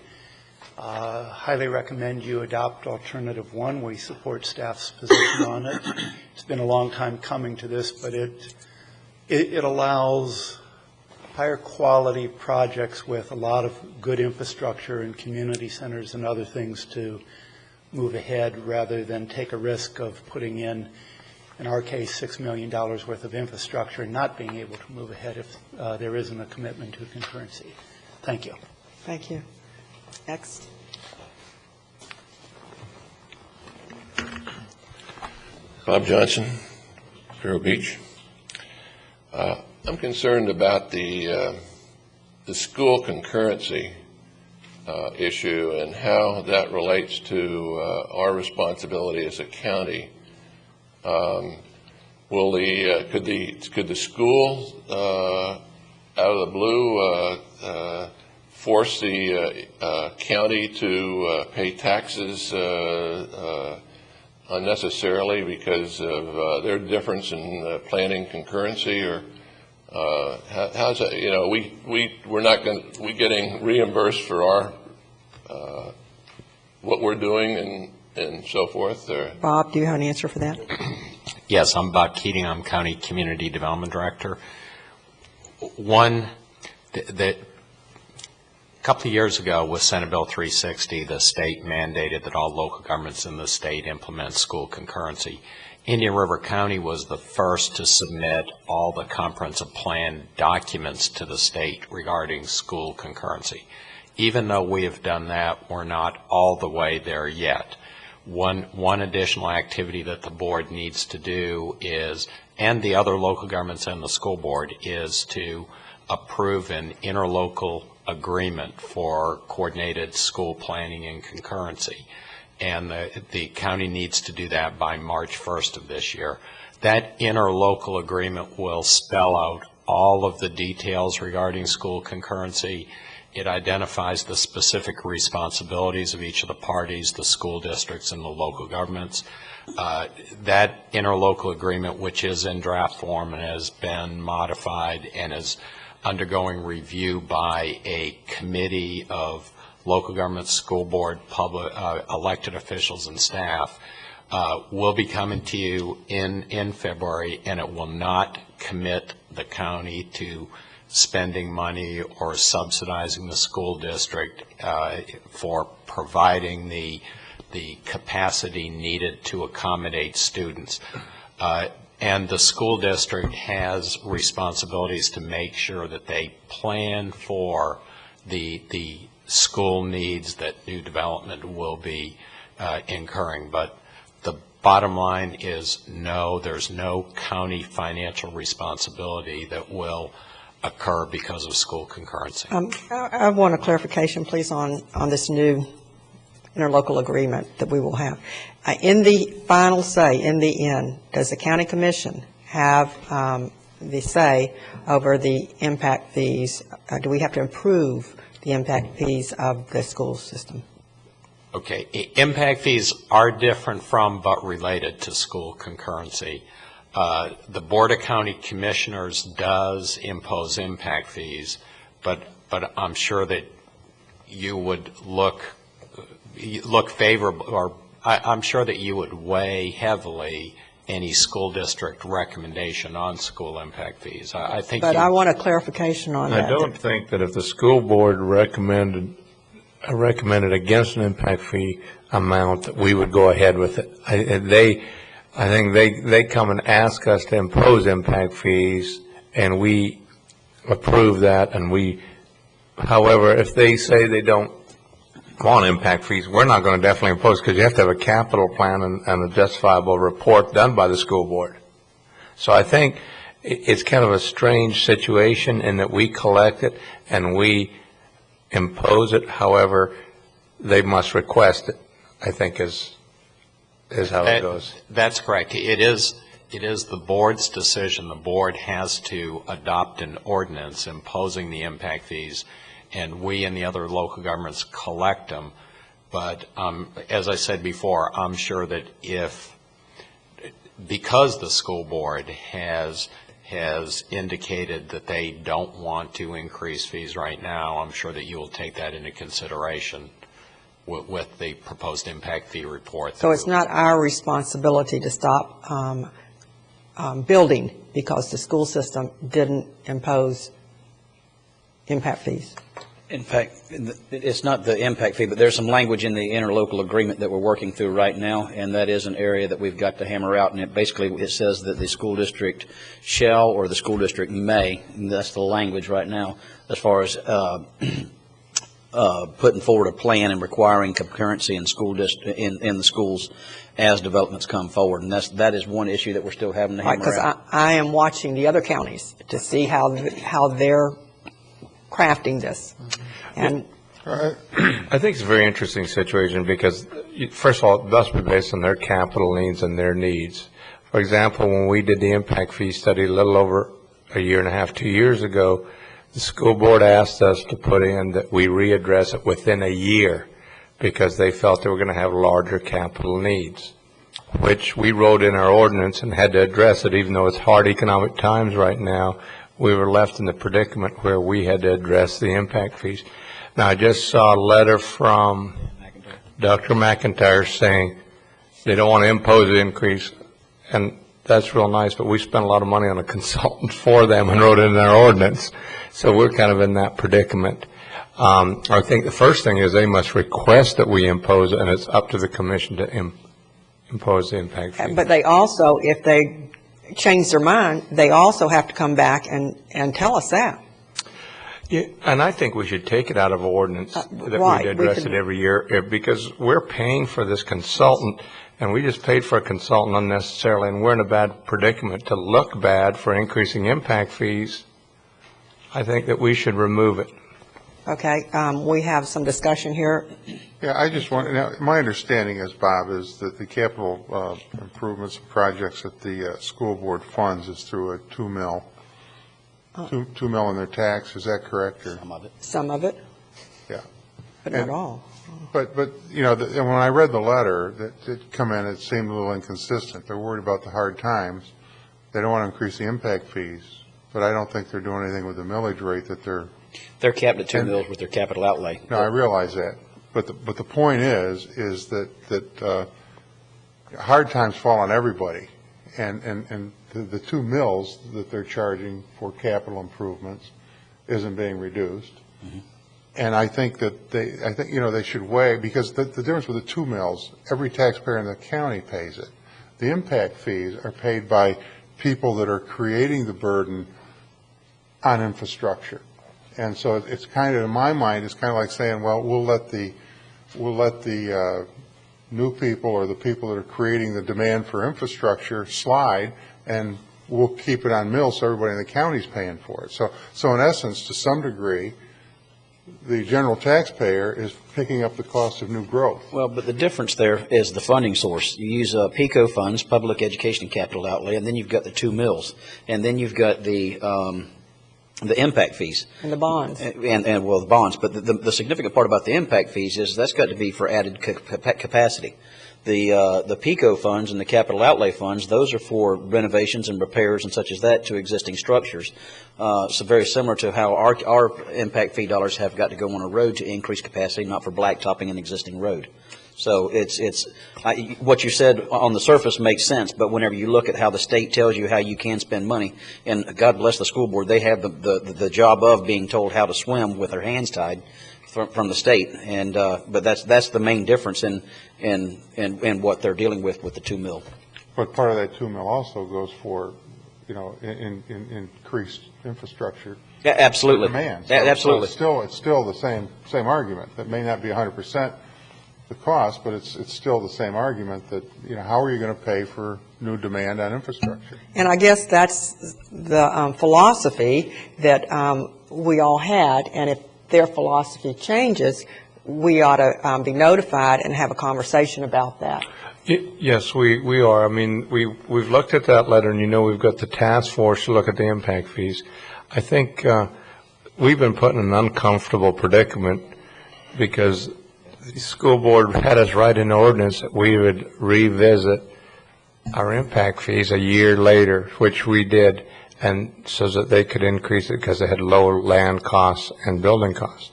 highly recommend you adopt alternative 1. We support staff's position on it. It's been a long time coming to this, but it allows higher quality projects with a lot of good infrastructure and community centers and other things to move ahead rather than take a risk of putting in our case, $6 million worth of infrastructure and not being able to move ahead if there isn't a commitment to concurrency. Thank you. Thank you. Next. Bob Johnson, Vero Beach. I'm concerned about the school concurrency issue and how that relates to our responsibility as a county. Could the school out of the blue force the county to pay taxes unnecessarily because of their difference in planning concurrency, or how's that? We're getting reimbursed for our what we're doing, and and so forth? Or Bob, do you have an answer for that? Yes, I'm Bob Keating. I'm County Community Development Director. One, a couple of years ago with Senate Bill 360, the state mandated that all local governments in the state implement school concurrency. Indian River County was the first to submit all the comprehensive plan documents to the state regarding school concurrency. Even though we have done that, we're not all the way there yet. One additional activity that the board needs to do is, and the other local governments and the school board, is to approve an interlocal agreement for coordinated school planning and concurrency. And the county needs to do that by March 1st of this year. That interlocal agreement will spell out all of the details regarding school concurrency. It identifies the specific responsibilities of each of the parties, the school districts and the local governments. That interlocal agreement, which is in draft form and has been modified and is undergoing review by a committee of local government, school board, public, elected officials and staff, will be coming to you in February, and it will not commit the county to spending money or subsidizing the school district for providing the capacity needed to accommodate students. And the school district has responsibilities to make sure that they plan for the school needs that new development will be incurring. But the bottom line is no, there's no county financial responsibility that will occur because of school concurrency. I want a clarification, please, on this new interlocal agreement that we will have. In the final say, in the end, does the county commission have the say over the impact fees? Do we have to improve the impact fees of the school system? Okay, impact fees are different from but related to school concurrency. The Board of County Commissioners does impose impact fees, but I'm sure that you would look favorable, or I'm sure that you would weigh heavily any school district recommendation on school impact fees. I think. But I want a clarification on that. I don't think that if the school board recommended against an impact fee amount, that we would go ahead with it. I think they come and ask us to impose impact fees, and we approve that. And however, if they say they don't want impact fees, we're not going to definitely impose, because you have to have a capital plan and a justifiable report done by the school board. So I think it's kind of a strange situation in that we collect it and we impose it. However, they must request it, I think is how it goes. That's correct. It is the board's decision. The board has to adopt an ordinance imposing the impact fees, and we and the other local governments collect them. But as I said before, I'm sure that because the school board has indicated that they don't want to increase fees right now, I'm sure that you will take that into consideration with the proposed impact fee report. So it's not our responsibility to stop building because the school system didn't impose impact fees? In fact, it's not the impact fee, but there's some language in the interlocal agreement that we're working through right now, and that is an area that we've got to hammer out. And it says that the school district shall or the school district may, and that's the language right now, as far as putting forward a plan and requiring concurrency in the schools as developments come forward. And that is one issue that we're still having to hammer out. Because I am watching the other counties to see how they're crafting this. And I think it's a very interesting situation because, first of all, it must be based on their capital needs and their needs. For example, when we did the impact fee study a little over a year and a half, 2 years ago, the school board asked us to put in that we readdress it within a year because they felt they were going to have larger capital needs, which we wrote in our ordinance and had to address it. Even though it's hard economic times right now, we were left in the predicament where we had to address the impact fees. Now, I just saw a letter from Dr. McIntyre saying they don't want to impose the increase, and that's real nice, but we spent a lot of money on a consultant for them and wrote it in our ordinance, so we're kind of in that predicament. I think the first thing is they must request that we impose it, and it's up to the commission to impose the impact fee. But they also, if they change their mind, they also have to come back and tell us that. Yeah, and I think we should take it out of ordinance that right. we'd address it every year, because we're paying for this consultant, and we just paid for a consultant unnecessarily, and we're in a bad predicament to look bad for increasing impact fees. I think that we should remove it. Okay, we have some discussion here. Yeah, I just want, now, my understanding is, Bob, is that the capital improvements projects that the school board funds is through a 2 mil in their tax. Is that correct? Or? Some of it. Yeah. But not all. But you know, and when I read the letter that did come in, it seemed a little inconsistent. They're worried about the hard times. They don't want to increase the impact fees, but I don't think they're doing anything with the millage rate that they're capped at 2 mils with their capital outlay. No, I realize that. But the point is that hard times fall on everybody, and the 2 mils that they're charging for capital improvements isn't being reduced. Mm-hmm. And I think that they should weigh, because the difference with the 2 mils, every taxpayer in the county pays it. The impact fees are paid by people that are creating the burden on infrastructure. And so it's kind of, in my mind, it's kind of like saying, well, we'll let the new people or the people that are creating the demand for infrastructure slide, and we'll keep it on mills so everybody in the county is paying for it. So in essence, to some degree, the general taxpayer is picking up the cost of new growth. Well, but the difference there is the funding source. You use PICO funds, public education and capital outlay, and then you've got the 2 mills, and then you've got the impact fees. And the bonds. And well, the bonds. But the significant part about the impact fees is that's got to be for added capacity. The PICO funds and the capital outlay funds, those are for renovations and repairs and such as that to existing structures. So very similar to how our impact fee dollars have got to go on a road to increase capacity, not for blacktopping an existing road. So what you said on the surface makes sense, but whenever you look at how the state tells you how you can spend money, and God bless the school board, they have the job of being told how to swim with their hands tied from the state, and but that's the main difference in what they're dealing with the 2 mil. But part of that 2 mil also goes for, in increased infrastructure. Yeah, absolutely. Demand. So, absolutely. So it's still the same argument. That may not be 100% the cost, but it's still the same argument that, how are you going to pay for new demand on infrastructure? And I guess that's the philosophy that we all had, and if their philosophy changes, we ought to be notified and have a conversation about that. Yes, we are. I mean, we've looked at that letter, and we've got the task force to look at the impact fees. I think we've been put in an uncomfortable predicament because the school board had us write an ordinance that we would revisit our impact fees a year later, which we did, and so that they could increase it because they had lower land costs and building costs.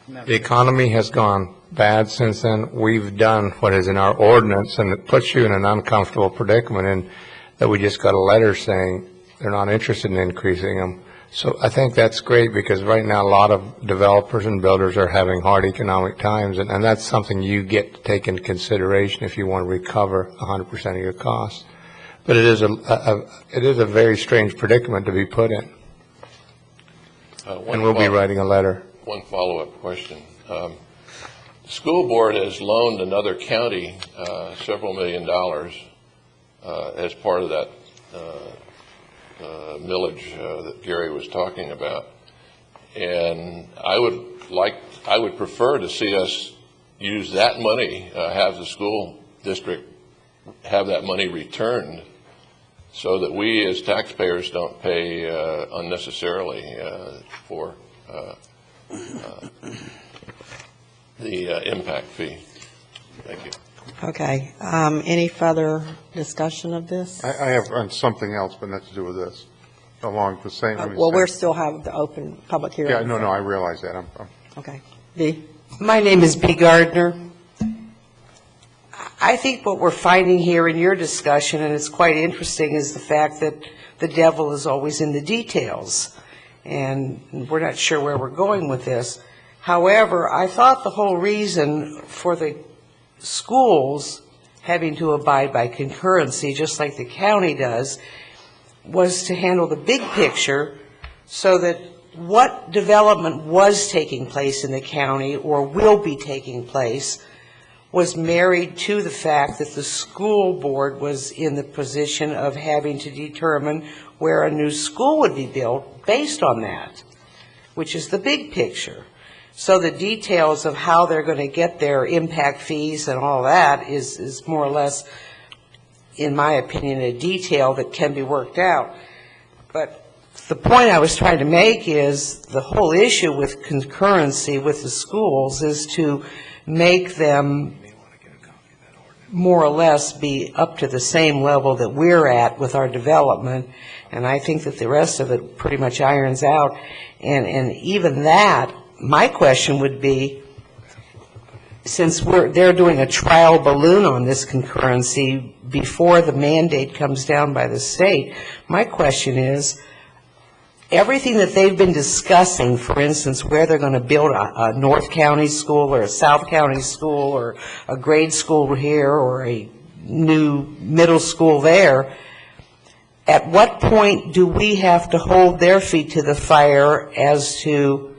The economy has gone bad since then. We've done what is in our ordinance, and it puts you in an uncomfortable predicament, and that we just got a letter saying they're not interested in increasing them. So I think that's great, because right now a lot of developers and builders are having hard economic times, and that's something you get to take into consideration if you want to recover 100% of your costs. But it is a very strange predicament to be put in. And we'll be writing a letter. One follow-up question. The school board has loaned another county several $1 million as part of that millage that Gary was talking about, and I would prefer to see us use that money, have the school district have that money returned, so that we as taxpayers don't pay unnecessarily for the impact fee. Thank you. Okay. Any further discussion of this? I have on something else, but not to do with this. Along the same. Well, we still have the open public hearing. Yeah, no, I realize that. Okay. B. My name is B. Gardner. I think what we're finding here in your discussion, and it's quite interesting, is the fact that the devil is always in the details. And we're not sure where we're going with this. However, I thought the whole reason for the schools having to abide by concurrency, just like the county does, was to handle the big picture so that what development was taking place in the county or will be taking place was married to the fact that the school board was in the position of having to determine where a new school would be built based on that, which is the big picture. So the details of how they're going to get their impact fees and all that is more or less, in my opinion, a detail that can be worked out. But the point I was trying to make is the whole issue with concurrency with the schools is to make them more or less be up to the same level that we're at with our development. And I think that the rest of it pretty much irons out. And even that, my question would be, since they're doing a trial balloon on this concurrency before the mandate comes down by the state, my question is, everything that they've been discussing, for instance, where they're going to build a North County school or a South County school or a grade school here or a new middle school there, at what point do we have to hold their feet to the fire as to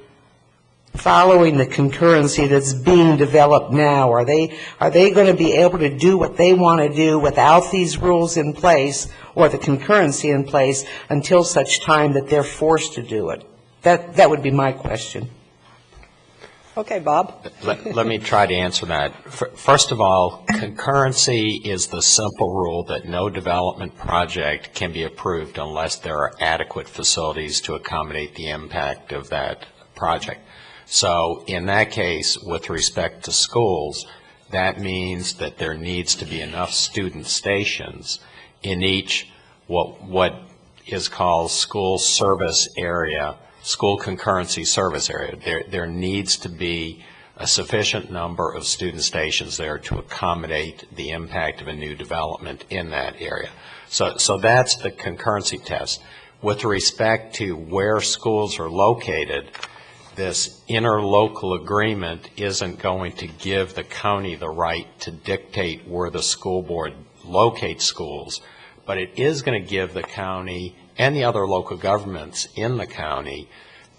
following the concurrency that's being developed now? Are they going to be able to do what they want to do without these rules in place or the concurrency in place until such time that they're forced to do it? That would be my question. Okay, Bob. Let me try to answer that. First of all, concurrency is the simple rule that no development project can be approved unless there are adequate facilities to accommodate the impact of that project. So in that case, with respect to schools, that means that there needs to be enough student stations in each what is called school service area, school concurrency service area. There needs to be a sufficient number of student stations there to accommodate the impact of a new development in that area. So that's the concurrency test. With respect to where schools are located, this interlocal agreement isn't going to give the county the right to dictate where the school board locates schools, but it is going to give the county and the other local governments in the county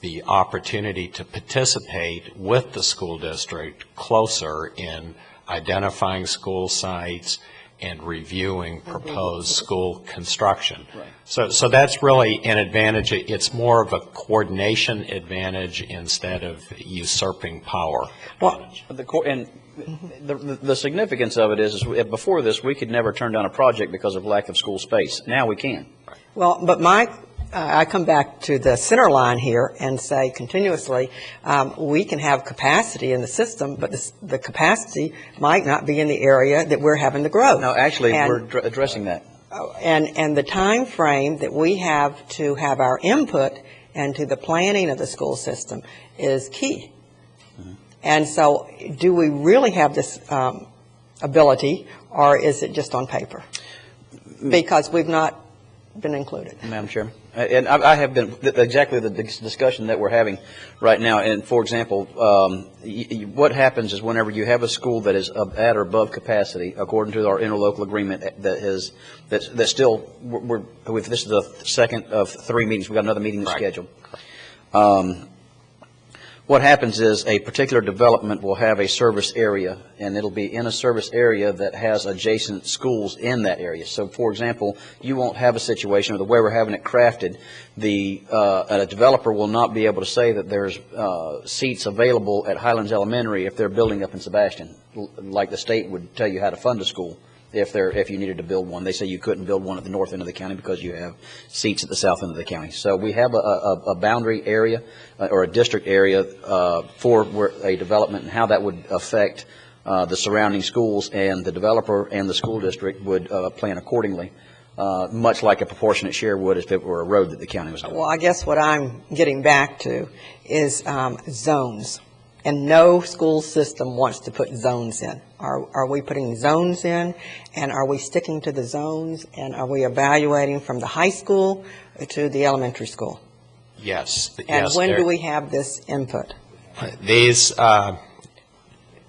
the opportunity to participate with the school district closer in identifying school sites and reviewing proposed school construction. Right. So that's really an advantage. It's more of a coordination advantage instead of usurping power. Well, the significance of it is before this, we could never turn down a project because of lack of school space. Now we can. Well, but I come back to the center line here and say continuously, we can have capacity in the system, but the capacity might not be in the area that we're having to grow. No, actually, we're addressing that. And the time frame that we have to have our input into the planning of the school system is key. Mm-hmm. And so do we really have this ability, or is it just on paper? Because we've not been included. Madam Chairman. And I have been exactly the discussion that we're having right now. And for example, what happens is whenever you have a school that is at or above capacity, according to our interlocal agreement, that's still this is the second of 3 meetings. We've got another meeting scheduled. What happens is a particular development will have a service area, and it'll be in a service area that has adjacent schools in that area. So, for example, you won't have a situation where the way we're having it crafted, a developer will not be able to say that there's seats available at Highlands Elementary if they're building up in Sebastian, like the state would tell you how to fund a school. If you needed to build one, they say you couldn't build one at the north end of the county because you have seats at the south end of the county. So we have a boundary area or a district area for a development, and how that would affect the surrounding schools, and the developer and the school district would plan accordingly, much like a proportionate share would if it were a road that the county was doing. Well, I guess what I'm getting back to is zones. and no school system wants to put zones in. Are we putting zones in, and are we sticking to the zones, and are we evaluating from the high school to the elementary school? Yes. And yes, when there- do we have this input? These,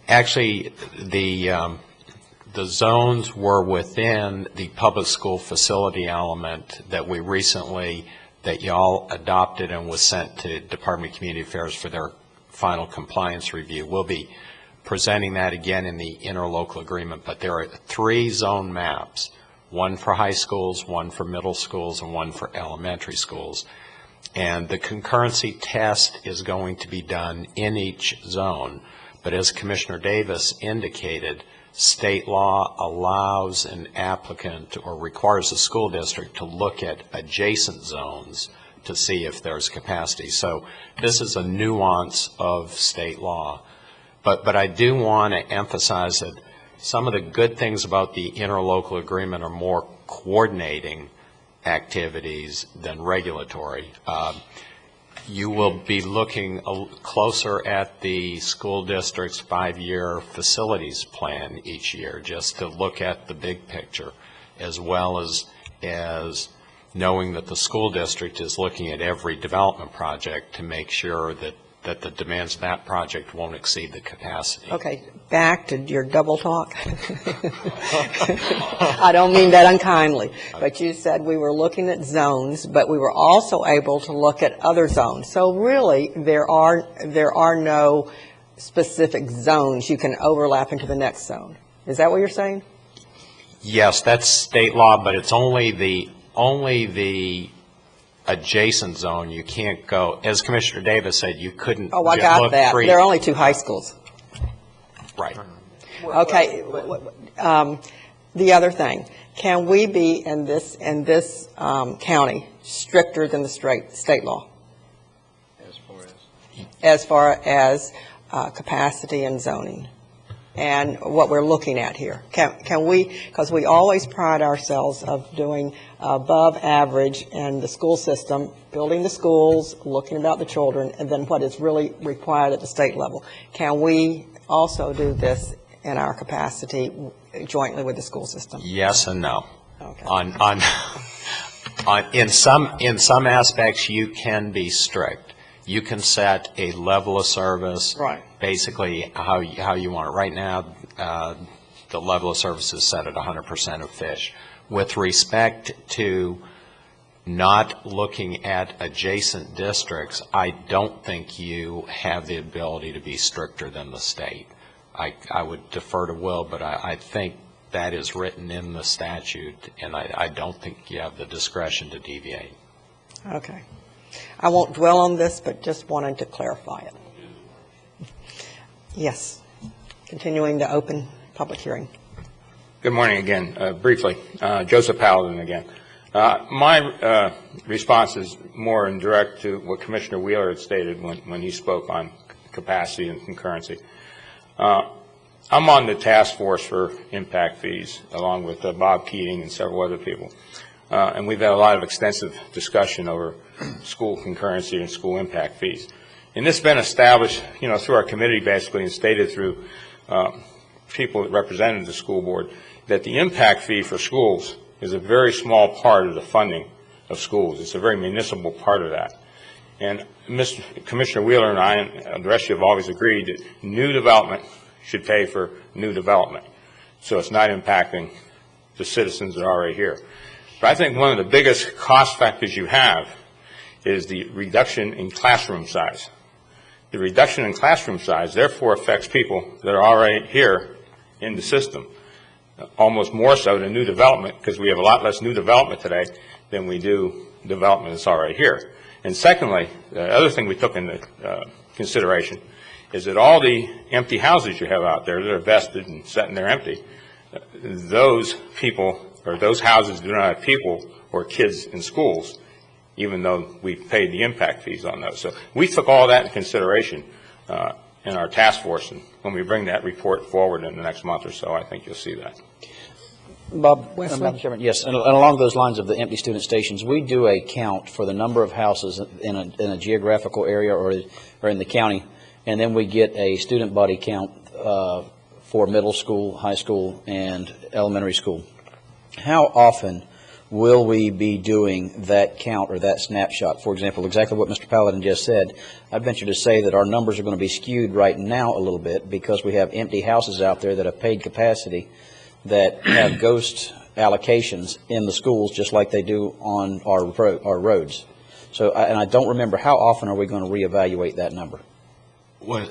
actually, the zones were within the public school facility element that we recently, that y'all adopted and was sent to Department of Community Affairs for their final compliance review. We'll be presenting that again in the interlocal agreement, but there are 3 zone maps, one for high schools, one for middle schools, and one for elementary schools. And the concurrency test is going to be done in each zone. But as Commissioner Davis indicated, state law allows an applicant or requires a school district to look at adjacent zones to see if there's capacity. So this is a nuance of state law. But I do want to emphasize that some of the good things about the interlocal agreement are more coordinating activities than regulatory. You will be looking closer at the school district's 5-year facilities plan each year, just to look at the big picture, as well as knowing that the school district is looking at every development project to make sure that the demands of that project won't exceed the capacity. Okay, back to your double talk. I don't mean that unkindly, but you said we were looking at zones, but we were also able to look at other zones. So really, there are no specific zones you can overlap into the next zone. Is that what you're saying? Yes, that's state law, but it's only the adjacent zone. You can't go, as Commissioner Davis said, you couldn't. Oh, I got that. There are only 2 high schools. Right. Okay. The other thing, can we be in this county stricter than the state law? As far as capacity and zoning, and what we're looking at here. Can we, because we always pride ourselves of doing above average in the school system, building the schools, looking about the children, and then what is really required at the state level. Can we also do this in our capacity jointly with the school system? Yes and no. Okay. In some aspects, you can be strict. You can set a level of service, right, basically how you want it. Right now, the level of service is set at 100% of fish. With respect to not looking at adjacent districts, I don't think you have the ability to be stricter than the state. I would defer to Will, but I think that is written in the statute, and I don't think you have the discretion to deviate. Okay. I won't dwell on this, but just wanted to clarify it. Yes. Continuing the open public hearing. Good morning again. Briefly, Joseph Paladin again. My response is more in direct to what Commissioner Wheeler had stated when he spoke on capacity and concurrency. I'm on the task force for impact fees, along with Bob Keating and several other people. And we've had a lot of extensive discussion over school concurrency and school impact fees. And this has been established, through our committee basically, and stated through people that represented the school board, that the impact fee for schools is a very small part of the funding of schools. It's a very municipal part of that. And Commissioner Wheeler and I and the rest of you have always agreed that new development should pay for new development. So it's not impacting the citizens that are already here. But I think one of the biggest cost factors you have is the reduction in classroom size. The reduction in classroom size therefore affects people that are already here in the system, almost more so than new development, because we have a lot less new development today than we do development that's already here. And secondly, the other thing we took into consideration is that all the empty houses you have out there that are vested and sitting there empty, those people or those houses do not have people or kids in schools, even though we paid the impact fees on those. So we took all that into consideration in our task force, and when we bring that report forward in the next month or so, I think you'll see that. Bob, Madam Chairman, yes, and along those lines of the empty student stations, we do a count for the number of houses in a geographical area or in the county, and then we get a student body count for middle school, high school, and elementary school. How often will we be doing that count or that snapshot? For example, exactly what Mr. Paladin just said, I venture to say that our numbers are going to be skewed right now a little bit because we have empty houses out there that have paid capacity that have ghost allocations in the schools just like they do on our roads. So, and I don't remember, how often are we going to reevaluate that number? Well,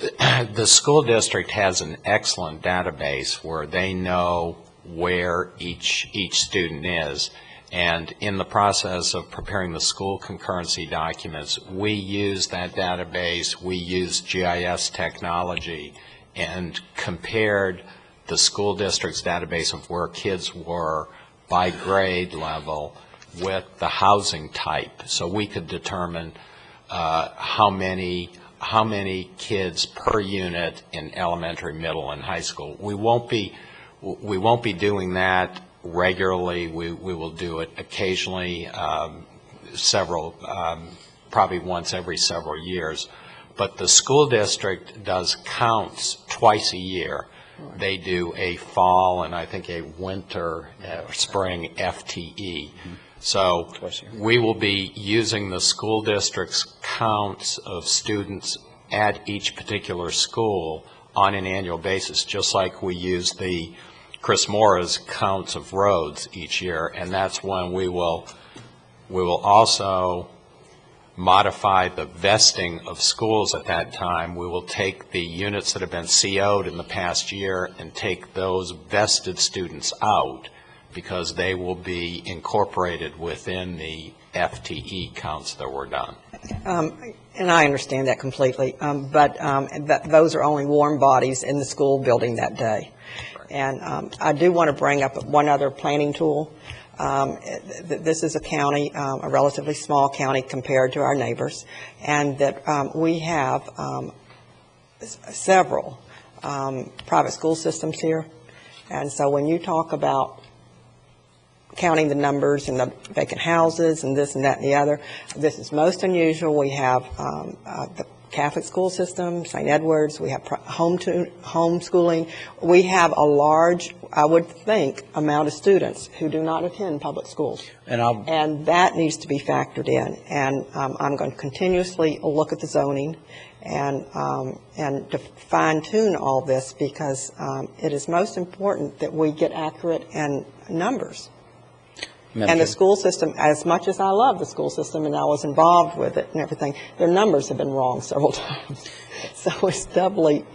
the school district has an excellent database where they know where each student is. And in the process of preparing the school concurrency documents, we use that database, we use GIS technology, and compared the school district's database of where kids were by grade level with the housing type. So we could determine how many kids per unit in elementary, middle, and high school. We won't be doing that regularly. We will do it occasionally, probably once every several years. But the school district does counts twice a year. They do a fall and I think a winter, spring FTE. So we will be using the school district's counts of students at each particular school on an annual basis, just like we use the Chris Mora's counts of roads each year, and that's when we will also modify the vesting of schools at that time. We will take the units that have been CO'd in the past year and take those vested students out because they will be incorporated within the FTE counts that were done. And I understand that completely, but those are only warm bodies in the school building that day. And I do want to bring up one other planning tool. This is a county, a relatively small county compared to our neighbors, and that we have several private school systems here. And so when you talk about counting the numbers and the vacant houses and this and that and the other, this is most unusual. We have the Catholic school system, St. Edward's, we have homeschooling. We have a large, I would think, amount of students who do not attend public schools. And that needs to be factored in. And I'm going to continuously look at the zoning and to fine-tune all this because it is most important that we get accurate and numbers. And the school system, as much as I love the school system and I was involved with it and everything, their numbers have been wrong several times. So it's doubly,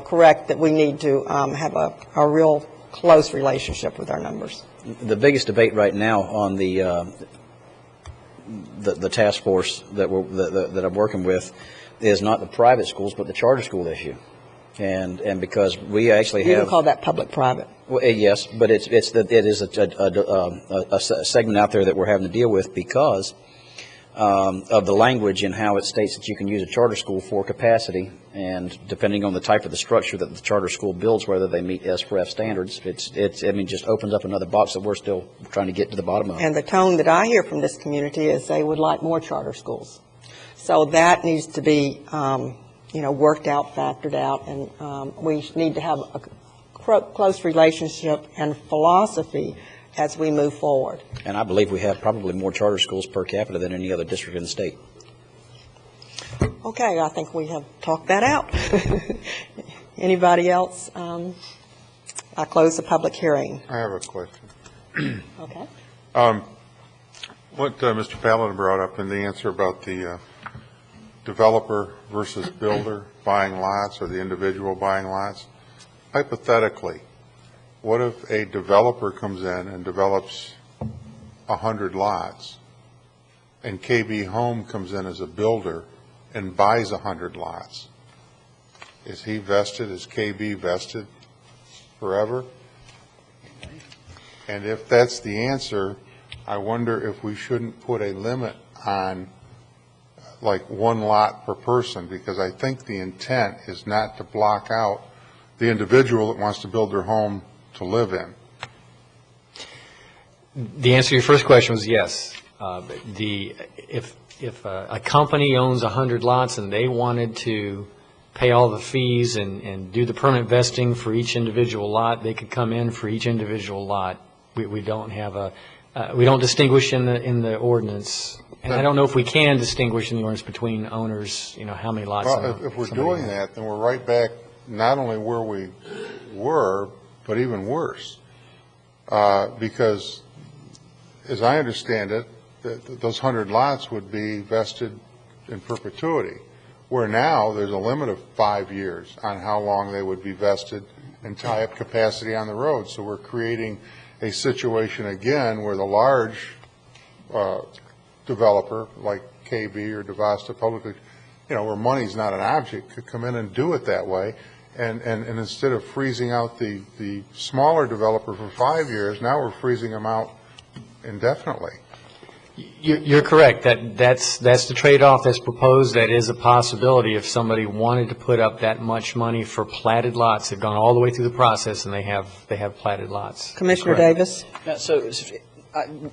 correct that we need to have a real close relationship with our numbers. The biggest debate right now on the task force that I'm working with is not the private schools, but the charter school issue. And because we actually have... You can call that public-private. Well, yes, but it is a segment out there that we're having to deal with because of the language and how it states that you can use a charter school for capacity, and depending on the type of the structure that the charter school builds, whether they meet SFREF standards, it just opens up another box that we're still trying to get to the bottom of. And the tone that I hear from this community is they would like more charter schools. So that needs to be worked out, factored out, and we need to have a close relationship and philosophy as we move forward. And I believe we have probably more charter schools per capita than any other district in the state. Okay, I think we have talked that out. Anybody else? I close the public hearing. I have a question. Okay. What Mr. Paladin brought up in the answer about the developer versus builder buying lots or the individual buying lots, hypothetically, what if a developer comes in and develops 100 lots and KB Home comes in as a builder and buys 100 lots? Is he vested? Is KB vested forever? And if that's the answer, I wonder if we shouldn't put a limit on like one lot per person, because I think the intent is not to block out the individual that wants to build their home to live in. The answer to your first question was yes. If a company owns 100 lots and they wanted to pay all the fees and do the permanent vesting for each individual lot, they could come in for each individual lot. We don't have we don't distinguish in the ordinance, and I don't know if we can distinguish in the ordinance between owners, how many lots. Well, if we're doing that, then we're right back not only where we were, but even worse. Because, as I understand it, those 100 lots would be vested in perpetuity, where now there's a limit of 5 years on how long they would be vested and tie up capacity on the road. So we're creating a situation again where the large developer like KB or Devasta publicly, where money's not an object, could come in and do it that way. And instead of freezing out the smaller developer for 5 years, now we're freezing them out indefinitely. You're correct. That's the trade-off that's proposed. That is a possibility if somebody wanted to put up that much money for platted lots. They've gone all the way through the process and they have platted lots. Commissioner Davis? So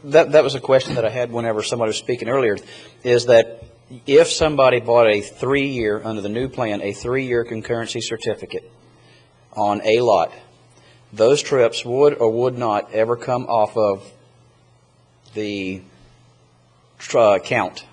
that was a question that I had whenever somebody was speaking earlier, is that if somebody bought a 3-year, under the new plan, a 3-year concurrency certificate on a lot, those trips would or would not ever come off of the count.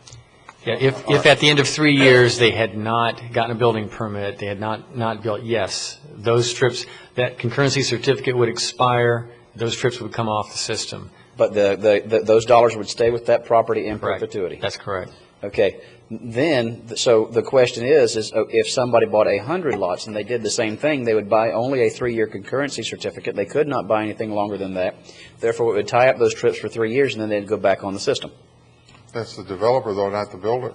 Yeah, if at the end of 3 years they had not gotten a building permit, they had not built, yes, those trips, that concurrency certificate would expire, those trips would come off the system. But those dollars would stay with that property in perpetuity. That's correct. Okay. Then, so the question is if somebody bought 100 lots and they did the same thing, they would buy only a 3-year concurrency certificate. They could not buy anything longer than that. Therefore, it would tie up those trips for 3 years, and then they'd go back on the system. That's the developer, though, not the builder.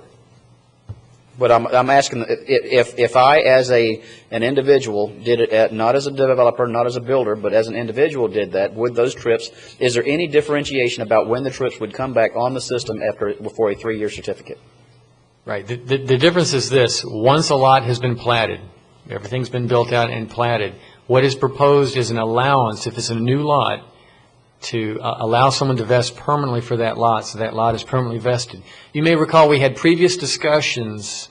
But I'm asking if I, as an individual, did it not as a developer, not as a builder, but as an individual did that, would those trips, is there any differentiation about when the trips would come back on the system before a 3-year certificate? Right. The difference is this. Once a lot has been platted, everything's been built out and platted, what is proposed is an allowance, if it's a new lot, to allow someone to vest permanently for that lot, so that lot is permanently vested. You may recall we had previous discussions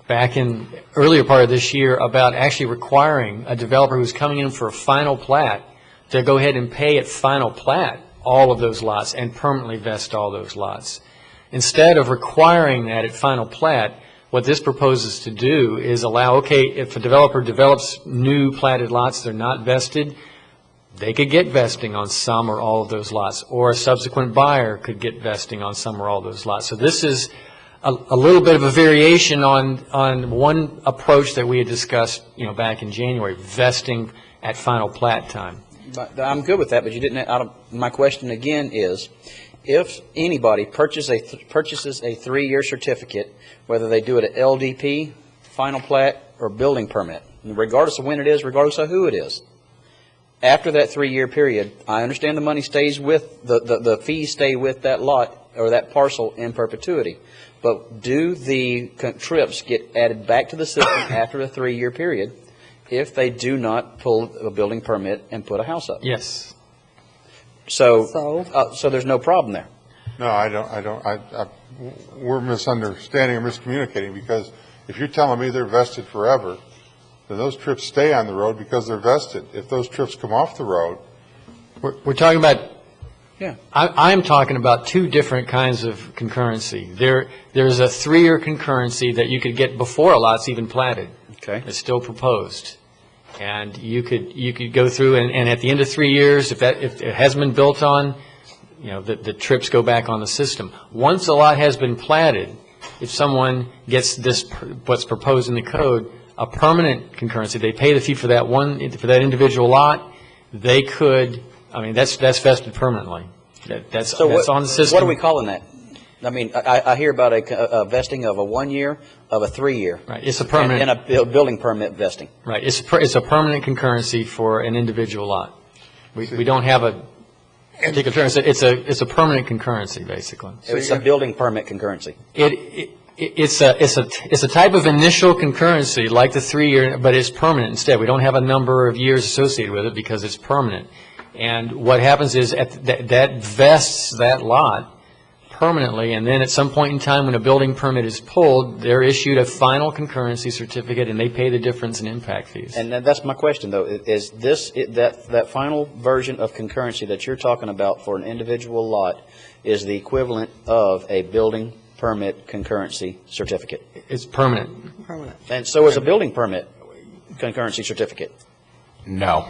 back in earlier part of this year about actually requiring a developer who's coming in for a final plat to go ahead and pay at final plat all of those lots and permanently vest all those lots. Instead of requiring that at final plat, what this proposes to do is allow, okay, if a developer develops new platted lots, they're not vested, they could get vesting on some or all of those lots, or a subsequent buyer could get vesting on some or all of those lots. So this is a little bit of a variation on one approach that we had discussed, back in January, vesting at final plat time. But I'm good with that, but you didn't. My question again is, if anybody purchases a 3-year certificate, whether they do it at LDP, final plat, or building permit, regardless of when it is, regardless of who it is, after that 3-year period, I understand the money stays with, the fees stay with that lot or that parcel in perpetuity. But do the trips get added back to the system after the 3-year period if they do not pull a building permit and put a house up? Yes. So there's no problem there. No, I don't. We're misunderstanding or miscommunicating, because if you're telling me they're vested forever, then those trips stay on the road because they're vested. If those trips come off the road, we're talking about. Yeah. I'm talking about two different kinds of concurrency. There's a 3-year concurrency that you could get before a lot's even platted. Okay. It's still proposed, and you could go through and at the end of 3 years, if it hasn't been built on, the trips go back on the system. Once a lot has been platted, if someone gets this, what's proposed in the code, a permanent concurrency, they pay the fee for that individual lot, they could, that's vested permanently. That's on the system. What are we calling that? I hear about a vesting of a 1 year, of a 3 year. Right. It's a permanent. And a building permit vesting. Right. It's a permanent concurrency for an individual lot. We don't have a particular term. It's a permanent concurrency, basically. It's a building permit concurrency. It's a type of initial concurrency like the 3-year, but it's permanent instead. We don't have a number of years associated with it because it's permanent. And what happens is that vests that lot permanently, and then at some point in time when a building permit is pulled, they're issued a final concurrency certificate and they pay the difference in impact fees. And that's my question, though. Is that final version of concurrency that you're talking about for an individual lot is the equivalent of a building permit concurrency certificate? It's permanent. Permanent. And so is a building permit concurrency certificate? No.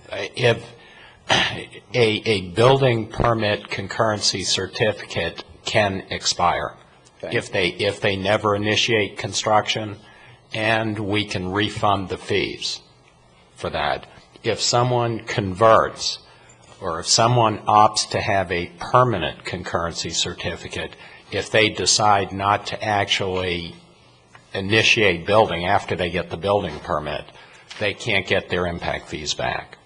If a building permit concurrency certificate can expire if they never initiate construction, and we can refund the fees for that. If someone converts or if someone opts to have a permanent concurrency certificate, if they decide not to actually initiate building after they get the building permit, they can't get their impact fees back.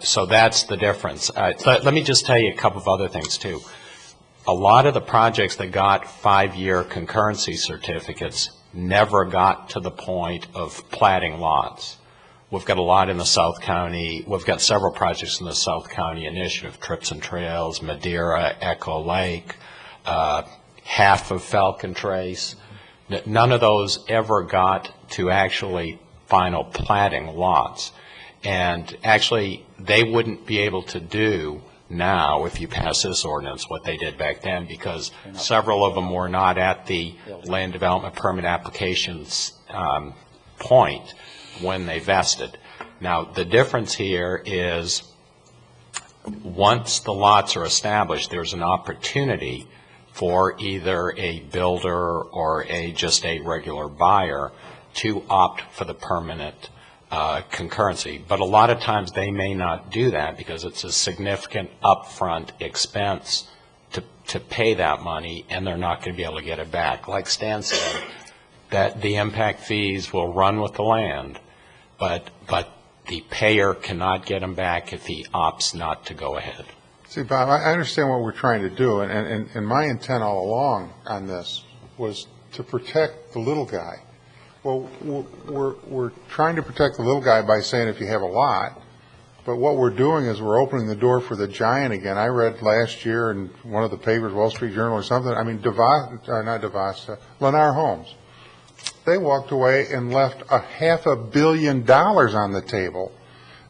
So that's the difference. Let me just tell you a couple of other things, too. A lot of the projects that got 5-year concurrency certificates never got to the point of platting lots. We've got a lot in the South County. We've got several projects in the South County Initiative, Trips and Trails, Madeira, Echo Lake, half of Falcon Trace. None of those ever got to actually final platting lots. And actually, they wouldn't be able to do now, if you pass this ordinance, what they did back then, because several of them were not at the land development permit applications point when they vested. Now, the difference here is once the lots are established, there's an opportunity for either a builder or just a regular buyer to opt for the permanent concurrency. But a lot of times they may not do that because it's a significant upfront expense to pay that money, and they're not going to be able to get it back. Like Stan said, that the impact fees will run with the land, but the payer cannot get them back if he opts not to go ahead. See, Bob, I understand what we're trying to do, and my intent all along on this was to protect the little guy. Well, we're trying to protect the little guy by saying if you have a lot, but what we're doing is we're opening the door for the giant again. I read last year in one of the papers, Wall Street Journal or something, I mean, Lennar Homes. They walked away and left $500 million on the table.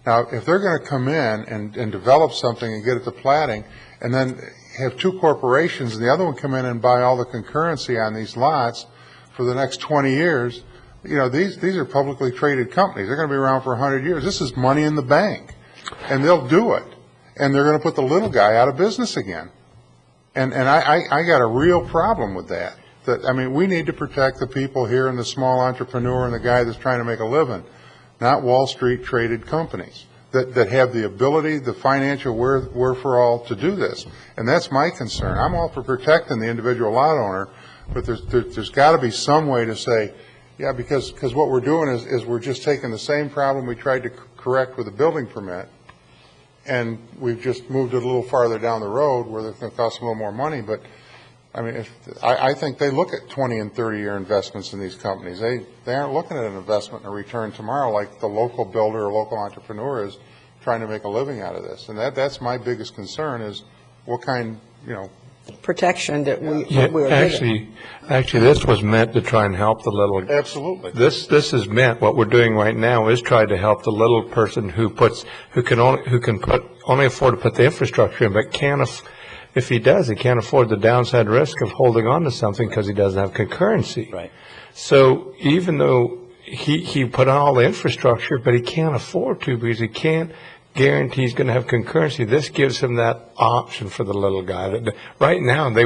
Now, if they're going to come in and develop something and get it to platting, and then have two corporations and the other one come in and buy all the concurrency on these lots for the next 20 years, you know, these are publicly traded companies. They're going to be around for 100 years. This is money in the bank, and they'll do it. And they're going to put the little guy out of business again. And I got a real problem with that. I mean, we need to protect the people here and the small entrepreneur and the guy that's trying to make a living, not Wall Street traded companies that have the ability, the financial wherewithal to do this. And that's my concern. I'm all for protecting the individual lot owner, but there's got to be some way to say, yeah, because what we're doing is we're just taking the same problem we tried to correct with a building permit, and we've just moved it a little farther down the road where it's going to cost a little more money. But I mean, I think they look at 20 and 30-year investments in these companies. They aren't looking at an investment and a return tomorrow like the local builder or local entrepreneur is trying to make a living out of this. And that's my biggest concern is what kind, protection that we were Actually, this was meant to try and help the little. Absolutely. This is meant. What we're doing right now is try to help the little person who can only afford to put the infrastructure in, but if he does, he can't afford the downside risk of holding on to something because he doesn't have concurrency. Right. So even though he put on all the infrastructure, but he can't afford to because he can't guarantee he's going to have concurrency. This gives him that option for the little guy. Right now, they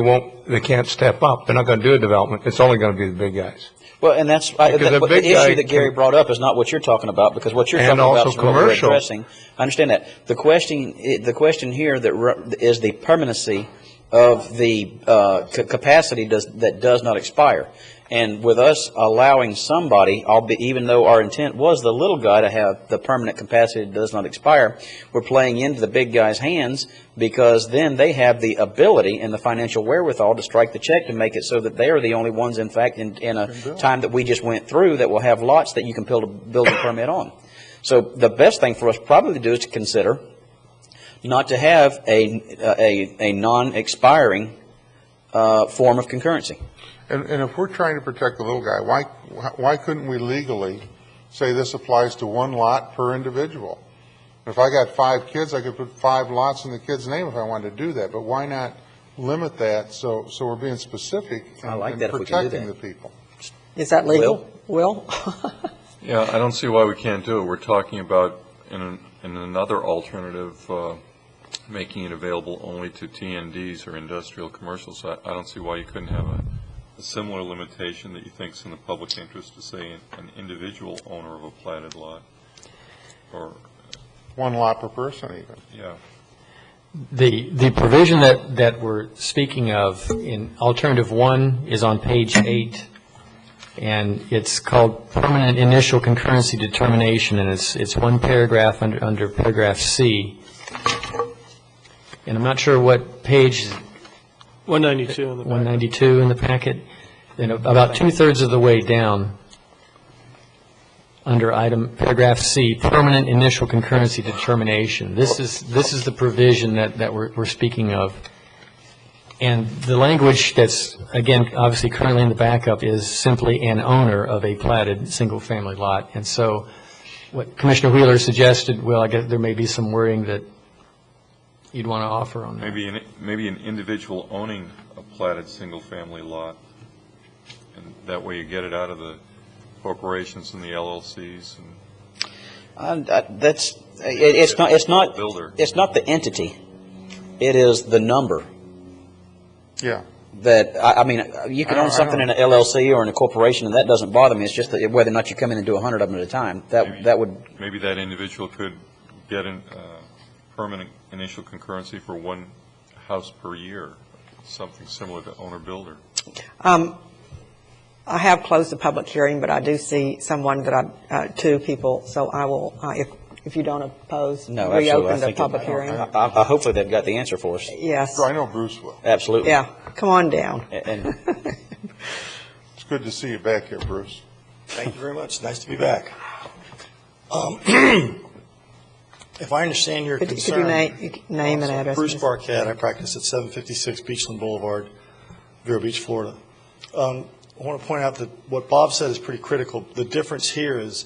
can't step up. They're not going to do a development. It's only going to be the big guys. Well, and that's the issue that Gary brought up is not what you're talking about, because what you're talking about is what we're addressing. I understand that. The question here is the permanency of the capacity that does not expire. And with us allowing somebody, even though our intent was the little guy to have the permanent capacity that does not expire, we're playing into the big guy's hands, because then they have the ability and the financial wherewithal to strike the check to make it so that they are the only ones, in fact, in a time that we just went through, that will have lots that you can build a building permit on. So the best thing for us probably to do is to consider not to have a non-expiring form of concurrency. And if we're trying to protect the little guy, why couldn't we legally say this applies to one lot per individual? If I got 5 kids, I could put 5 lots in the kid's name if I wanted to do that. But why not limit that so we're being specific and protecting the people? Is that legal? Will? Yeah, I don't see why we can't do it. We're talking about in another alternative, making it available only to TNDs or industrial commercials. I don't see why you couldn't have a similar limitation that you think is in the public interest to say an individual owner of a platted lot, or 1 lot per person even. Yeah. The provision that we're speaking of in alternative 1 is on page 8, and it's called permanent initial concurrency determination, and it's 1 paragraph under paragraph C. And I'm not sure what page. 192 in the packet. 192 in the packet. And about 2/3 of the way down, under item paragraph C, permanent initial concurrency determination. This is the provision that we're speaking of. And the language that's, again, obviously currently in the backup is simply an owner of a platted single-family lot. And so what Commissioner Wheeler suggested, well, I guess there may be some wording that you'd want to offer on that. Maybe an individual owning a platted single-family lot, and that way you get it out of the corporations and the LLCs. And it's not the entity. It is the number. Yeah. That I mean, you can own something in an LLC or in a corporation, and that doesn't bother me. It's just that whether or not you come in and do 100 of them at a time. That would maybe that individual could get a permanent initial concurrency for 1 house per year, something similar to owner-builder. I have closed the public hearing, but I do see someone that 2 people, so I will, if you don't oppose, reopen the public hearing. Hopefully they've got the answer for us. Yes. So I know Bruce will. Absolutely. Yeah, come on down. And it's good to see you back here, Bruce. Thank you very much. Nice to be back. If I understand your concern. Could you name and address? Bruce Barquette. I practice at 756 Beachland Boulevard, Vero Beach, Florida. I want to point out that what Bob said is pretty critical. The difference here is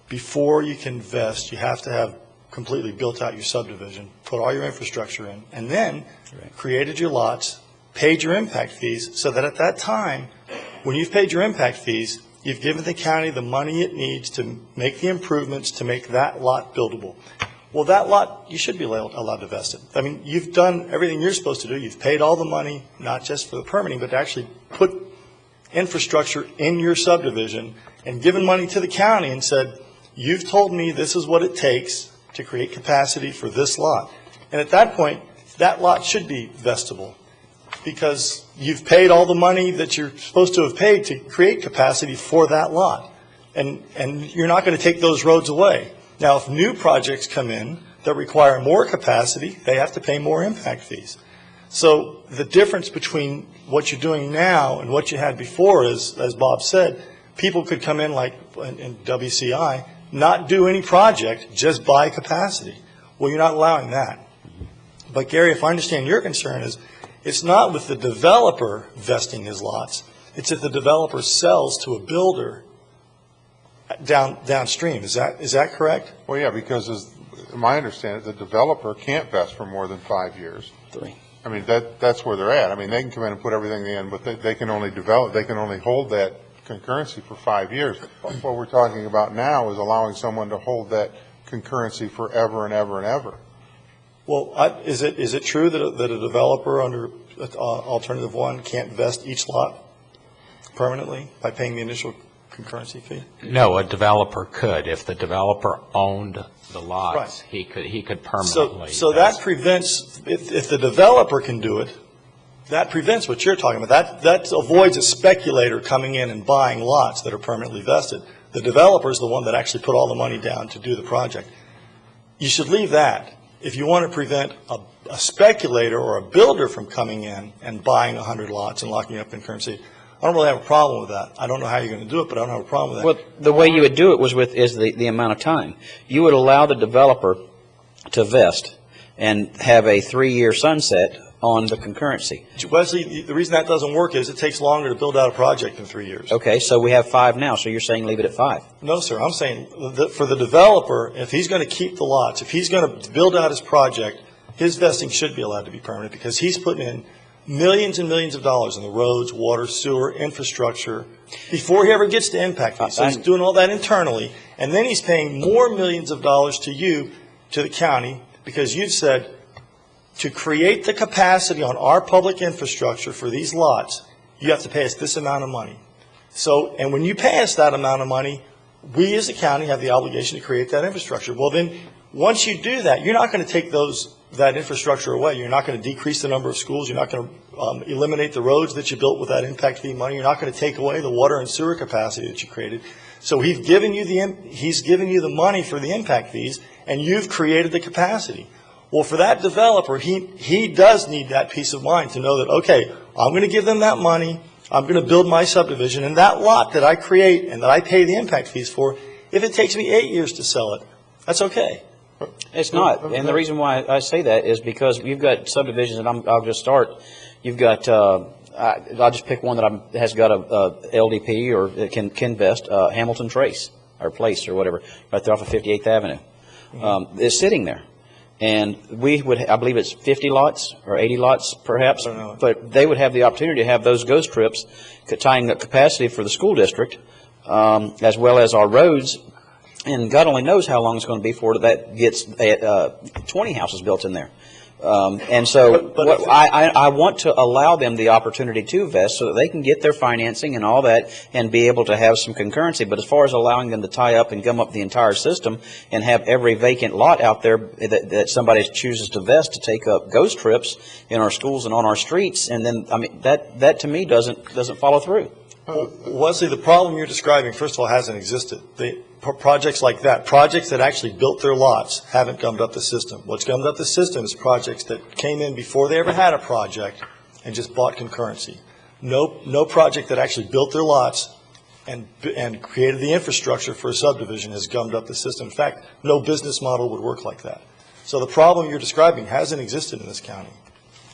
before you can invest, you have to have completely built out your subdivision, put all your infrastructure in, and then created your lots, paid your impact fees, so that at that time, when you've paid your impact fees, you've given the county the money it needs to make the improvements to make that lot buildable. Well, that lot, you should be allowed to vest it. I mean, you've done everything you're supposed to do. You've paid all the money, not just for the permitting, but to actually put infrastructure in your subdivision and given money to the county and said, you've told me this is what it takes to create capacity for this lot. And at that point, that lot should be vestable because you've paid all the money that you're supposed to have paid to create capacity for that lot. And you're not going to take those roads away. Now, if new projects come in that require more capacity, they have to pay more impact fees. So the difference between what you're doing now and what you had before is, as Bob said, people could come in like in WCI, not do any project, just buy capacity. Well, you're not allowing that. But Gary, if I understand your concern is, it's not with the developer vesting his lots. It's if the developer sells to a builder downstream. Is that correct? Well, yeah, because as my understanding, the developer can't vest for more than 5 years. 3. I mean, that's where they're at. I mean, they can come in and put everything in, but they can only hold that concurrency for 5 years. What we're talking about now is allowing someone to hold that concurrency forever and ever and ever. Well, is it true that a developer under Alternative 1 can't vest each lot permanently by paying the initial concurrency fee? No, a developer could. If the developer owned the lots, he could permanently. So that prevents, if the developer can do it, that prevents what you're talking about. That avoids a speculator coming in and buying lots that are permanently vested. The developer is the one that actually put all the money down to do the project. You should leave that. If you want to prevent a speculator or a builder from coming in and buying 100 lots and locking up concurrency, I don't really have a problem with that. I don't know how you're going to do it, but I don't have a problem with that. Well, the way you would do it is the amount of time. You would allow the developer to vest and have a 3-year sunset on the concurrency. Wesley, the reason that doesn't work is it takes longer to build out a project in 3 years. Okay, so we have 5 now, so you're saying leave it at 5? No, sir, I'm saying that for the developer, if he's going to keep the lots, if he's going to build out his project, his vesting should be allowed to be permanent because he's putting in millions and millions of dollars in the roads, water, sewer, infrastructure before he ever gets to impact fees. So he's doing all that internally, and then he's paying more millions of dollars to you, to the county, because you've said, to create the capacity on our public infrastructure for these lots, you have to pay us this amount of money. So, and when you pay us that amount of money, we as a county have the obligation to create that infrastructure. Well, then, once you do that, you're not going to take that infrastructure away. You're not going to decrease the number of schools. You're not going to eliminate the roads that you built with that impact fee money. You're not going to take away the water and sewer capacity that you created. So he's given you the money for the impact fees, and you've created the capacity. Well, for that developer, he does need that peace of mind to know that, okay, I'm going to give them that money, I'm going to build my subdivision, and that lot that I create and that I pay the impact fees for, if it takes me 8 years to sell it, that's okay. It's not, and the reason why I say that is because you've got subdivisions, and I'll just start, you've got, I'll just pick one that has got a LDP or it can vest, Hamilton Trace, or Place, or whatever, right there off of 58th Avenue. It's sitting there. And we would, I believe it's 50 lots or 80 lots perhaps, but they would have the opportunity to have those ghost trips tying up capacity for the school district, as well as our roads. And God only knows how long it's going to be before that gets 20 houses built in there. And so I want to allow them the opportunity to vest so that they can get their financing and all that and be able to have some concurrency. But as far as allowing them to tie up and gum up the entire system and have every vacant lot out there that somebody chooses to vest to take up ghost trips in our schools and on our streets, and then, I mean, that to me doesn't follow through. Wesley, the problem you're describing, first of all, hasn't existed. Projects like that, projects that actually built their lots, haven't gummed up the system. What's gummed up the system is projects that came in before they ever had a project and just bought concurrency. No project that actually built their lots and created the infrastructure for a subdivision has gummed up the system. In fact, no business model would work like that. So the problem you're describing hasn't existed in this county.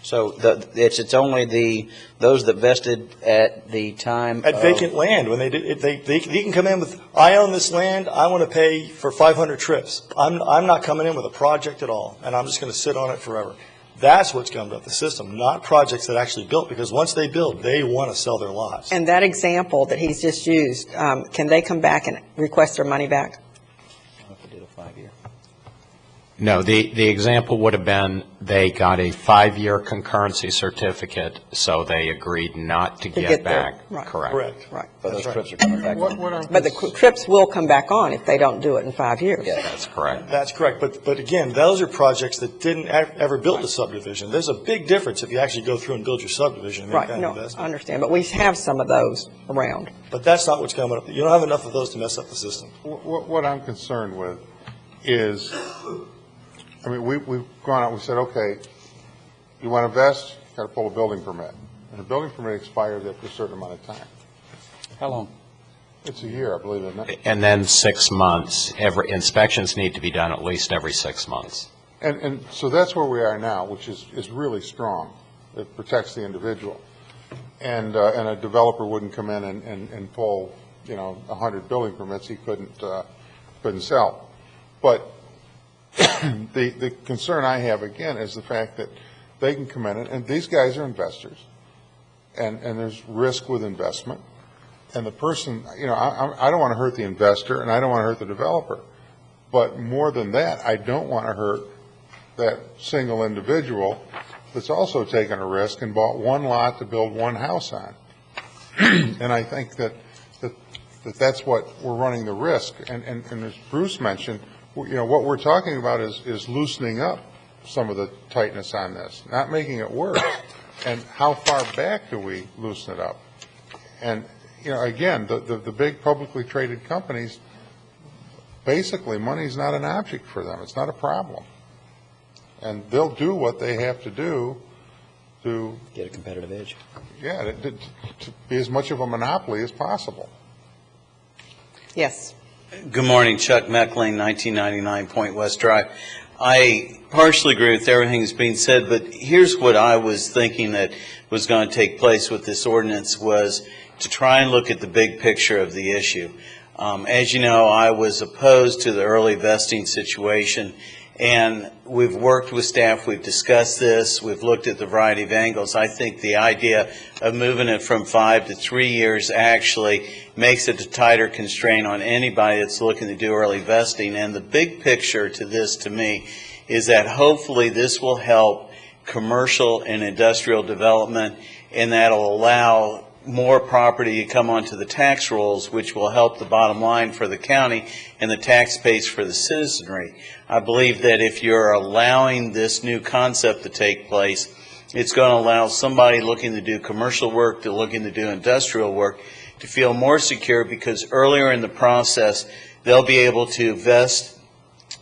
So it's only those that vested at the time at vacant land when they can come in with, I own this land, I want to pay for 500 trips. I'm not coming in with a project at all, and I'm just going to sit on it forever. That's what's gummed up the system, not projects that actually built, because once they build, they want to sell their lots. And that example that he's just used, can they come back and request their money back? No, the example would have been they got a 5-year concurrency certificate, so they agreed not to get back. Right. Correct. Right. But those trips are coming back on. But the trips will come back on if they don't do it in 5 years. Yeah, that's correct. That's correct. But again, those are projects that didn't ever build a subdivision. There's a big difference if you actually go through and build your subdivision and make that investment. I understand. But we have some of those around. But that's not what's coming up. You don't have enough of those to mess up the system. What I'm concerned with is, I mean, we've gone out, we said, okay, you want to vest, you've got to pull a building permit. And the building permit expires after a certain amount of time. How long? It's a year, I believe, isn't it? And then 6 months. Inspections need to be done at least every 6 months. And so that's where we are now, which is really strong. It protects the individual. And a developer wouldn't come in and pull, 100 building permits he couldn't sell. But the concern I have, again, is the fact that they can come in, and these guys are investors, and there's risk with investment. And the person, I don't want to hurt the investor, and I don't want to hurt the developer. But more than that, I don't want to hurt that single individual that's also taken a risk and bought one lot to build one house on. And I think that's what we're running the risk. And as Bruce mentioned, what we're talking about is loosening up some of the tightness on this, not making it worse. And how far back do we loosen it up? And, again, the big publicly traded companies, basically money's not an object for them. It's not a problem. And they'll do what they have to do to get a competitive edge. Yeah, to be as much of a monopoly as possible. Yes. Good morning, Chuck Meckling, 1999 Point West Drive. I partially agree with everything that's being said, but here's what I was thinking that was going to take place with this ordinance was to try and look at the big picture of the issue. As you know, I was opposed to the early vesting situation, and we've worked with staff, we've discussed this, we've looked at the variety of angles. I think the idea of moving it from 5 to 3 years actually makes it a tighter constraint on anybody that's looking to do early vesting. And the big picture to this, to me, is that hopefully this will help commercial and industrial development, and that'll allow more property to come onto the tax rolls, which will help the bottom line for the county and the tax base for the citizenry. I believe that if you're allowing this new concept to take place, it's going to allow somebody looking to do commercial work, to looking to do industrial work, to feel more secure, because earlier in the process they'll be able to vest,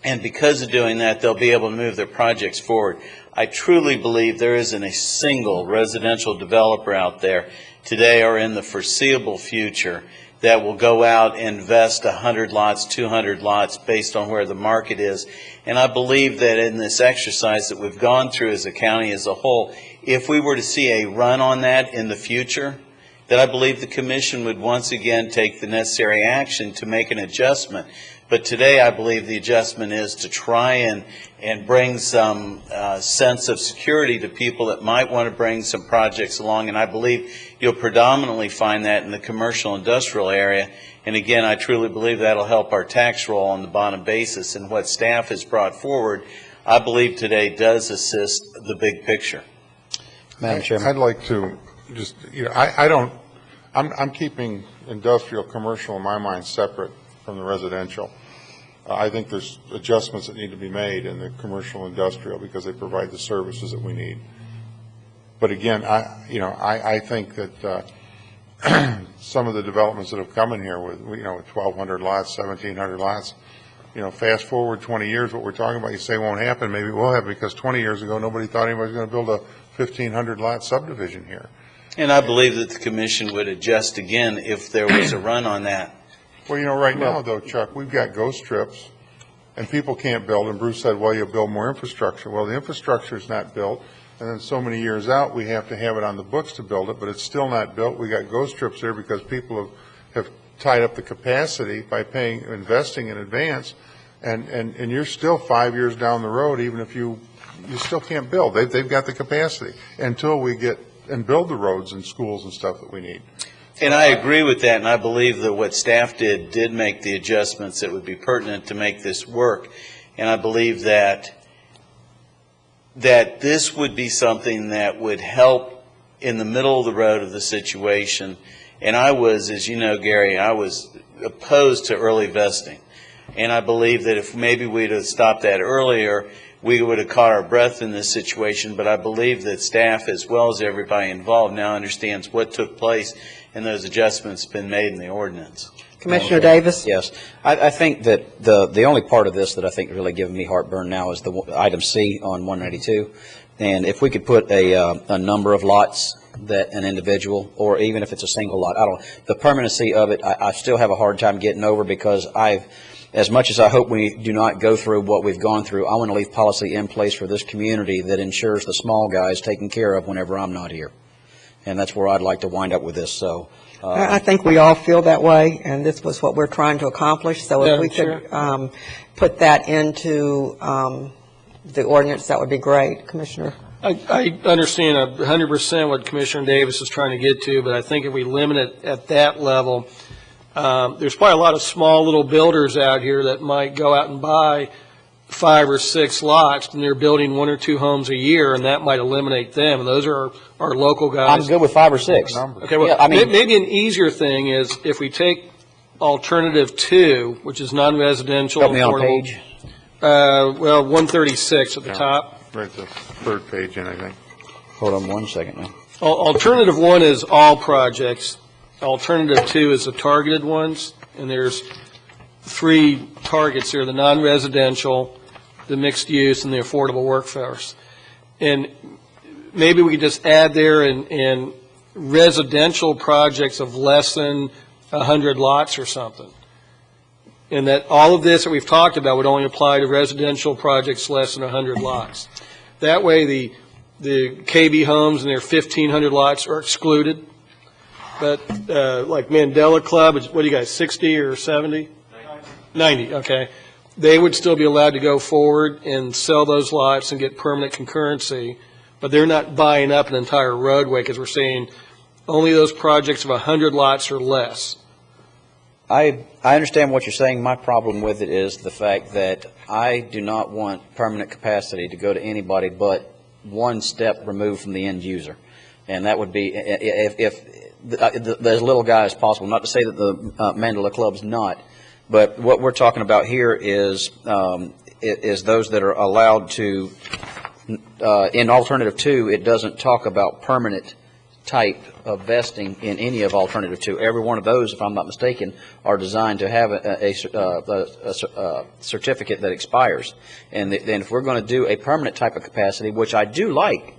and because of doing that they'll be able to move their projects forward. I truly believe there isn't a single residential developer out there today or in the foreseeable future that will go out and invest 100 lots, 200 lots based on where the market is. And I believe that in this exercise that we've gone through as a county as a whole, if we were to see a run on that in the future, that I believe the Commission would once again take the necessary action to make an adjustment. But today I believe the adjustment is to try and bring some sense of security to people that might want to bring some projects along, and I believe you'll predominantly find that in the commercial industrial area. And again, I truly believe that'll help our tax roll on the bottom basis, and what staff has brought forward, I believe today does assist the big picture. Madam Chairman. I'd like to just, I'm keeping industrial, commercial in my mind separate from the residential. I think there's adjustments that need to be made in the commercial industrial because they provide the services that we need. But again, I think that some of the developments that have come in here with 1,200 lots, 1,700 lots, fast forward 20 years, what we're talking about, you say won't happen, maybe it will happen, because 20 years ago nobody thought anybody was going to build a 1,500 lot subdivision here. And I believe that the Commission would adjust again if there was a run on that. Well, right now, though, Chuck, we've got ghost trips, and people can't build, and Bruce said, well, you'll build more infrastructure. Well, the infrastructure is not built, and then so many years out, we have to have it on the books to build it, but it's still not built. We got ghost trips there because people have tied up the capacity by investing in advance, and you're still 5 years down the road, even if you still can't build. They've got the capacity until we get and build the roads and schools and stuff that we need. And I agree with that, and I believe that what staff did make the adjustments that would be pertinent to make this work. And I believe that this would be something that would help in the middle of the road of the situation. And I was, as you know, Gary, I was opposed to early vesting. And I believe that if maybe we'd have stopped that earlier, we would have caught our breath in this situation. But I believe that staff, as well as everybody involved, now understands what took place and those adjustments been made in the ordinance. Commissioner Davis? Yes. I think that the only part of this that I think really giving me heartburn now is the item C on 192. And if we could put a number of lots that an individual, or even if it's a single lot, the permanency of it, I still have a hard time getting over, because as much as I hope we do not go through what we've gone through, I want to leave policy in place for this community that ensures the small guys taken care of whenever I'm not here. And that's where I'd like to wind up with this. So I think we all feel that way, and this was what we're trying to accomplish. So if we could put that into the ordinance, that would be great. Commissioner? I understand 100% what Commissioner Davis is trying to get to, but I think if we limit it at that level, there's probably a lot of small little builders out here that might go out and buy 5 or 6 lots, and they're building 1 or 2 homes a year, and that might eliminate them. And those are our local guys. I'm good with 5 or 6. Okay, well, yeah, maybe an easier thing is if we take alternative 2, which is non-residential. Help me on page. Well, 136 at the top. Right, the third page in, I think. Hold on 1 second now. Alternative 1 is all projects. Alternative 2 is the targeted ones, and there's 3 targets here: the non-residential, the mixed use, and the affordable workforce. And maybe we could just add there in residential projects of less than 100 lots or something. and that all of this that we've talked about would only apply to residential projects less than 100 lots. That way, the KB homes and their 1,500 lots are excluded. But like Mandela Club, what do you guys, 60 or 70? 90, okay. They would still be allowed to go forward and sell those lots and get permanent concurrency, but they're not buying up an entire roadway because we're saying only those projects of 100 lots or less. I understand what you're saying. My problem with it is the fact that I do not want permanent capacity to go to anybody but one step removed from the end user. And that would be if as little guy as possible. Not to say that the Mandela Club's not, but what we're talking about here is those that are allowed to, in Alternative 2, it doesn't talk about permanent type of vesting in any of Alternative 2. Every one of those, if I'm not mistaken, are designed to have a certificate that expires. And then if we're going to do a permanent type of capacity, which I do like,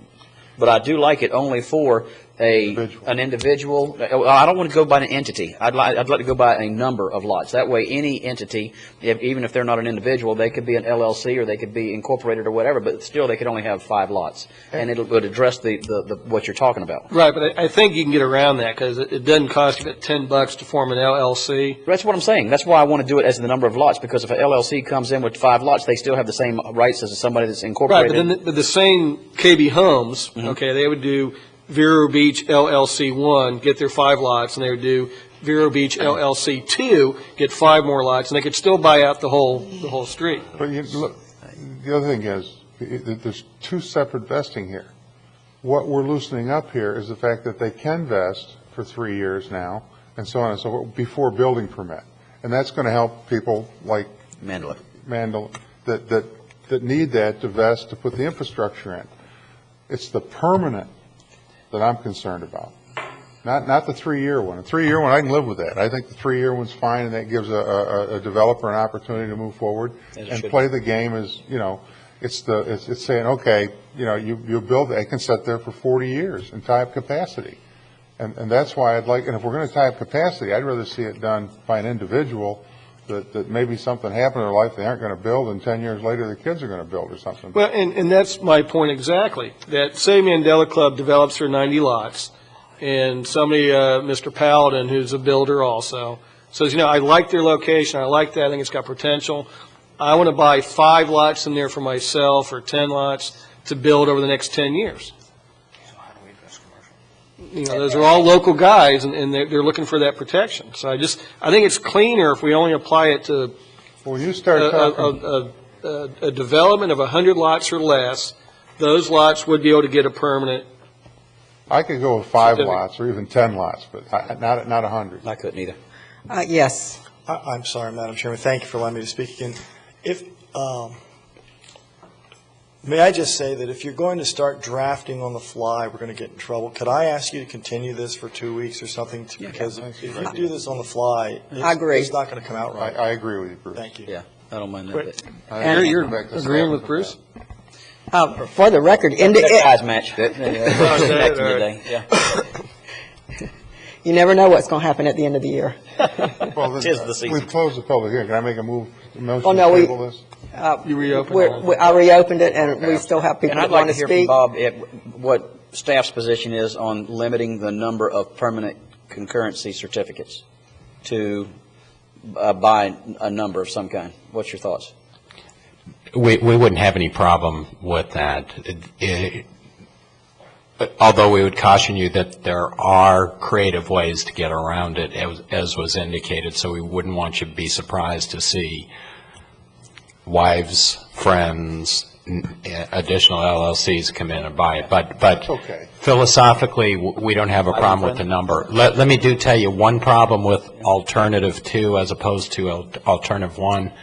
but I do like it only for an individual. I don't want to go by an entity. I'd like to go by a number of lots. That way, any entity, even if they're not an individual, they could be an LLC or they could be incorporated or whatever, but still they could only have 5 lots, and it would address the what you're talking about. Right, but I think you can get around that because it doesn't cost you about $10 to form an LLC. That's what I'm saying. That's why I want to do it as the number of lots, because if an LLC comes in with 5 lots, they still have the same rights as somebody that's incorporated. Right, but then the same KB homes, okay, they would do Vero Beach LLC 1, get their 5 lots, and they would do Vero Beach LLC 2, get 5 more lots, and they could still buy out the whole street. But look, the other thing is, there's 2 separate vesting here. What we're loosening up here is the fact that they can vest for 3 years now, and so on and so forth, before building permit. And that's going to help people like Mandela that need that to vest to put the infrastructure in. It's the permanent that I'm concerned about, not the 3-year one. A 3-year one, I can live with that. I think the 3-year one's fine, and that gives a developer an opportunity to move forward and play the game as, it's saying, okay, you build, they can sit there for 40 years and tie up capacity. And that's why and if we're going to tie up capacity, I'd rather see it done by an individual that maybe something happened in their life they aren't going to build, and 10 years later the kids are going to build or something. Well, and that's my point exactly. That say Mandela Club develops their 90 lots, and somebody, Mr. Paladin, who's a builder also, says, I like their location, I like that, I think it's got potential. I want to buy 5 lots in there for myself or 10 lots to build over the next 10 years. Those are all local guys, and they're looking for that protection. So I think it's cleaner if we only apply it to you start a development of 100 lots or less. Those lots would be able to get a permanent. I could go with 5 lots or even 10 lots, but not 100. I couldn't either. Yes. I'm sorry, Madam Chairman. Thank you for allowing me to speak again. May I just say that if you're going to start drafting on the fly, we're going to get in trouble. Could I ask you to continue this for 2 weeks or something? Because if you do this on the fly, I agree. It's not going to come out right. I agree with you, Bruce. Thank you. Yeah, I don't mind that. You're agreeing with Bruce? For the record, guys match. Back in the day. Yeah. You never know what's going to happen at the end of the year. Well, we've closed the public hearing. Can I make a motion Oh, no, to table this? You reopened it? I reopened it, and we still have people And that I'd like want to to hear from speak. Bob what staff's position is on limiting the number of permanent concurrency certificates to buy a number of some kind. What's your thoughts? We wouldn't have any problem with that. Although we would caution you that there are creative ways to get around it, as was indicated, so we wouldn't want you to be surprised to see wives, friends, additional LLCs come in and buy it. But okay. Philosophically, we don't have a problem with the number. Let me tell you one problem with Alternative 2 as opposed to Alternative 1.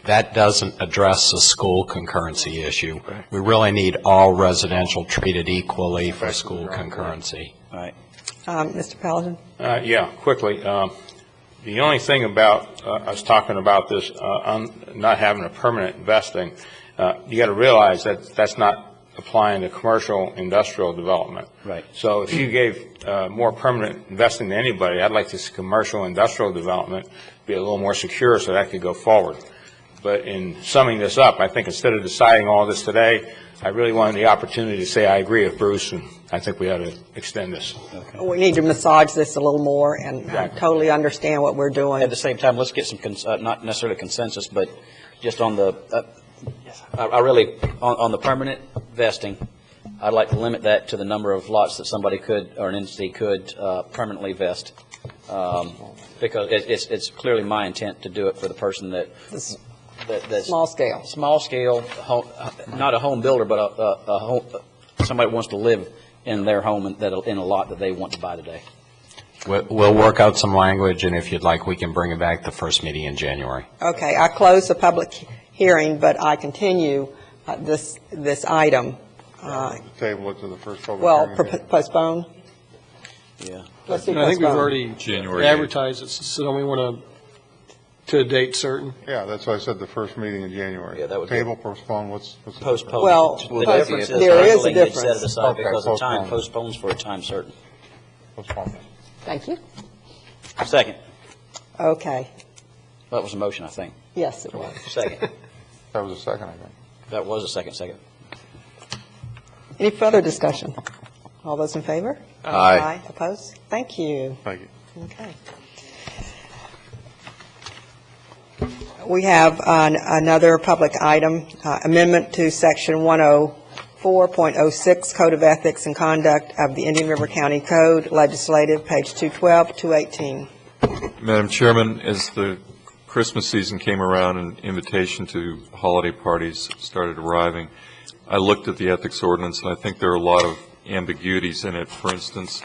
That doesn't address the school concurrency issue. We really need all residential treated equally for school concurrency. All right. Mr. Paladin? Yeah, quickly. The only thing about us talking about this not having a permanent vesting, you got to realize that that's not applying to commercial industrial development. Right. So if you gave more permanent investing to anybody, I'd like to see commercial industrial development be a little more secure so that could go forward. But in summing this up, I think instead of deciding all this today, I really wanted the opportunity to say I agree with Bruce, and I think we ought to extend this. We need to massage this a little more and totally understand what we're doing. At the same time, let's get some, not necessarily consensus, but just on the, I really, on the permanent vesting, I'd like to limit that to the number of lots that somebody could, or an entity could permanently vest. Because it's clearly my intent to do it for the person that's Small scale. Small scale, not a home builder, but a home, somebody wants to live in their home in a lot that they want to buy today. We'll work out some language, and if you'd like, we can bring it back the first meeting in January. Okay, I close the public hearing, but I continue this item. Table it to the first public Well, hearing. postpone? Yeah. Let's do I think we've postpone. already January advertised it, so don't we want to a date certain? Yeah, that's why I said the first meeting in January. Yeah, that would be- Table, postpone, what's the Postpone. Well, The difference is there is a legally you'd set difference. it aside because of time, postpone. postpones for a time certain. Postpone. Thank you. Second. Okay, That was a motion, I think. yes, it was. Second. That was a second, I think. That was a second. Any further discussion? All those in favor? Aye. Opposed? Thank you. Thank you. Okay. We have another public item, amendment to Section 104.06 Code of Ethics and Conduct of the Indian River County Code, Legislative, page 212, 218. Madam Chairman, as the Christmas season came around and invitation to holiday parties started arriving, I looked at the ethics ordinance, and I think there are a lot of ambiguities in it. For instance,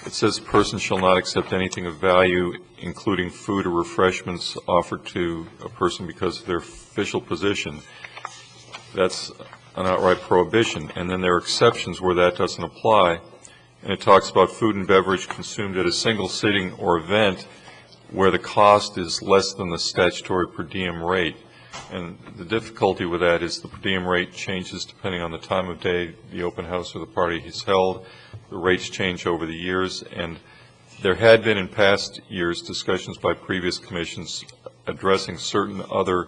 it says a person shall not accept anything of value, including food or refreshments offered to a person because of their official position. That's an outright prohibition. And then there are exceptions where that doesn't apply. And it talks about food and beverage consumed at a single sitting or event where the cost is less than the statutory per diem rate. And the difficulty with that is the per diem rate changes depending on the time of day the open house or the party is held. The rates change over the years, and there had been in past years discussions by previous commissions addressing certain other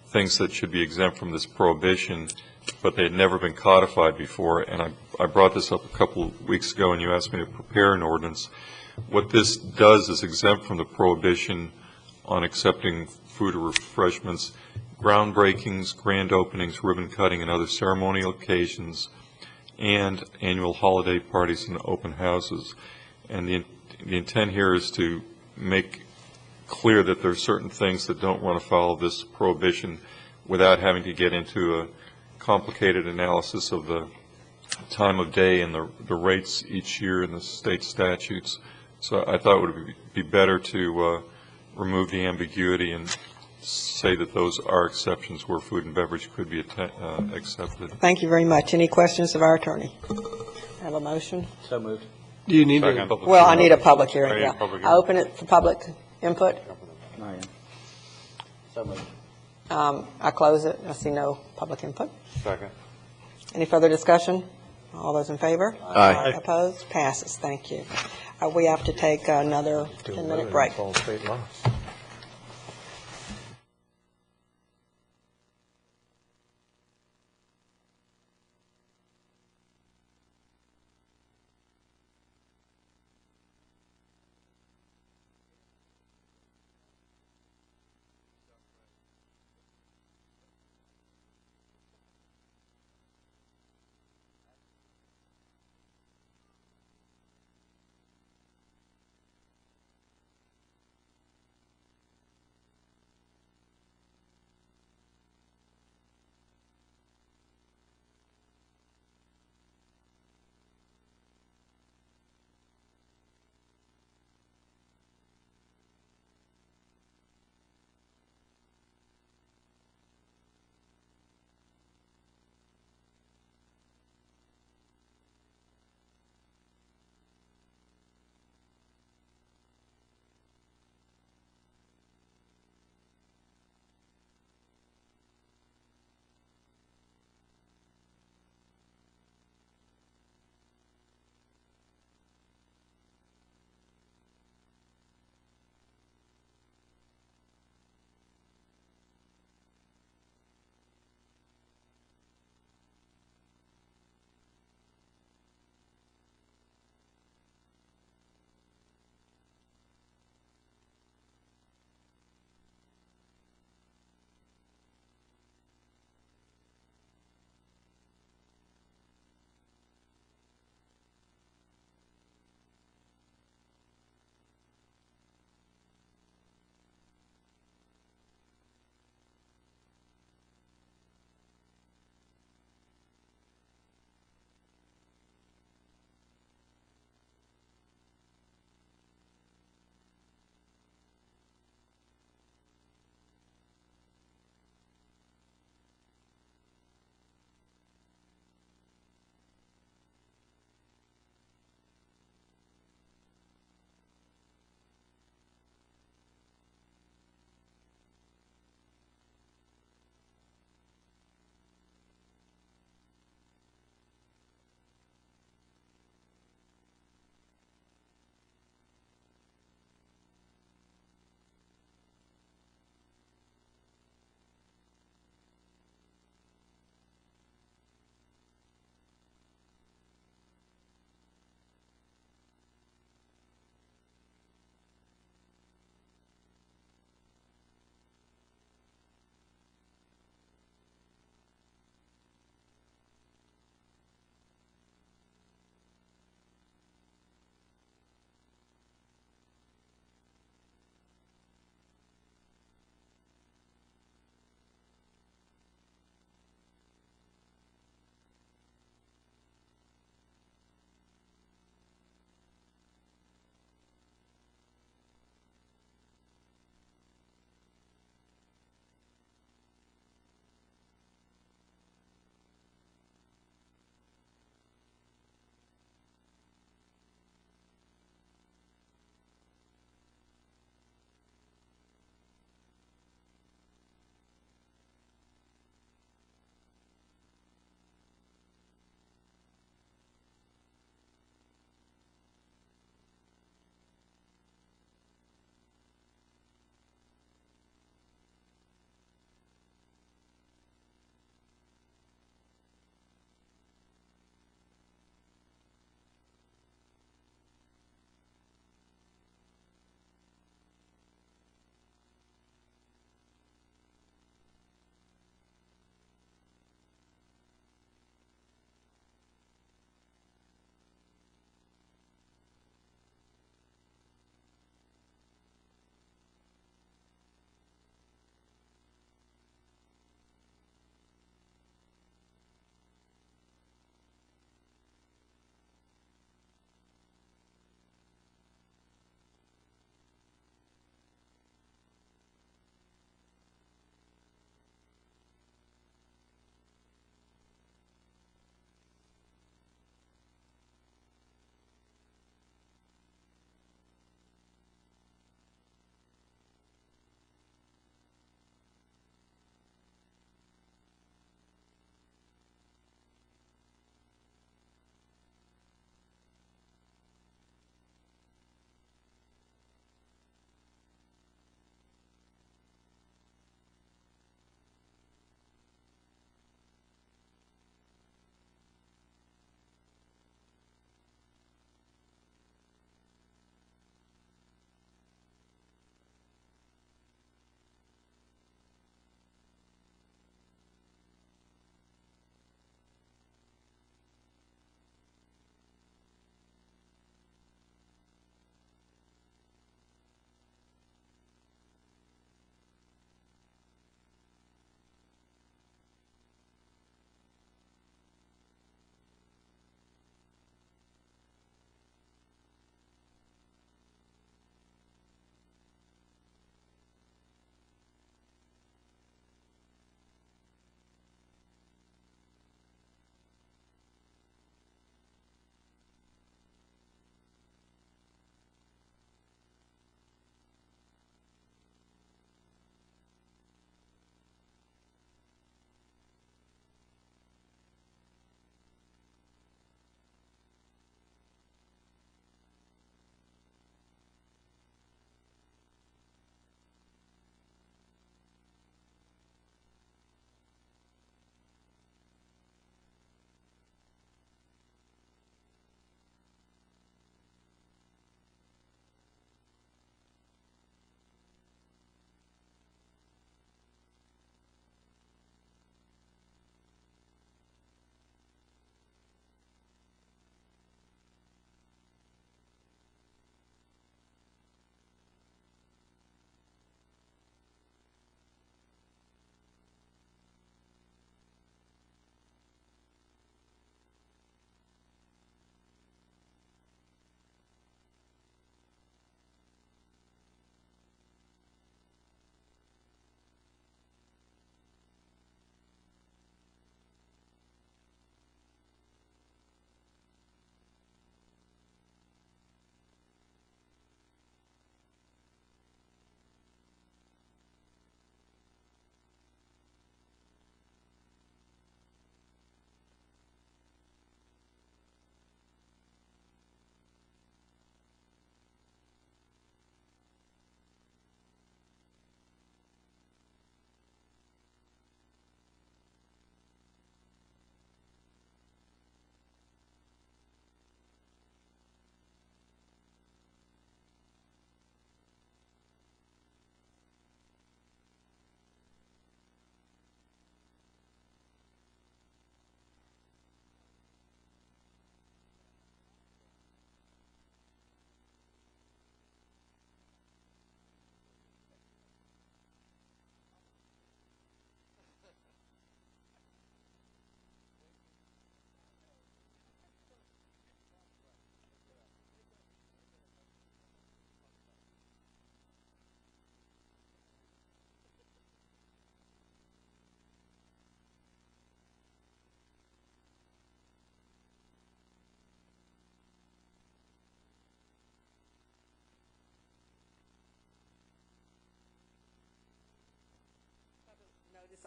things that should be exempt from this prohibition, but they had never been codified before. And I brought this up a couple of weeks ago, and you asked me to prepare an ordinance. What this does is exempt from the prohibition on accepting food or refreshments groundbreakings, grand openings, ribbon cutting, and other ceremonial occasions, and annual holiday parties and open houses. And the intent here is to make clear that there are certain things that don't run afoul of this prohibition without having to get into a complicated analysis of the time of day and the rates each year in the state statutes. So I thought it would be better to remove the ambiguity and say that those are exceptions where food and beverage could be accepted. Thank you very much. Any questions of our attorney? Have a motion? So moved. Do you need Second. to? Well, I need a public hearing, I need a yeah. public I hearing. open it for public input. So moved. I close it. I see no public input. Second. Any further discussion? All those in favor? Aye. Opposed? Passes. Thank you. We have to take another 10-minute break.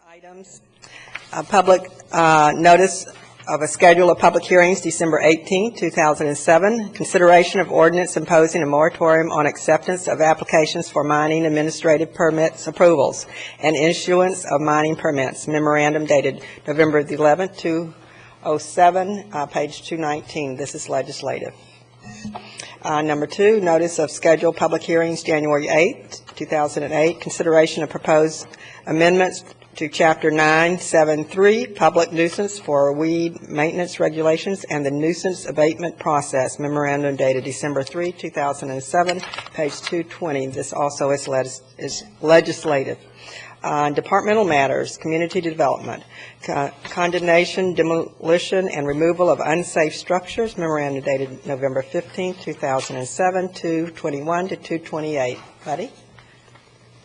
Items. Public notice of a schedule of public hearings, December 18, 2007. Consideration of ordinance imposing a moratorium on acceptance of applications for mining administrative permits approvals and issuance of mining permits. Memorandum dated November the 11th, 2007, page 219. This is legislative. Number 2, notice of scheduled public hearings, January 8, 2008. Consideration of proposed amendments to Chapter 973, Public Nuisance for Weed Maintenance Regulations and the Nuisance Abatement Process. Memorandum dated December 3, 2007, page 220. This also is legislative. Departmental matters, community development, condemnation, demolition, and removal of unsafe structures. Memorandum dated November 15, 2007, 221 to 228. Buddy,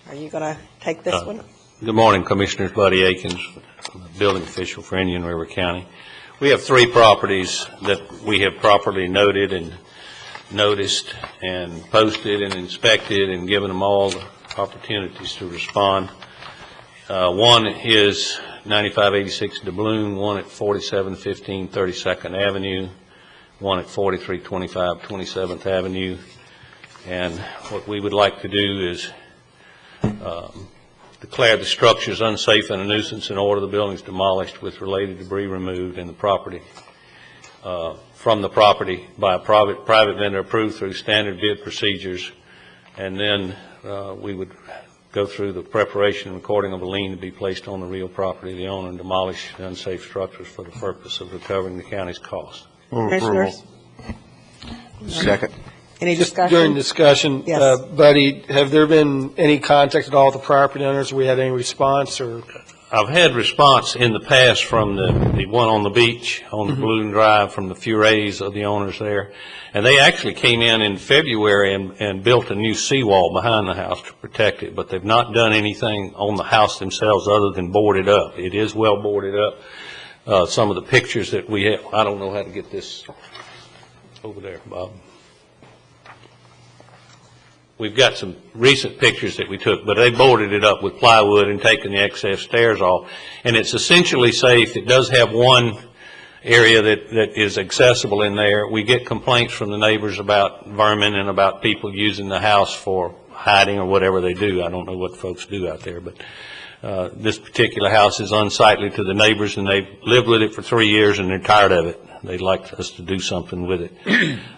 are you going to take this one? Good morning, Commissioners. Buddy Akins, building official for Indian River County. We have 3 properties that we have properly noted and noticed and posted and inspected and given them all the opportunities to respond. One is 9586 Doubloon, one at 4715 32nd Avenue, one at 4325 27th Avenue. And what we would like to do is declare the structures unsafe and a nuisance and order the buildings demolished with related debris removed in the property from the property by a private vendor approved through standard bid procedures. And then we would go through the preparation and recording of a lien to be placed on the real property of the owner and demolish the unsafe structures for the purpose of recovering the county's cost. Commissioners? Second. Any discussion? During discussion, Yes. Buddy, have there been any contact at all with the property owners? Have we had any response or? I've had response in the past from the one on the beach on the Balloon Drive from the Furays of the owners there. And they actually came in February and built a new seawall behind the house to protect it, but they've not done anything on the house themselves other than board it up. It is well boarded up. Some of the pictures that we have, I don't know how to get this over there, Bob. We've got some recent pictures that we took, but they boarded it up with plywood and taken the excess stairs off. And it's essentially safe. It does have one area that is accessible in there. We get complaints from the neighbors about vermin and about people using the house for hiding or whatever they do. I don't know what folks do out there, but this particular house is unsightly to the neighbors, and they've lived with it for 3 years, and they're tired of it. They'd like us to do something with it.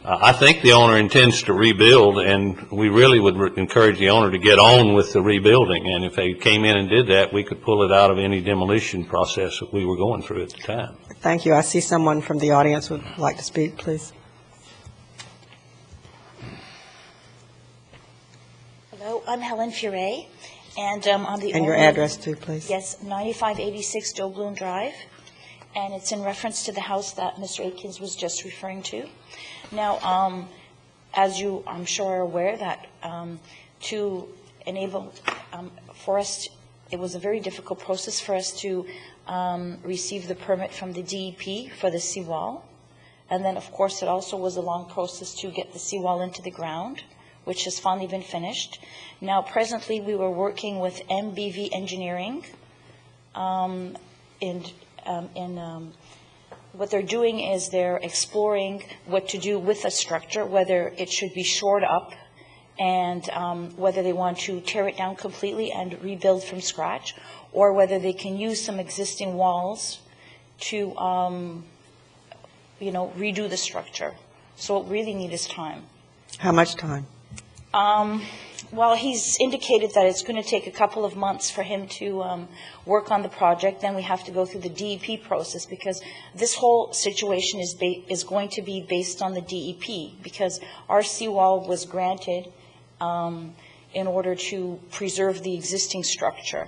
I think the owner intends to rebuild, and we really would encourage the owner to get on with the rebuilding. And if they came in and did that, we could pull it out of any demolition process that we were going through at the time. Thank you. I see someone from the audience would like to speak, please. Hello, I'm Helen Furay, and I'm the owner. And your address too, please. Yes, 9586 Doubloon Drive, and it's in reference to the house that Mr. Akins was just referring to. Now, as you, I'm sure, are aware that to enable for us, it was a very difficult process for us to receive the permit from the DEP for the seawall. And then, of course, it also was a long process to get the seawall into the ground, which has finally been finished. Now, presently, we were working with MBV Engineering what they're doing is they're exploring what to do with the structure, whether it should be shored up and whether they want to tear it down completely and rebuild from scratch, or whether they can use some existing walls to, redo the structure. So what we really need is time. How much time? Well, he's indicated that it's going to take a couple of months for him to work on the project. Then we have to go through the DEP process, because this whole situation is going to be based on the DEP, because our seawall was granted in order to preserve the existing structure.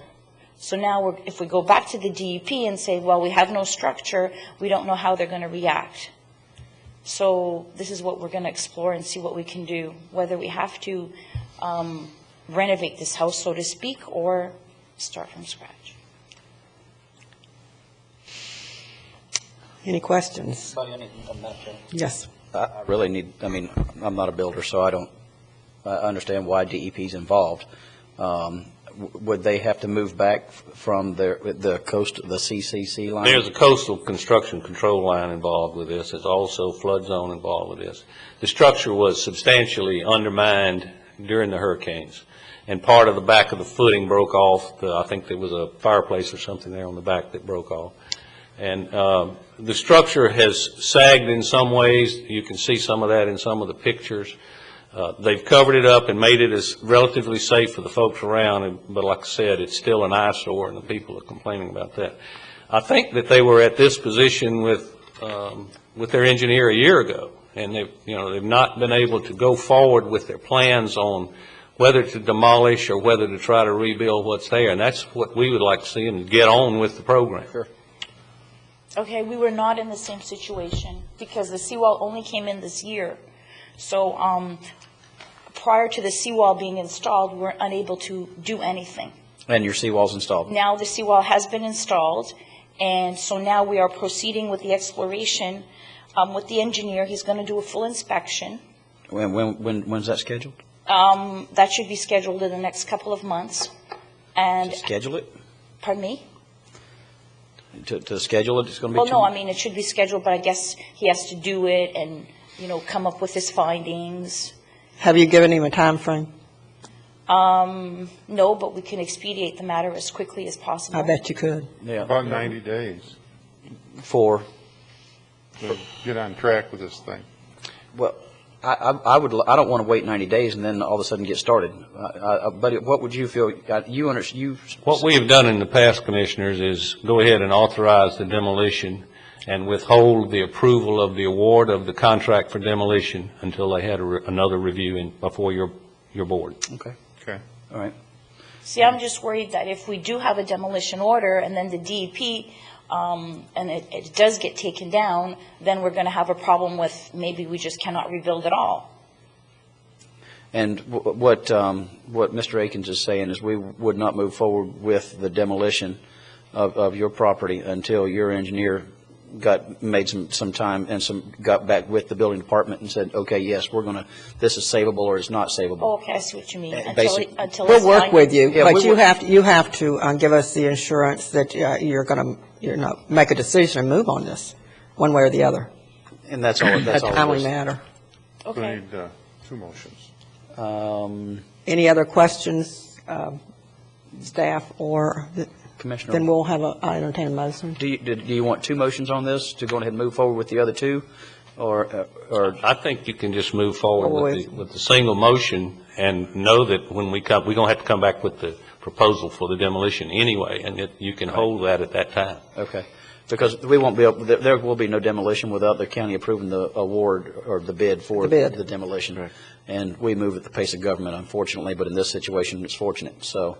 So now if we go back to the DEP and say, well, we have no structure, we don't know how they're going to react. So this is what we're going to explore and see what we can do, whether we have to renovate this house, so to speak, or start from scratch. Any questions? Yes. I really need, I'm not a builder, so I understand why DEP is involved. would they have to move back from the coast, the CCC line? There's a coastal construction control line involved with this. There's also flood zone involved with this. The structure was substantially undermined during the hurricanes, and part of the back of the footing broke off. I think there was a fireplace or something there on the back that broke off. And the structure has sagged in some ways. You can see some of that in some of the pictures. They've covered it up and made it as relatively safe for the folks around, but like I said, it's still an eyesore, and the people are complaining about that. I think that they were at this position with their engineer a year ago, and they've not been able to go forward with their plans on whether to demolish or whether to try to rebuild what's there, and that's what we would like to see them get on with the program. Sure. Okay, we were not in the same situation because the seawall only came in this year. So prior to the seawall being installed, we were unable to do anything. And your seawall's installed? Now the seawall has been installed, and so now we are proceeding with the exploration with the engineer. He's going to do a full inspection. When's that scheduled? That should be scheduled in the next couple of months. And schedule it? Pardon me? To schedule it, it's going to be Well, no, I mean, it should be scheduled, but I guess he has to do it and, come up with his findings. Have you given him a time frame? No, but we can expedite the matter as quickly as possible. I bet you could. Yeah. About 90 days for to get on track with this thing. Well, I don't want to wait 90 days and then all of a sudden get started. But what would you feel? What we have done in the past, Commissioners, is go ahead and authorize the demolition and withhold the approval of the award of the contract for demolition until they had another review before your board. Okay. Okay. All right. See, I'm just worried that if we do have a demolition order and then the DEP, and it does get taken down, then we're going to have a problem with maybe we just cannot rebuild at all. And what Mr. Akins is saying is we would not move forward with the demolition of your property until your engineer made some time and got back with the building department and said, okay, yes, this is savable or it's not savable. Oh, okay, I see what you mean. Until We'll work with you, Yeah, but you have to give us the assurance that you're going to make a decision and move on this, one way or the other. And that's all. That's all. A timely matter. Okay. We need 2 motions. Any other questions, staff or? Commissioner. Then we'll I entertain a motion. Do you want 2 motions on this to go ahead and move forward with the other 2? Or I think you can just move forward with the single motion and know that when we're going to have to come back with the proposal for the demolition anyway, and you can hold that at that time. Okay. Because we won't be able, there will be no demolition without the county approving the award or the bid for the demolition. Right. And we move at the pace of government, unfortunately, but in this situation, it's fortunate. So.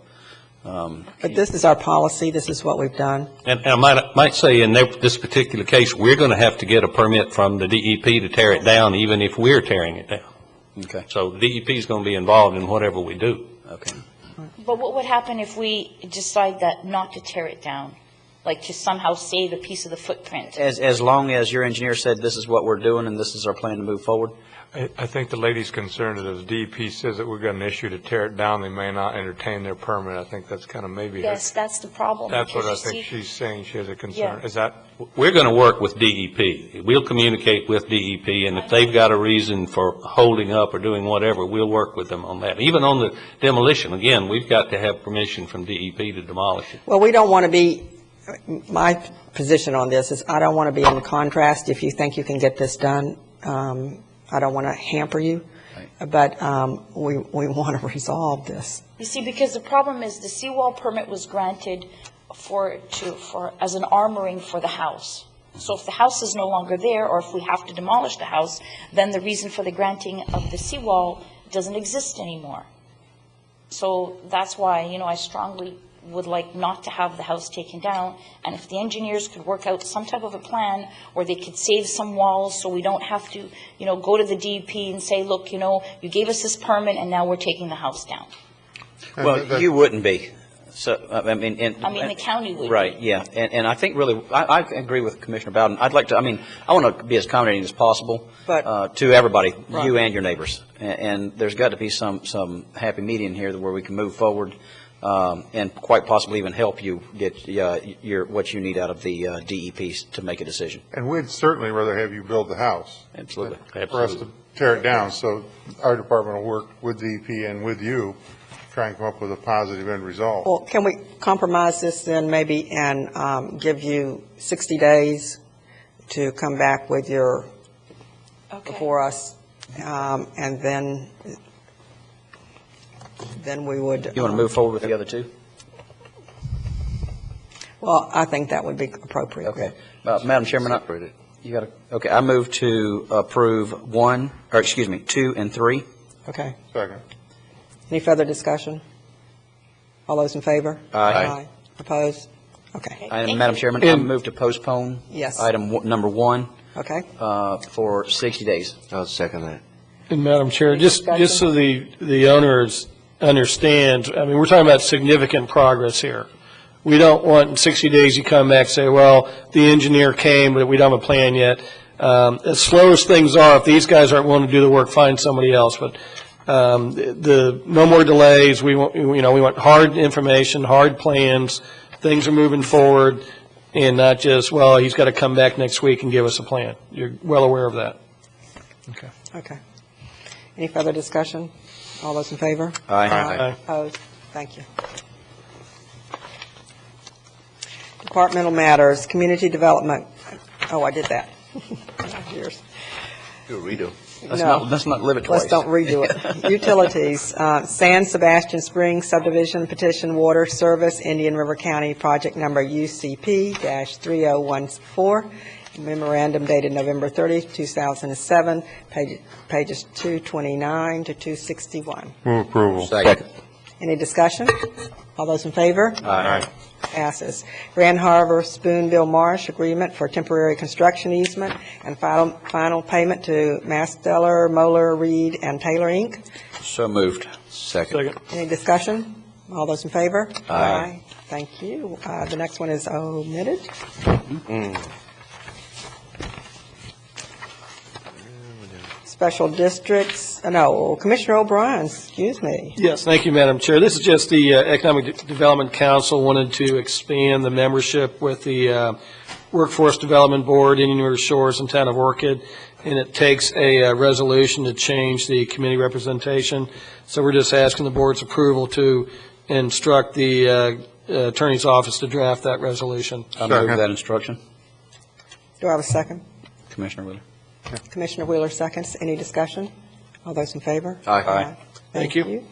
But this is our policy. This is what we've done. And I might say in this particular case, we're going to have to get a permit from the DEP to tear it down, even if we're tearing it down. Okay. So the DEP is going to be involved in whatever we do. Okay. But what would happen if we decide that not to tear it down? Like to somehow save a piece of the footprint? As long as your engineer said this is what we're doing and this is our plan to move forward? I think the lady's concerned that if DEP says that we're going to issue to tear it down, they may not entertain their permit. I think that's kind of maybe. Yes, that's the problem. That's what I think she's saying. She has a concern. Yeah. Is that? We're going to work with DEP. We'll communicate with DEP, and if they've got a reason for holding up or doing whatever, we'll work with them on that. Even on the demolition, again, we've got to have permission from DEP to demolish it. Well, we don't want to be, my position on this is I don't want to be in contrast. If you think you can get this done, I don't want to hamper you, but we want to resolve this. You see, because the problem is the seawall permit was granted as an armoring for the house. So if the house is no longer there, or if we have to demolish the house, then the reason for the granting of the seawall doesn't exist anymore. So that's why, I strongly would like not to have the house taken down, and if the engineers could work out some type of a plan where they could save some walls so we don't have to, go to the DEP and say, look, you gave us this permit and now we're taking the house down. Well, you wouldn't be. So, I mean, the county would. Right, yeah. And I think really, I agree with Commissioner Bowden. I'd like to, I want to be as accommodating as possible to everybody, you and your neighbors. And there's got to be some happy medium here where we can move forward and quite possibly even help you get what you need out of the DEP to make a decision. And we'd certainly rather have you build the house. Absolutely. For us to tear it down, so our department will work with DEP and with you, try and come up with a positive end result. Well, can we compromise this then maybe and give you 60 days to come back with your, before us, and then we would. You want to move forward with the other two? Well, I think that would be appropriate. Okay. Madam Chairman, okay, I move to approve 2 and 3. Okay. Second. Any further discussion? All those in favor? Aye. Opposed? Okay. And Madam Chairman, I move to postpone Yes. item number 1 Okay. for 60 days. I'll second that. And Madam Chair, just so the owners understand, I mean, we're talking about significant progress here. We don't want in 60 days you come back and say, well, the engineer came, but we don't have a plan yet. As slow as things are, if these guys aren't willing to do the work, find somebody else. But no more delays. We want hard information, hard plans. Things are moving forward, and not just, well, he's got to come back next week and give us a plan. You're well aware of that. Okay. Okay. Any further discussion? All those in favor? Aye. Opposed? Thank you. Departmental matters, community development. Oh, I did that. Yours. Do a redo. Let's not live it twice. Let's don't redo it. Utilities, San Sebastian Springs subdivision petition water service, Indian River County, project number UCP-3014, memorandum dated November 30, 2007, pages 229 to 261. Move approval. Second. Any discussion? All those in favor? Aye. Passes. Grand Harbor Spoonville Marsh agreement for temporary construction easement and final payment to Masteller, Moeller, Reed, and Taylor, Inc. So moved. Second. Any discussion? All those in favor? Aye. Thank you. The next one is omitted. Special districts, Commissioner O'Brien, excuse me. Yes, thank you, Madam Chair. This is just the Economic Development Council wanted to expand the membership with the Workforce Development Board, Indian River Shores, and Town of Orchid, and it takes a resolution to change the committee representation. So we're just asking the board's approval to instruct the Attorney's Office to draft that resolution. I move that instruction. Do I have a second? Commissioner Wheeler. Commissioner Wheeler seconds. Any discussion? All those in favor? Aye. Thank you.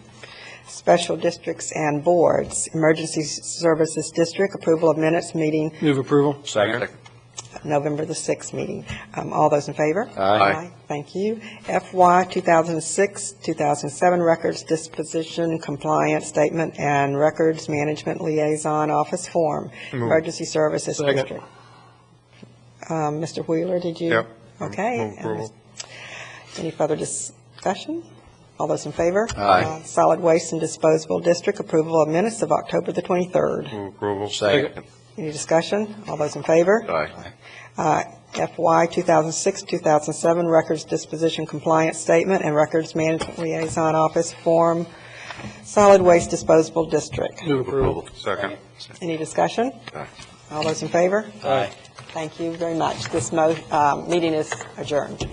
Special districts and boards, Emergency Services District, approval of minutes meeting Move approval. Second. November the 6th meeting. All those in favor? Aye. Thank you. FY 2006-2007 Records Disposition Compliance Statement and Records Management Liaison Office Form, Emergency Services Second. District. Mr. Wheeler, did you? Yep. Okay. Move approval. Any further discussion? All those in favor? Aye. Solid Waste and Disposable District, approval of minutes of October the 23rd. Move approval. Second. Any discussion? All those in favor? Aye. FY 2006-2007 Records Disposition Compliance Statement and Records Management Liaison Office Form, Solid Waste Disposable District. Move approval. Second. Any discussion? Aye. All those in favor? Aye. Thank you very much. This meeting is adjourned.